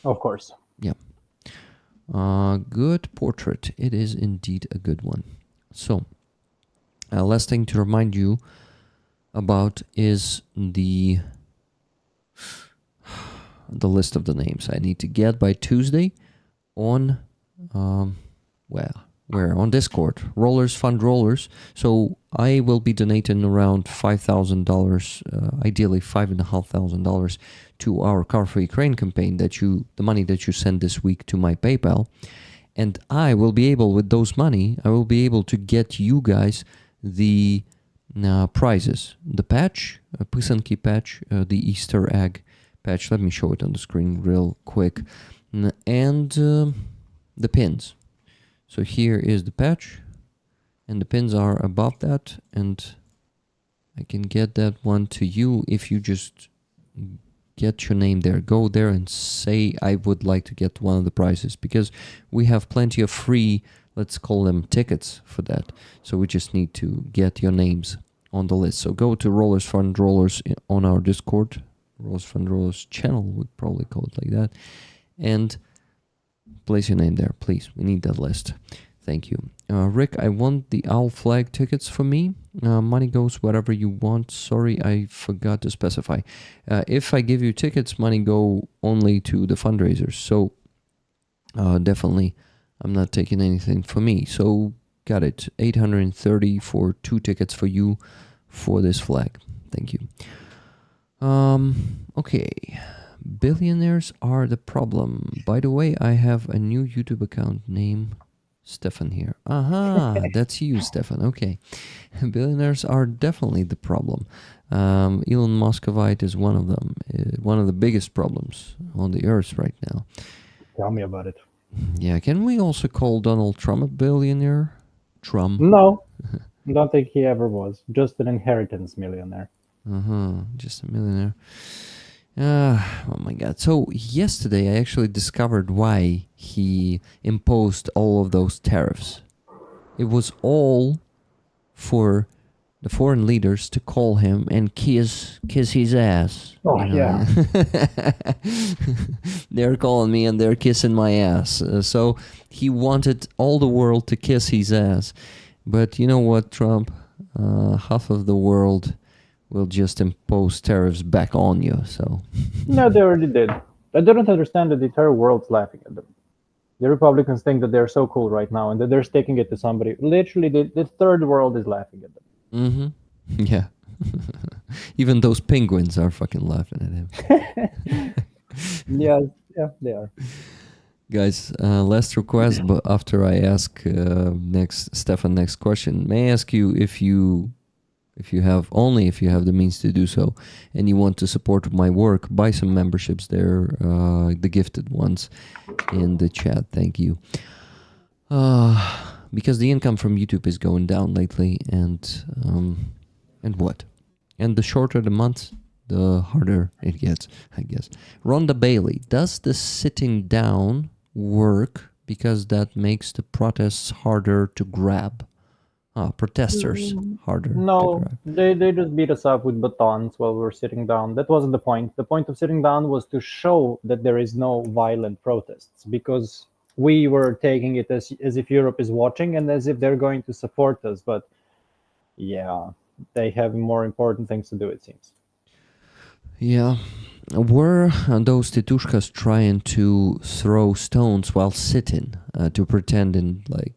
Of course. Yeah. Good portrait. It is indeed a good one. So, last thing to remind you about is the list of the names I need to get by Tuesday on, where? On Discord. Rollers Fund Rollers. So I will be donating around $5,000, ideally $5,500 to our Car for Ukraine campaign, the money that you send this week to my PayPal. And I will be able, with those money, I will be able to get you guys the prizes. The patch, Pysanki patch, the Easter egg patch. Let me show it on the screen real quick. And the pins. So here is the patch. And the pins are above that. And I can get that one to you if you just get your name there. Go there and say, I would like to get one of the prizes. Because we have plenty of free, let's call them tickets for that. So we just need to get your names on the list. So go to Rollers Fund Rollers on our Discord. Rollers Fund Rollers channel, we'd probably call it like that. And place your name there, please. We need that list. Thank you. Rick, I want the Owl Flag tickets for me. Money goes wherever you want. Sorry, I forgot to specify. If I give you tickets, money go only to the fundraisers. So definitely, I'm not taking anything for me. So got it. 830 for 2 tickets for you for this flag. Thank you. Okay. Billionaires are the problem. By the way, I have a new YouTube account name. Stefan here. Aha, that's you, Stefan. Okay. Billionaires are definitely the problem. Elon Muscovite is one of them. One of the biggest problems on the earth right now. Tell me about it. Yeah, can we also call Donald Trump a billionaire? Trump? No, don't think he ever was. Just an inheritance millionaire. Just a millionaire. Oh my god. So yesterday I actually discovered why he imposed all of those tariffs. It was all for the foreign leaders to call him and kiss his ass. Oh, yeah. They're calling me and they're kissing my ass. So he wanted all the world to kiss his ass. But you know what, Trump? Half of the world will just impose tariffs back on you. So No, they already did. I don't understand that the entire world's laughing at them. The Republicans think that they're so cool right now and that they're sticking it to somebody. Literally, the third world is laughing at them. Mm-hmm. Yeah. Even those penguins are fucking laughing at him. Yeah, they are. Guys, last request, but after I ask Stefan next question, may I ask you if you have the means to do so, and you want to support my work, buy some memberships there, the gifted ones in the chat. Thank you. Because the income from YouTube is going down lately, and what? And the shorter the month, the harder it gets, I guess. Rhonda Bailey, does the sitting down work because that makes the protests harder to grab? Protesters harder. No, they just beat us up with batons while we were sitting down. That wasn't the point. The point of sitting down was to show that there is no violent protests, because we were taking it as if Europe is watching and as if they're going to support us. But yeah, they have more important things to do, it seems. Yeah. Were those titushkas trying to throw stones while sitting to pretend in like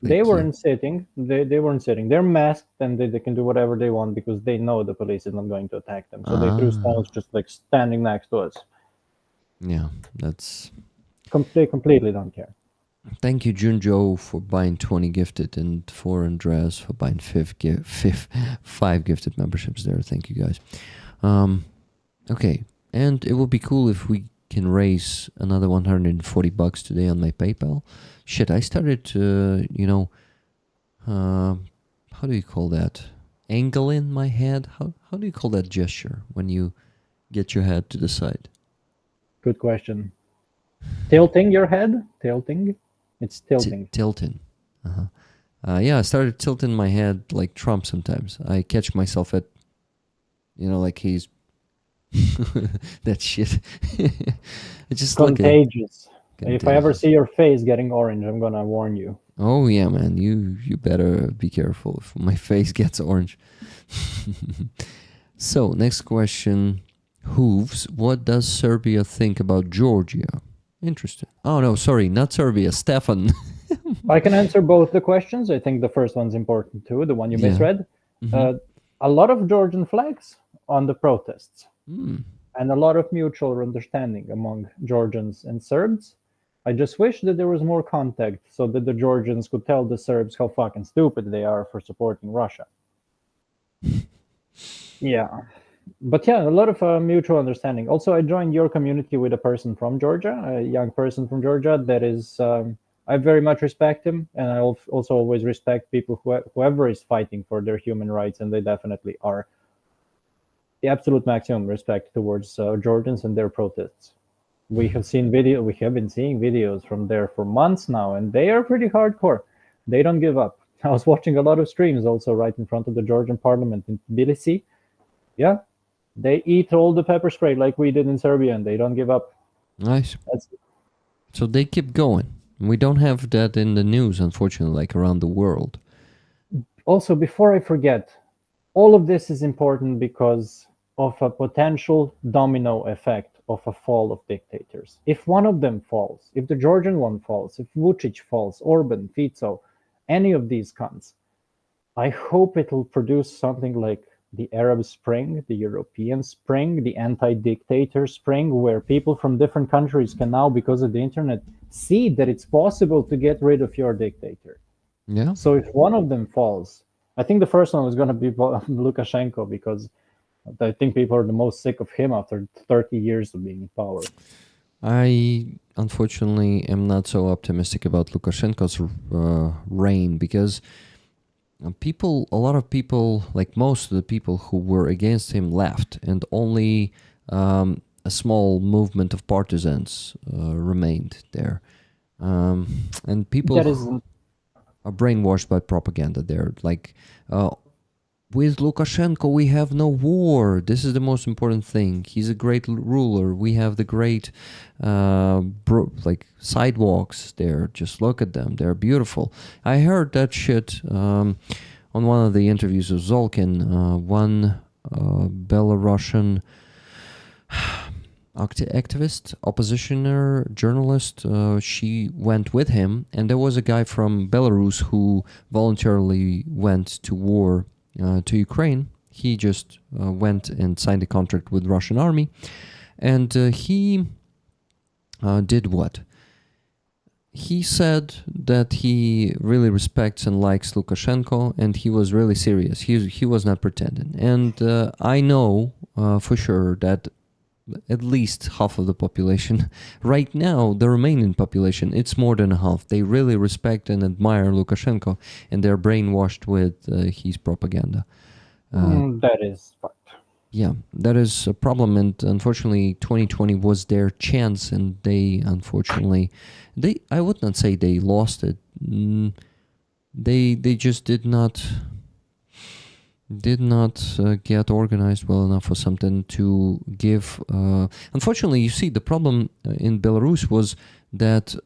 They Like, weren't sitting. They weren't sitting. They're masked and they can do whatever they want because they know the police is not going to attack them. So they threw stones just like standing next to us. yeah, that's. They completely don't care. Thank you, Junjo, for buying 20 gifted, and for Andreas for buying 5 gifted memberships there. Thank you, guys. Okay, and it would be cool if we can raise another $140 today on my PayPal. Shit, I started, how do you call that? Angling my head? How do you call that gesture when you get your head to the side? Good question. Tilting your head? Tilting? It's tilting. Tilting. Yeah, I started tilting my head like Trump sometimes. I catch myself at, like he's that shit. It's just contagious. If I ever see your face getting orange, I'm gonna warn you. Oh yeah, man, you better be careful if my face gets orange. So next question, Hooves, what does Serbia think about Georgia? Interesting. Oh no, sorry, not Serbia, Stefan. I can answer both the questions. I think the first one's important too, the one you misread. A lot of Georgian flags on the protests, and a lot of mutual understanding among Georgians and Serbs. I just wish that there was more contact so that the Georgians could tell the Serbs how fucking stupid they are for supporting Russia. Yeah. But yeah, a lot of mutual understanding. Also, I joined your community with a person from Georgia, a young person from Georgia that is, I very much respect him. And I also always respect people, whoever is fighting for their human rights, and they definitely are. The absolute maximum respect towards Georgians and their protests. We have been seeing videos from there for months now, and they are pretty hardcore. They don't give up. I was watching a lot of streams also right in front of the Georgian parliament in Tbilisi. Yeah, they eat all the pepper spray like we did in Serbia, and they don't give up. Nice. So they keep going. We don't have that in the news, unfortunately, like around the world. Also, before I forget, all of this is important because of a potential domino effect of a fall of dictators. If one of them falls, if the Georgian one falls, if Vucic falls, Orban, Fico, any of these cunts, I hope it'll produce something like the Arab Spring, the European Spring, the anti-dictator spring, where people from different countries can now, because of the internet, see that it's possible to get rid of your dictator. Yeah. So if one of them falls, I think the first one was going to be Lukashenko, because I think people are the most sick of him after 30 years of being in power. I unfortunately am not so optimistic about Lukashenko's reign, because a lot of people, like most of the people who were against him, left, and only a small movement of partisans remained there. And people are brainwashed by propaganda there. Like, with Lukashenko, we have no war. This is the most important thing. He's a great ruler. We have the great sidewalks there. Just look at them. They're beautiful. I heard that shit on one of the interviews of Zolkin, one Belarusian activist, oppositioner, journalist. She went with him, and there was a guy from Belarus who voluntarily went to war to Ukraine. He just went and signed a contract with the Russian army, and he did what? He said that he really respects and likes Lukashenko, and he was really serious. He was not pretending. And I know for sure that at least half of the population, right now, the Romanian population, it's more than half. They really respect and admire Lukashenko, and they're brainwashed with his propaganda. That is fucked. Yeah, that is a problem, and unfortunately 2020 was their chance, and they unfortunately, I would not say they lost it. They just did not get organized well enough for something to give. Unfortunately, you see, the problem in Belarus was that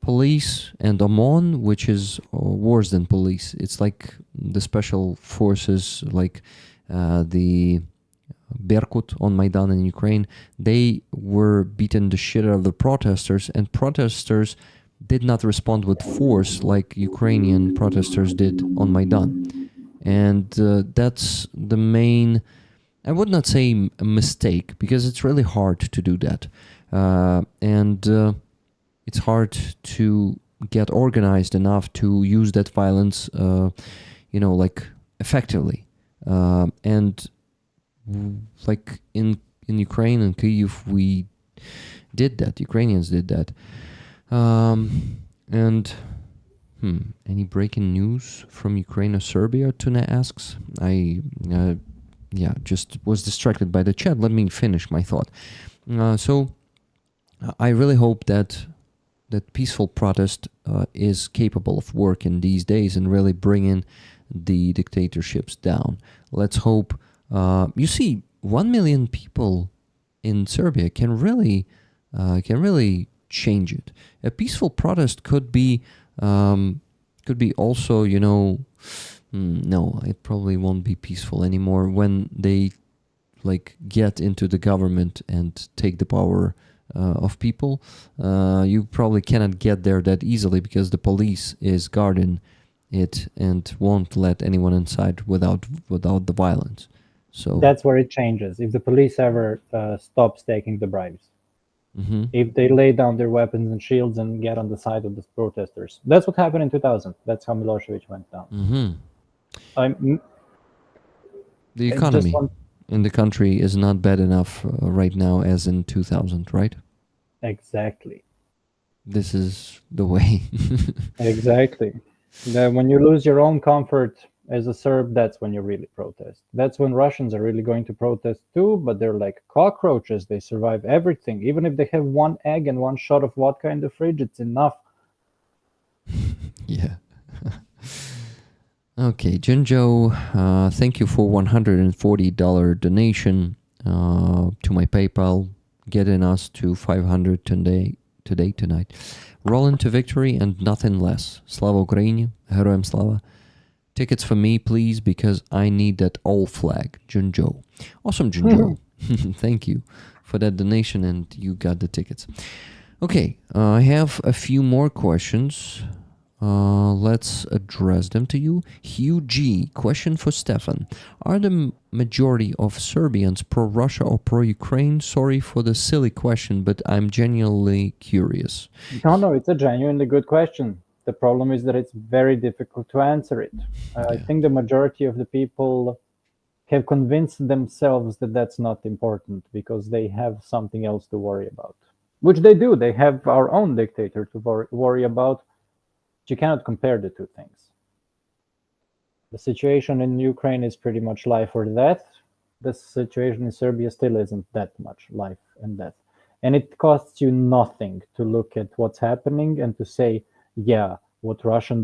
police and OMON, which is worse than police, it's like the special forces, like the Berkut on Maidan in Ukraine, they were beating the shit out of the protesters, and protesters did not respond with force like Ukrainian protesters did on Maidan. And that's the main, I would not say a mistake, because it's really hard to do that. And it's hard to get organized enough to use that violence, like effectively. And like in Ukraine and Kyiv, we did that. Ukrainians did that. And any breaking news from Ukraine or Serbia? Tuna asks. I just was distracted by the chat. Let me finish my thought. So I really hope that peaceful protest is capable of working these days and really bringing the dictatorships down. Let's hope. You see, 1 million people in Serbia can really change it. A peaceful protest could be also, no, it probably won't be peaceful anymore when they get into the government and take the power of people. You probably cannot get there that easily because the police is guarding it and won't let anyone inside without the violence. So that's where it changes. If the police ever stops taking the bribes, if they lay down their weapons and shields and get on the side of the protesters, that's what happened in 2000. That's how Milosevic went down. The economy in the country is not bad enough right now as in 2000, right? Exactly. This is the way. Exactly. When you lose your own comfort as a Serb, that's when you really protest. That's when Russians are really going to protest too, but they're like cockroaches. They survive everything. Even if they have one egg and one shot of vodka in the fridge, it's enough. Yeah. Okay, Junjo, thank you for $140 donation to my PayPal, getting us to 500 tonight. Rolling to victory and nothing less. Slava Ukraini, Heroям Slava. Tickets for me, please, because I need that old flag. Junjo. Awesome, Junjo. Thank you for that donation, and you got the tickets. Okay, I have a few more questions. Let's address them to you. Hugh G. Question for Stefan. Are the majority of Serbians pro-Russia or pro-Ukraine? Sorry for the silly question, but I'm genuinely curious. No, it's a genuinely good question. The problem is that it's very difficult to answer it. I think the majority of the people have convinced themselves that that's not important because they have something else to worry about, which they do. They have our own dictator to worry about. You cannot compare the two things. The situation in Ukraine is pretty much life or death. The situation in Serbia still isn't that much life and death. And it costs you nothing to look at what's happening and to say, yeah, what Russia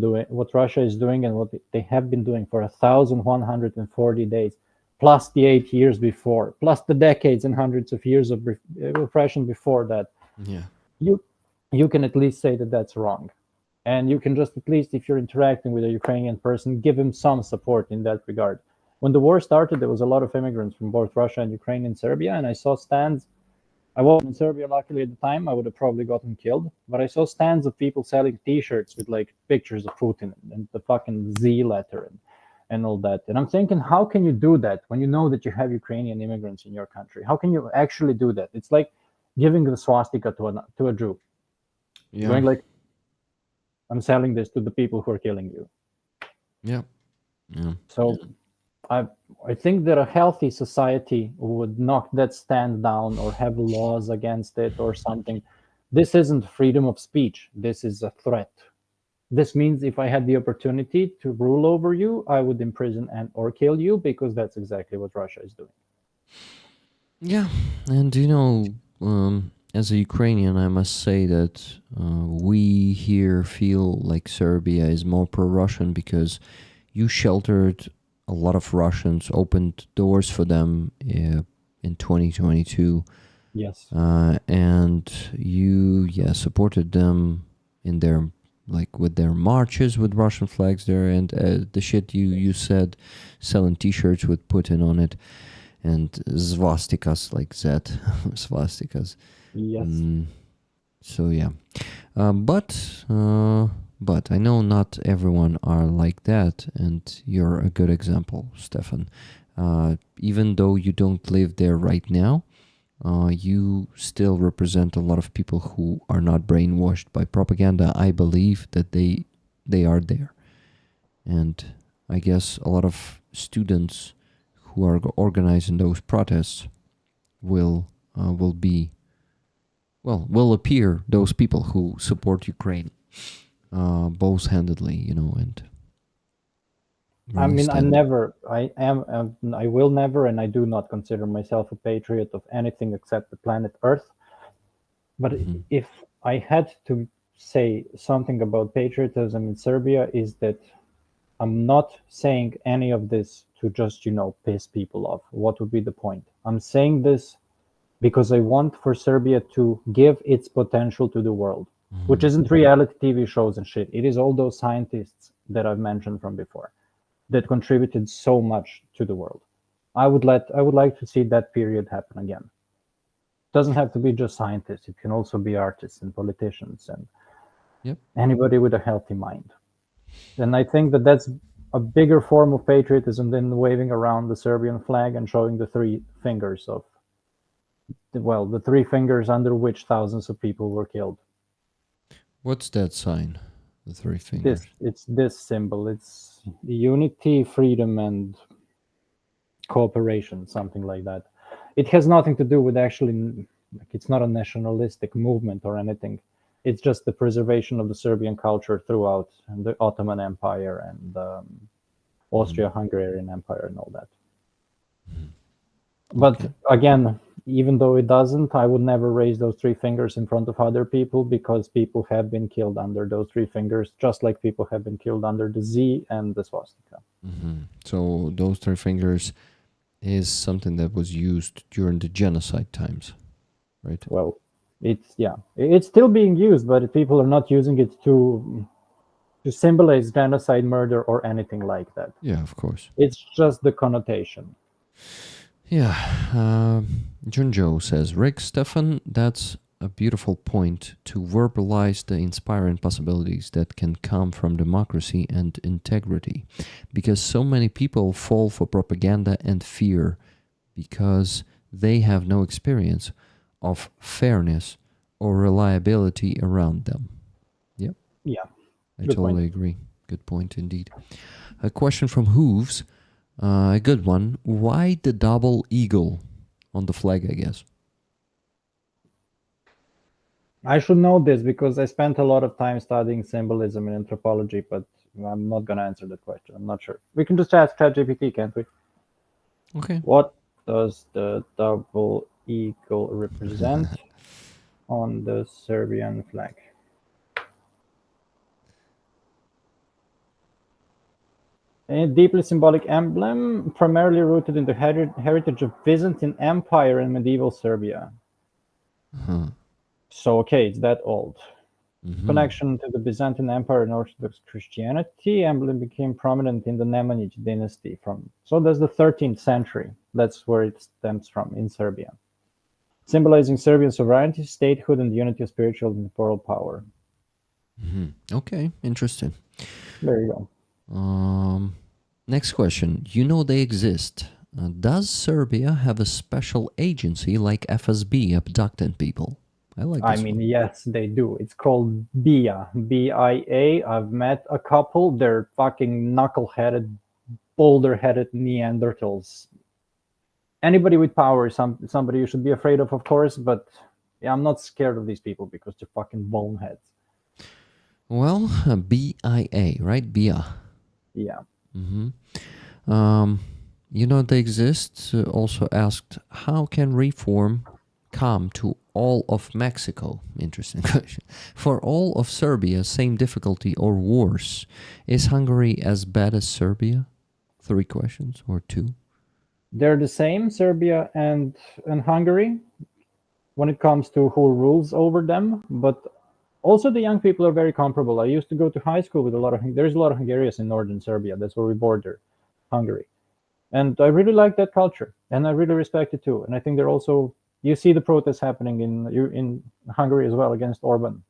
is doing and what they have been doing for 1,140 days, plus the 8 years before, plus the decades and hundreds of years of repression before that. Yeah. You can at least say that that's wrong. And you can just, at least if you're interacting with a Ukrainian person, give him some support in that regard. When the war started, there was a lot of immigrants from both Russia and Ukraine in Serbia, and I saw stands. I wasn't in Serbia, luckily, at the time. I would have probably gotten killed. But I saw stands of people selling T-shirts with pictures of Putin and the fucking Z letter and all that. And I'm thinking, how can you do that when you know that you have Ukrainian immigrants in your country? How can you actually do that? It's like giving the swastika to a Jew. Yeah. Going I'm selling this to the people who are killing you. Yeah. So I think that a healthy society would knock that stand down or have laws against it or something. This isn't freedom of speech. This is a threat. This means if I had the opportunity to rule over you, I would imprison or kill you, because that's exactly what Russia is doing. Yeah. And as a Ukrainian, I must say that we here feel like Serbia is more pro-Russian because you sheltered a lot of Russians, opened doors for them in 2022. Yes. And you, supported them in their, with their marches with Russian flags there, and the shit you said, selling T-shirts with Putin on it, and swastikas like that, swastikas. Yes. So yeah, but I know not everyone are like that, and you're a good example, Stefan. Even though you don't live there right now, you still represent a lot of people who are not brainwashed by propaganda. I believe that they are there, and I guess a lot of students who are organizing those protests will be, well, will appear those people who support Ukraine, both-handedly, and I really mean, stand. I will never, and I do not consider myself a patriot of anything except the planet Earth. But if I had to say something about patriotism in Serbia, is that I'm not saying any of this to just, piss people off. What would be the point? I'm saying this because I want for Serbia to give its potential to the world, which isn't reality TV shows and shit. It is all those scientists that I've mentioned from before that contributed so much to the world. I would like to see that period happen again. It doesn't have to be just scientists. It can also be artists and politicians and Yep. anybody with a healthy mind. And I think that that's a bigger form of patriotism than waving around the Serbian flag and showing the three fingers the three fingers under which thousands of people were killed. What's that sign? The three fingers. It's this symbol. It's unity, freedom, and cooperation, something like that. It has nothing to do with actually, it's not a nationalistic movement or anything. It's just the preservation of the Serbian culture throughout the Ottoman Empire and Austria-Hungarian Empire and all that. But again, even though it doesn't, I would never raise those three fingers in front of other people, because people have been killed under those three fingers, just like people have been killed under the Z and the swastika. So those three fingers is something that was used during the genocide times, right? Well, it's still being used, but people are not using it to symbolize genocide, murder, or anything like that. Yeah, of course. It's just the connotation. Yeah. John Joe says, Rick, Stefan, that's a beautiful point to verbalize the inspiring possibilities that can come from democracy and integrity, because so many people fall for propaganda and fear because they have no experience of fairness or reliability around them. Yep. Yeah. I Good totally point. agree. Good point indeed. A question from Hooves, a good one. Why the double eagle on the flag, I guess? I should know this because I spent a lot of time studying symbolism in anthropology, but I'm not going to answer that question. I'm not sure. We can just ask ChatGPT, can't we? Okay. What does the double eagle represent on the Serbian flag? A deeply symbolic emblem, primarily rooted in the heritage of Byzantine Empire and medieval Serbia. So, okay, it's that old. Connection to the Byzantine Empire and Orthodox Christianity, emblem became prominent in the Nemanjić dynasty so that's the 13th century. That's where it stems from in Serbia. Symbolizing Serbian sovereignty, statehood, and the unity of spiritual and temporal power. Okay, interesting. There you go. Next question. You know they exist. Does Serbia have a special agency like FSB abducting people? I like this one. Yes, they do. It's called BIA. BIA. I've met a couple. They're fucking knuckle-headed, boulder-headed Neanderthals. Anybody with power is somebody you should be afraid of course, but yeah, I'm not scared of these people because they're fucking boneheads. Well, BIA, right? BIA. Yeah. You know they exist. Also asked, how can reform come to all of Mexico? Interesting question. For all of Serbia, same difficulty or worse? Is Hungary as bad as Serbia? 3 questions or 2? They're the same, Serbia and Hungary, when it comes to who rules over them, but also the young people are very comparable. I used to go to high school with there's a lot of Hungarians in northern Serbia. That's where we border Hungary. And I really like that culture, and I really respect it too. And I think they're also You see the protests happening in Hungary as well against Orban.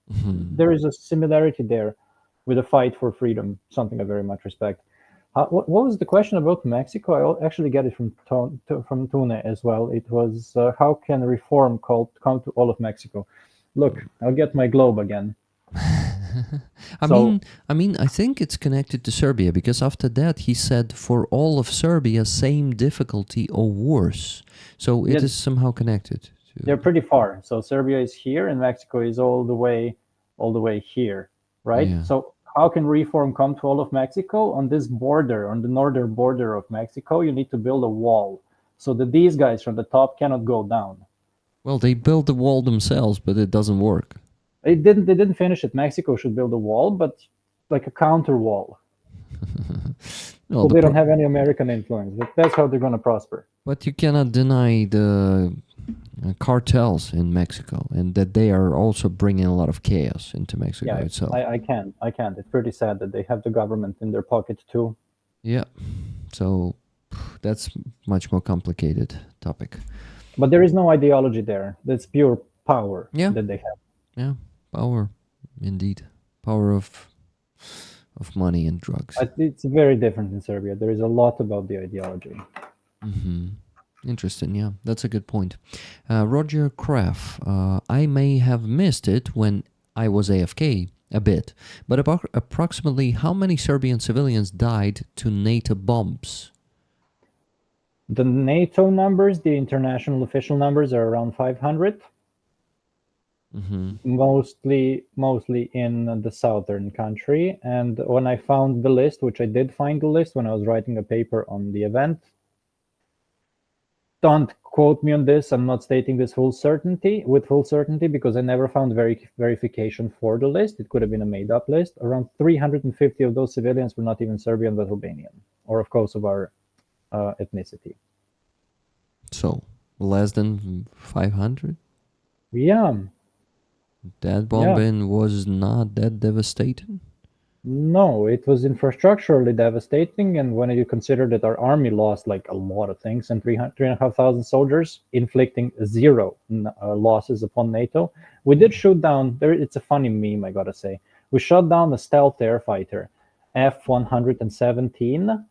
There is a similarity there with a fight for freedom, something I very much respect. What was the question about Mexico? I actually get it from Tune as well. It was how can reform come to all of Mexico? Look, I'll get my globe again. I mean, I think it's connected to Serbia because after that he said for all of Serbia, same difficulty or worse. So it is somehow connected. They're pretty far. So Serbia is here, and Mexico is all the way here, right? Yeah. So how can reform come to all of Mexico? On this border, on the northern border of Mexico, you need to build a wall so that these guys from the top cannot go down. Well, they built the wall themselves, but it doesn't work. They didn't finish it. Mexico should build a wall, but like a counter wall. Well, so they don't have any American influence. But that's how they're going to prosper. But you cannot deny the cartels in Mexico and that they are also bringing a lot of chaos into Mexico itself. I can't. It's pretty sad that they have the government in their pocket too. Yeah. So that's much more complicated topic. But there is no ideology there. That's pure power that they have. Yeah, power, indeed. Power of money and drugs. It's very different in Serbia. There is a lot about the ideology. Interesting, yeah. That's a good point. Roger Kraft, I may have missed it when I was AFK a bit, but about approximately how many Serbian civilians died to NATO bombs? The NATO numbers, the international official numbers, are around 500. Mostly in the southern country. And when I found the list, which I did find the list when I was writing a paper on the event, don't quote me on this. I'm not stating this with full certainty because I never found verification for the list. It could have been a made-up list. Around 350 of those civilians were not even Serbian but Albanian, or of Kosovar ethnicity. So less than 500? Yeah. That bombing was not that devastating? No, it was infrastructurally devastating. And when you consider that our army lost like a lot of things and 3,500 soldiers, inflicting zero losses upon NATO, we did shoot down, it's a funny meme, I gotta say. We shot down a stealth air fighter, F-117,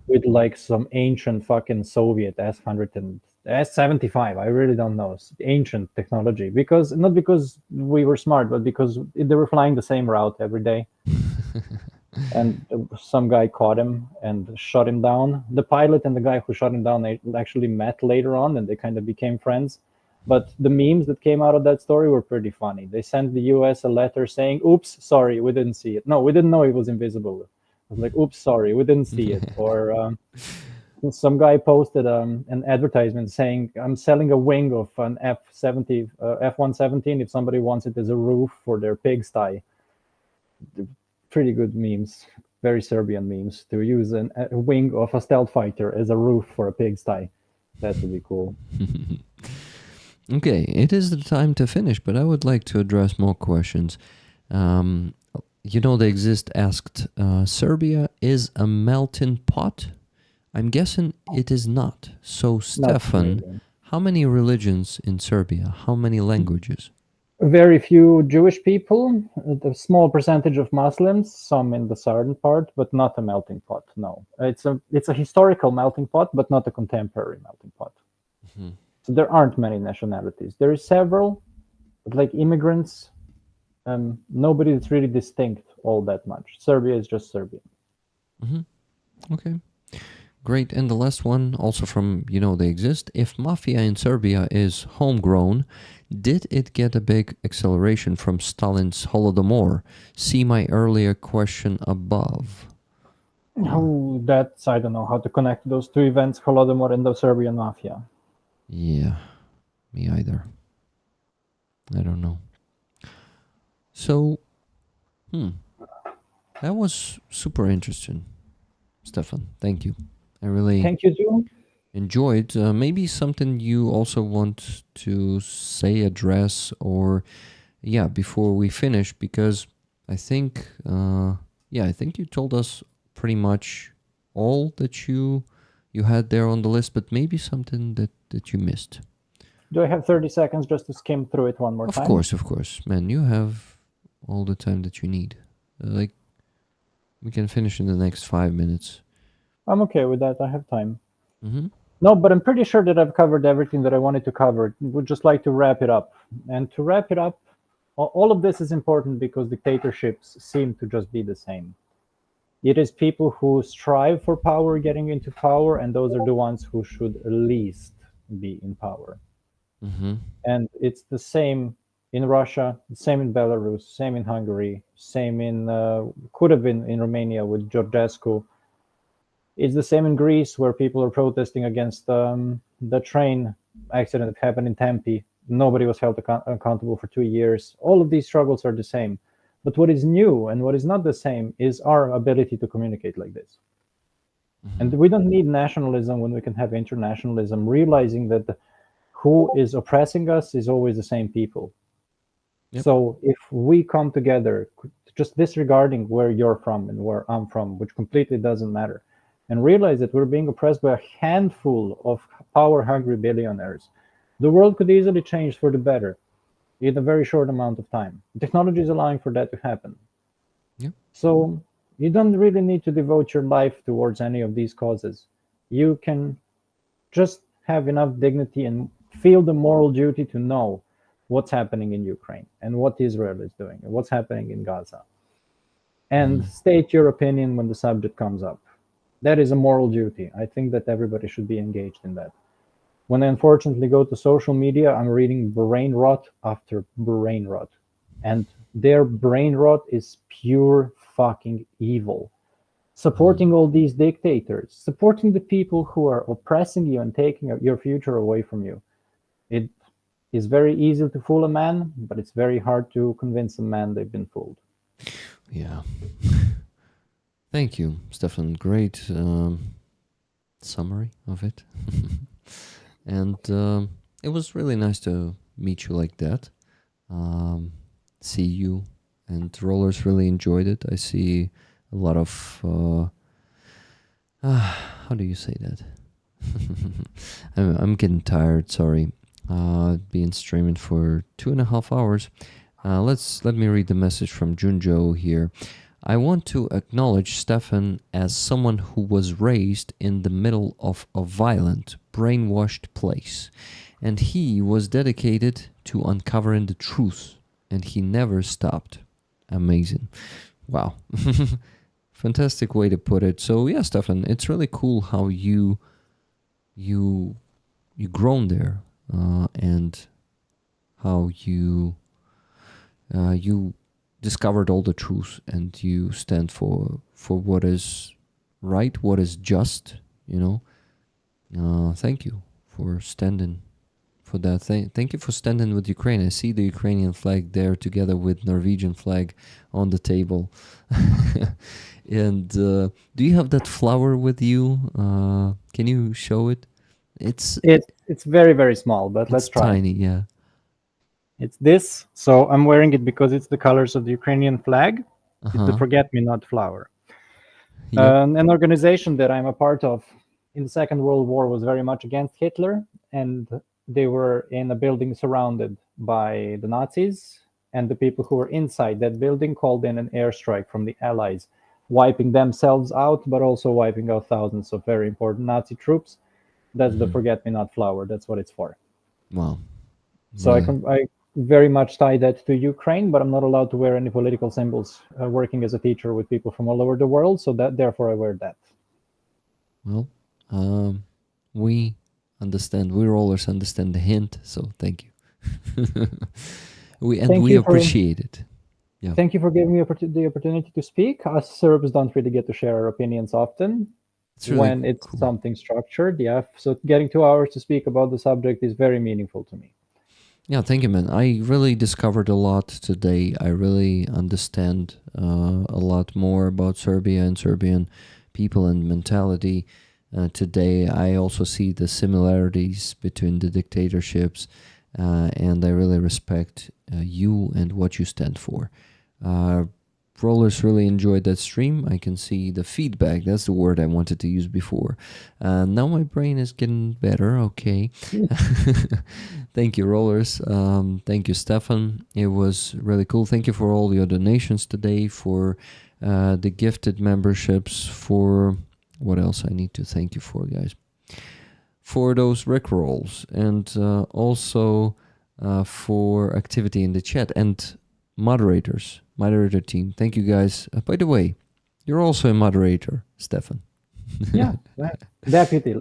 with like some ancient fucking Soviet S-75. I really don't know. It's ancient technology. Not because we were smart, but because they were flying the same route every day. And some guy caught him and shot him down. The pilot and the guy who shot him down, they actually met later on and they kind of became friends. But the memes that came out of that story were pretty funny. They sent the US a letter saying, oops, sorry, we didn't see it. No, we didn't know it was invisible. I was like, oops, sorry, we didn't see it. Or some guy posted an advertisement saying, I'm selling a wing of an F-117 if somebody wants it as a roof for their pigsty. Pretty good memes, very Serbian memes, to use a wing of a stealth fighter as a roof for a pigsty. That would be cool. Okay, it is the time to finish, but I would like to address more questions. The Exist asked, Serbia is a melting pot? I'm guessing it is not. So, Stefan, really. How many religions in Serbia? How many languages? Very few Jewish people, a small percentage of Muslims, some in the southern part, but not a melting pot, no. It's a historical melting pot, but not a contemporary melting pot. So there aren't many nationalities. There is several, but like immigrants, nobody that's really distinct all that much. Serbia is just Serbian. Okay. Great. And the last one, also from They Exist. If mafia in Serbia is homegrown, did it get a big acceleration from Stalin's Holodomor? See my earlier question above. I don't know how to connect those two events, Holodomor and the Serbian mafia. Yeah, me either. I don't know. So, that was super interesting, Stefan. Thank you. I really Thank you too. enjoyed. Maybe something you also want to say, address, or before we finish, because I think I think you told us pretty much all that you had there on the list, but maybe something that you missed. Do I have 30 seconds just to skim through it one more time? Of course. Man, you have all the time that you need. Like, we can finish in the next 5 minutes. I'm okay with that. I have time. Mm-hmm. No, but I'm pretty sure that I've covered everything that I wanted to cover. Would just like to wrap it up. And to wrap it up, all of this is important because dictatorships seem to just be the same. It is people who strive for power getting into power, and those are the ones who should least be in power. Mm-hmm. And it's the same in Russia, the same in Belarus, same in Hungary, same in could have been in Romania with Georgescu. It's the same in Greece, where people are protesting against the train accident that happened in Tempe. Nobody was held accountable for 2 years. All of these struggles are the same. But what is new and what is not the same is our ability to communicate like this. Mm-hmm. And we don't need nationalism when we can have internationalism, realizing that who is oppressing us is always the same people. Yep. So if we come together, just disregarding where you're from and where I'm from, which completely doesn't matter, and realize that we're being oppressed by a handful of power-hungry billionaires, the world could easily change for the better in a very short amount of time. Technology is allowing for that to happen. Yeah. So you don't really need to devote your life towards any of these causes. You can just have enough dignity and feel the moral duty to know what's happening in Ukraine and what Israel is doing and what's happening in Gaza. And state your opinion when the subject comes up. That is a moral duty. I think that everybody should be engaged in that. When I unfortunately go to social media, I'm reading brain rot after brain rot. And their brain rot is pure fucking evil. Supporting all these dictators, supporting the people who are oppressing you and taking your future away from you. It is very easy to fool a man, but it's very hard to convince a man they've been fooled. Yeah. Thank you, Stefan. Great summary of it. And it was really nice to meet you like that. See you, and Rollers really enjoyed it. I see a lot of how do you say that? I'm getting tired. Sorry. Been streaming for 2.5 hours. Let me read the message from Junjo here. I want to acknowledge Stefan as someone who was raised in the middle of a violent, brainwashed place, and he was dedicated to uncovering the truth, and he never stopped. Amazing. Wow. Fantastic way to put it. So yeah, Stefan, it's really cool how you grown there, and how you discovered all the truth, and you stand for what is right, what is just, thank you for standing for that. Thank you for standing with Ukraine. I see the Ukrainian flag there together with Norwegian flag on the table. And do you have that flower with you? Can you show it? It's very, very small, but let's try. Tiny, yeah. It's this. So I'm wearing it because it's the colors of the Ukrainian flag. It's the forget-me-not flower. Yep. An organization that I'm a part of in the Second World War was very much against Hitler, and they were in a building surrounded by the Nazis, and the people who were inside that building called in an airstrike from the Allies, wiping themselves out, but also wiping out thousands of very important Nazi troops. That's the forget-me-not flower. That's what it's for. Wow. So Really? I very much tie that to Ukraine, but I'm not allowed to wear any political symbols working as a teacher with people from all over the world. So therefore I wear that. Well, we understand. We rollers understand the hint. So thank you. we appreciate it. Yeah. Thank you for giving me the opportunity to speak. Us Serbs don't really get to share our opinions often. It's really when it's cool. Something structured. Yeah. So getting 2 hours to speak about the subject is very meaningful to me. Yeah, thank you, man. I really discovered a lot today. I really understand a lot more about Serbia and Serbian people and mentality. Today, I also see the similarities between the dictatorships, and I really respect you and what you stand for. Rollers really enjoyed that stream. I can see the feedback. That's the word I wanted to use before. Now my brain is getting better. Okay. Thank you, Rollers. Thank you, Stefan. It was really cool. Thank you for all your donations today, for the gifted memberships, for what else I need to thank you for, guys. For those Rickrolls, and also for activity in the chat, and moderator team. Thank you, guys. By the way, you're also a moderator, Stefan. Yeah, deputy.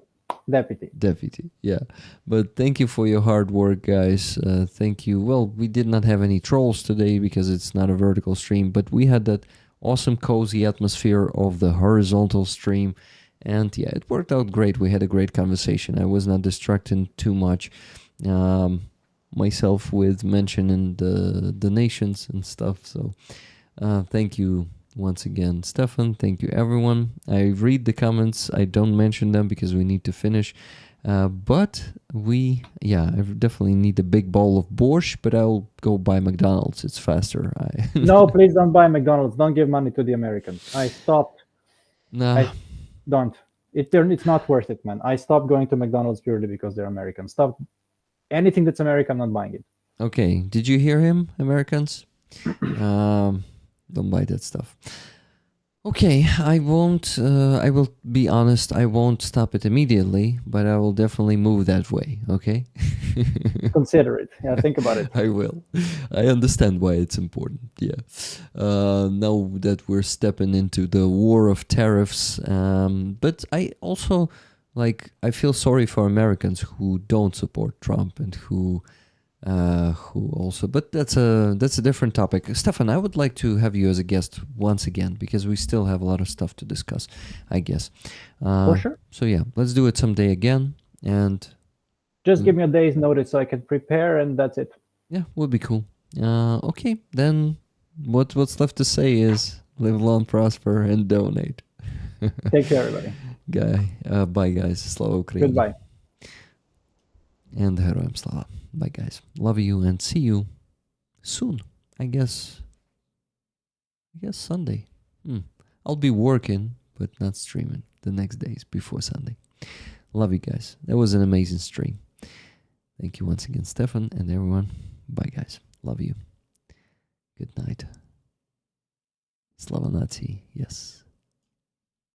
Deputy, yeah. But thank you for your hard work, guys. Thank you. Well, we did not have any trolls today because it's not a vertical stream, but we had that awesome cozy atmosphere of the horizontal stream. And yeah, it worked out great. We had a great conversation. I was not distracted too much myself with mentioning the nations and stuff. So thank you once again, Stefan. Thank you, everyone. I read the comments. I don't mention them because we need to finish. But I definitely need a big bowl of borscht, but I'll go buy McDonald's. It's faster. No, please don't buy McDonald's. Don't give money to the Americans. I stopped. Nah. Don't. It's not worth it, man. I stopped going to McDonald's purely because they're American. Stop. Anything that's American, I'm not buying it. Okay. Did you hear him, Americans? Don't buy that stuff. Okay, I won't, I will be honest, I won't stop it immediately, but I will definitely move that way, okay? Consider it. Yeah, think about it. I will. I understand why it's important, yeah. Now that we're stepping into the war of tariffs, but I also, I feel sorry for Americans who don't support Trump and who also, but that's a different topic. Stefan, I would like to have you as a guest once again because we still have a lot of stuff to discuss, I guess. For sure. So yeah, let's do it someday again, and just give me a day's notice so I can prepare, and that's it. Yeah, would be cool. Okay, then what's left to say is live long, prosper, and donate. Take care, everybody. Bye, guys. Slava Ukraini. Goodbye. And Heroям Slava. Bye, guys. Love you and see you soon. I guess Sunday. I'll be working, but not streaming the next days before Sunday. Love you guys. That was an amazing stream. Thank you once again, Stefan and everyone. Bye, guys. Love you. Good night. Slava Nazi. Yes.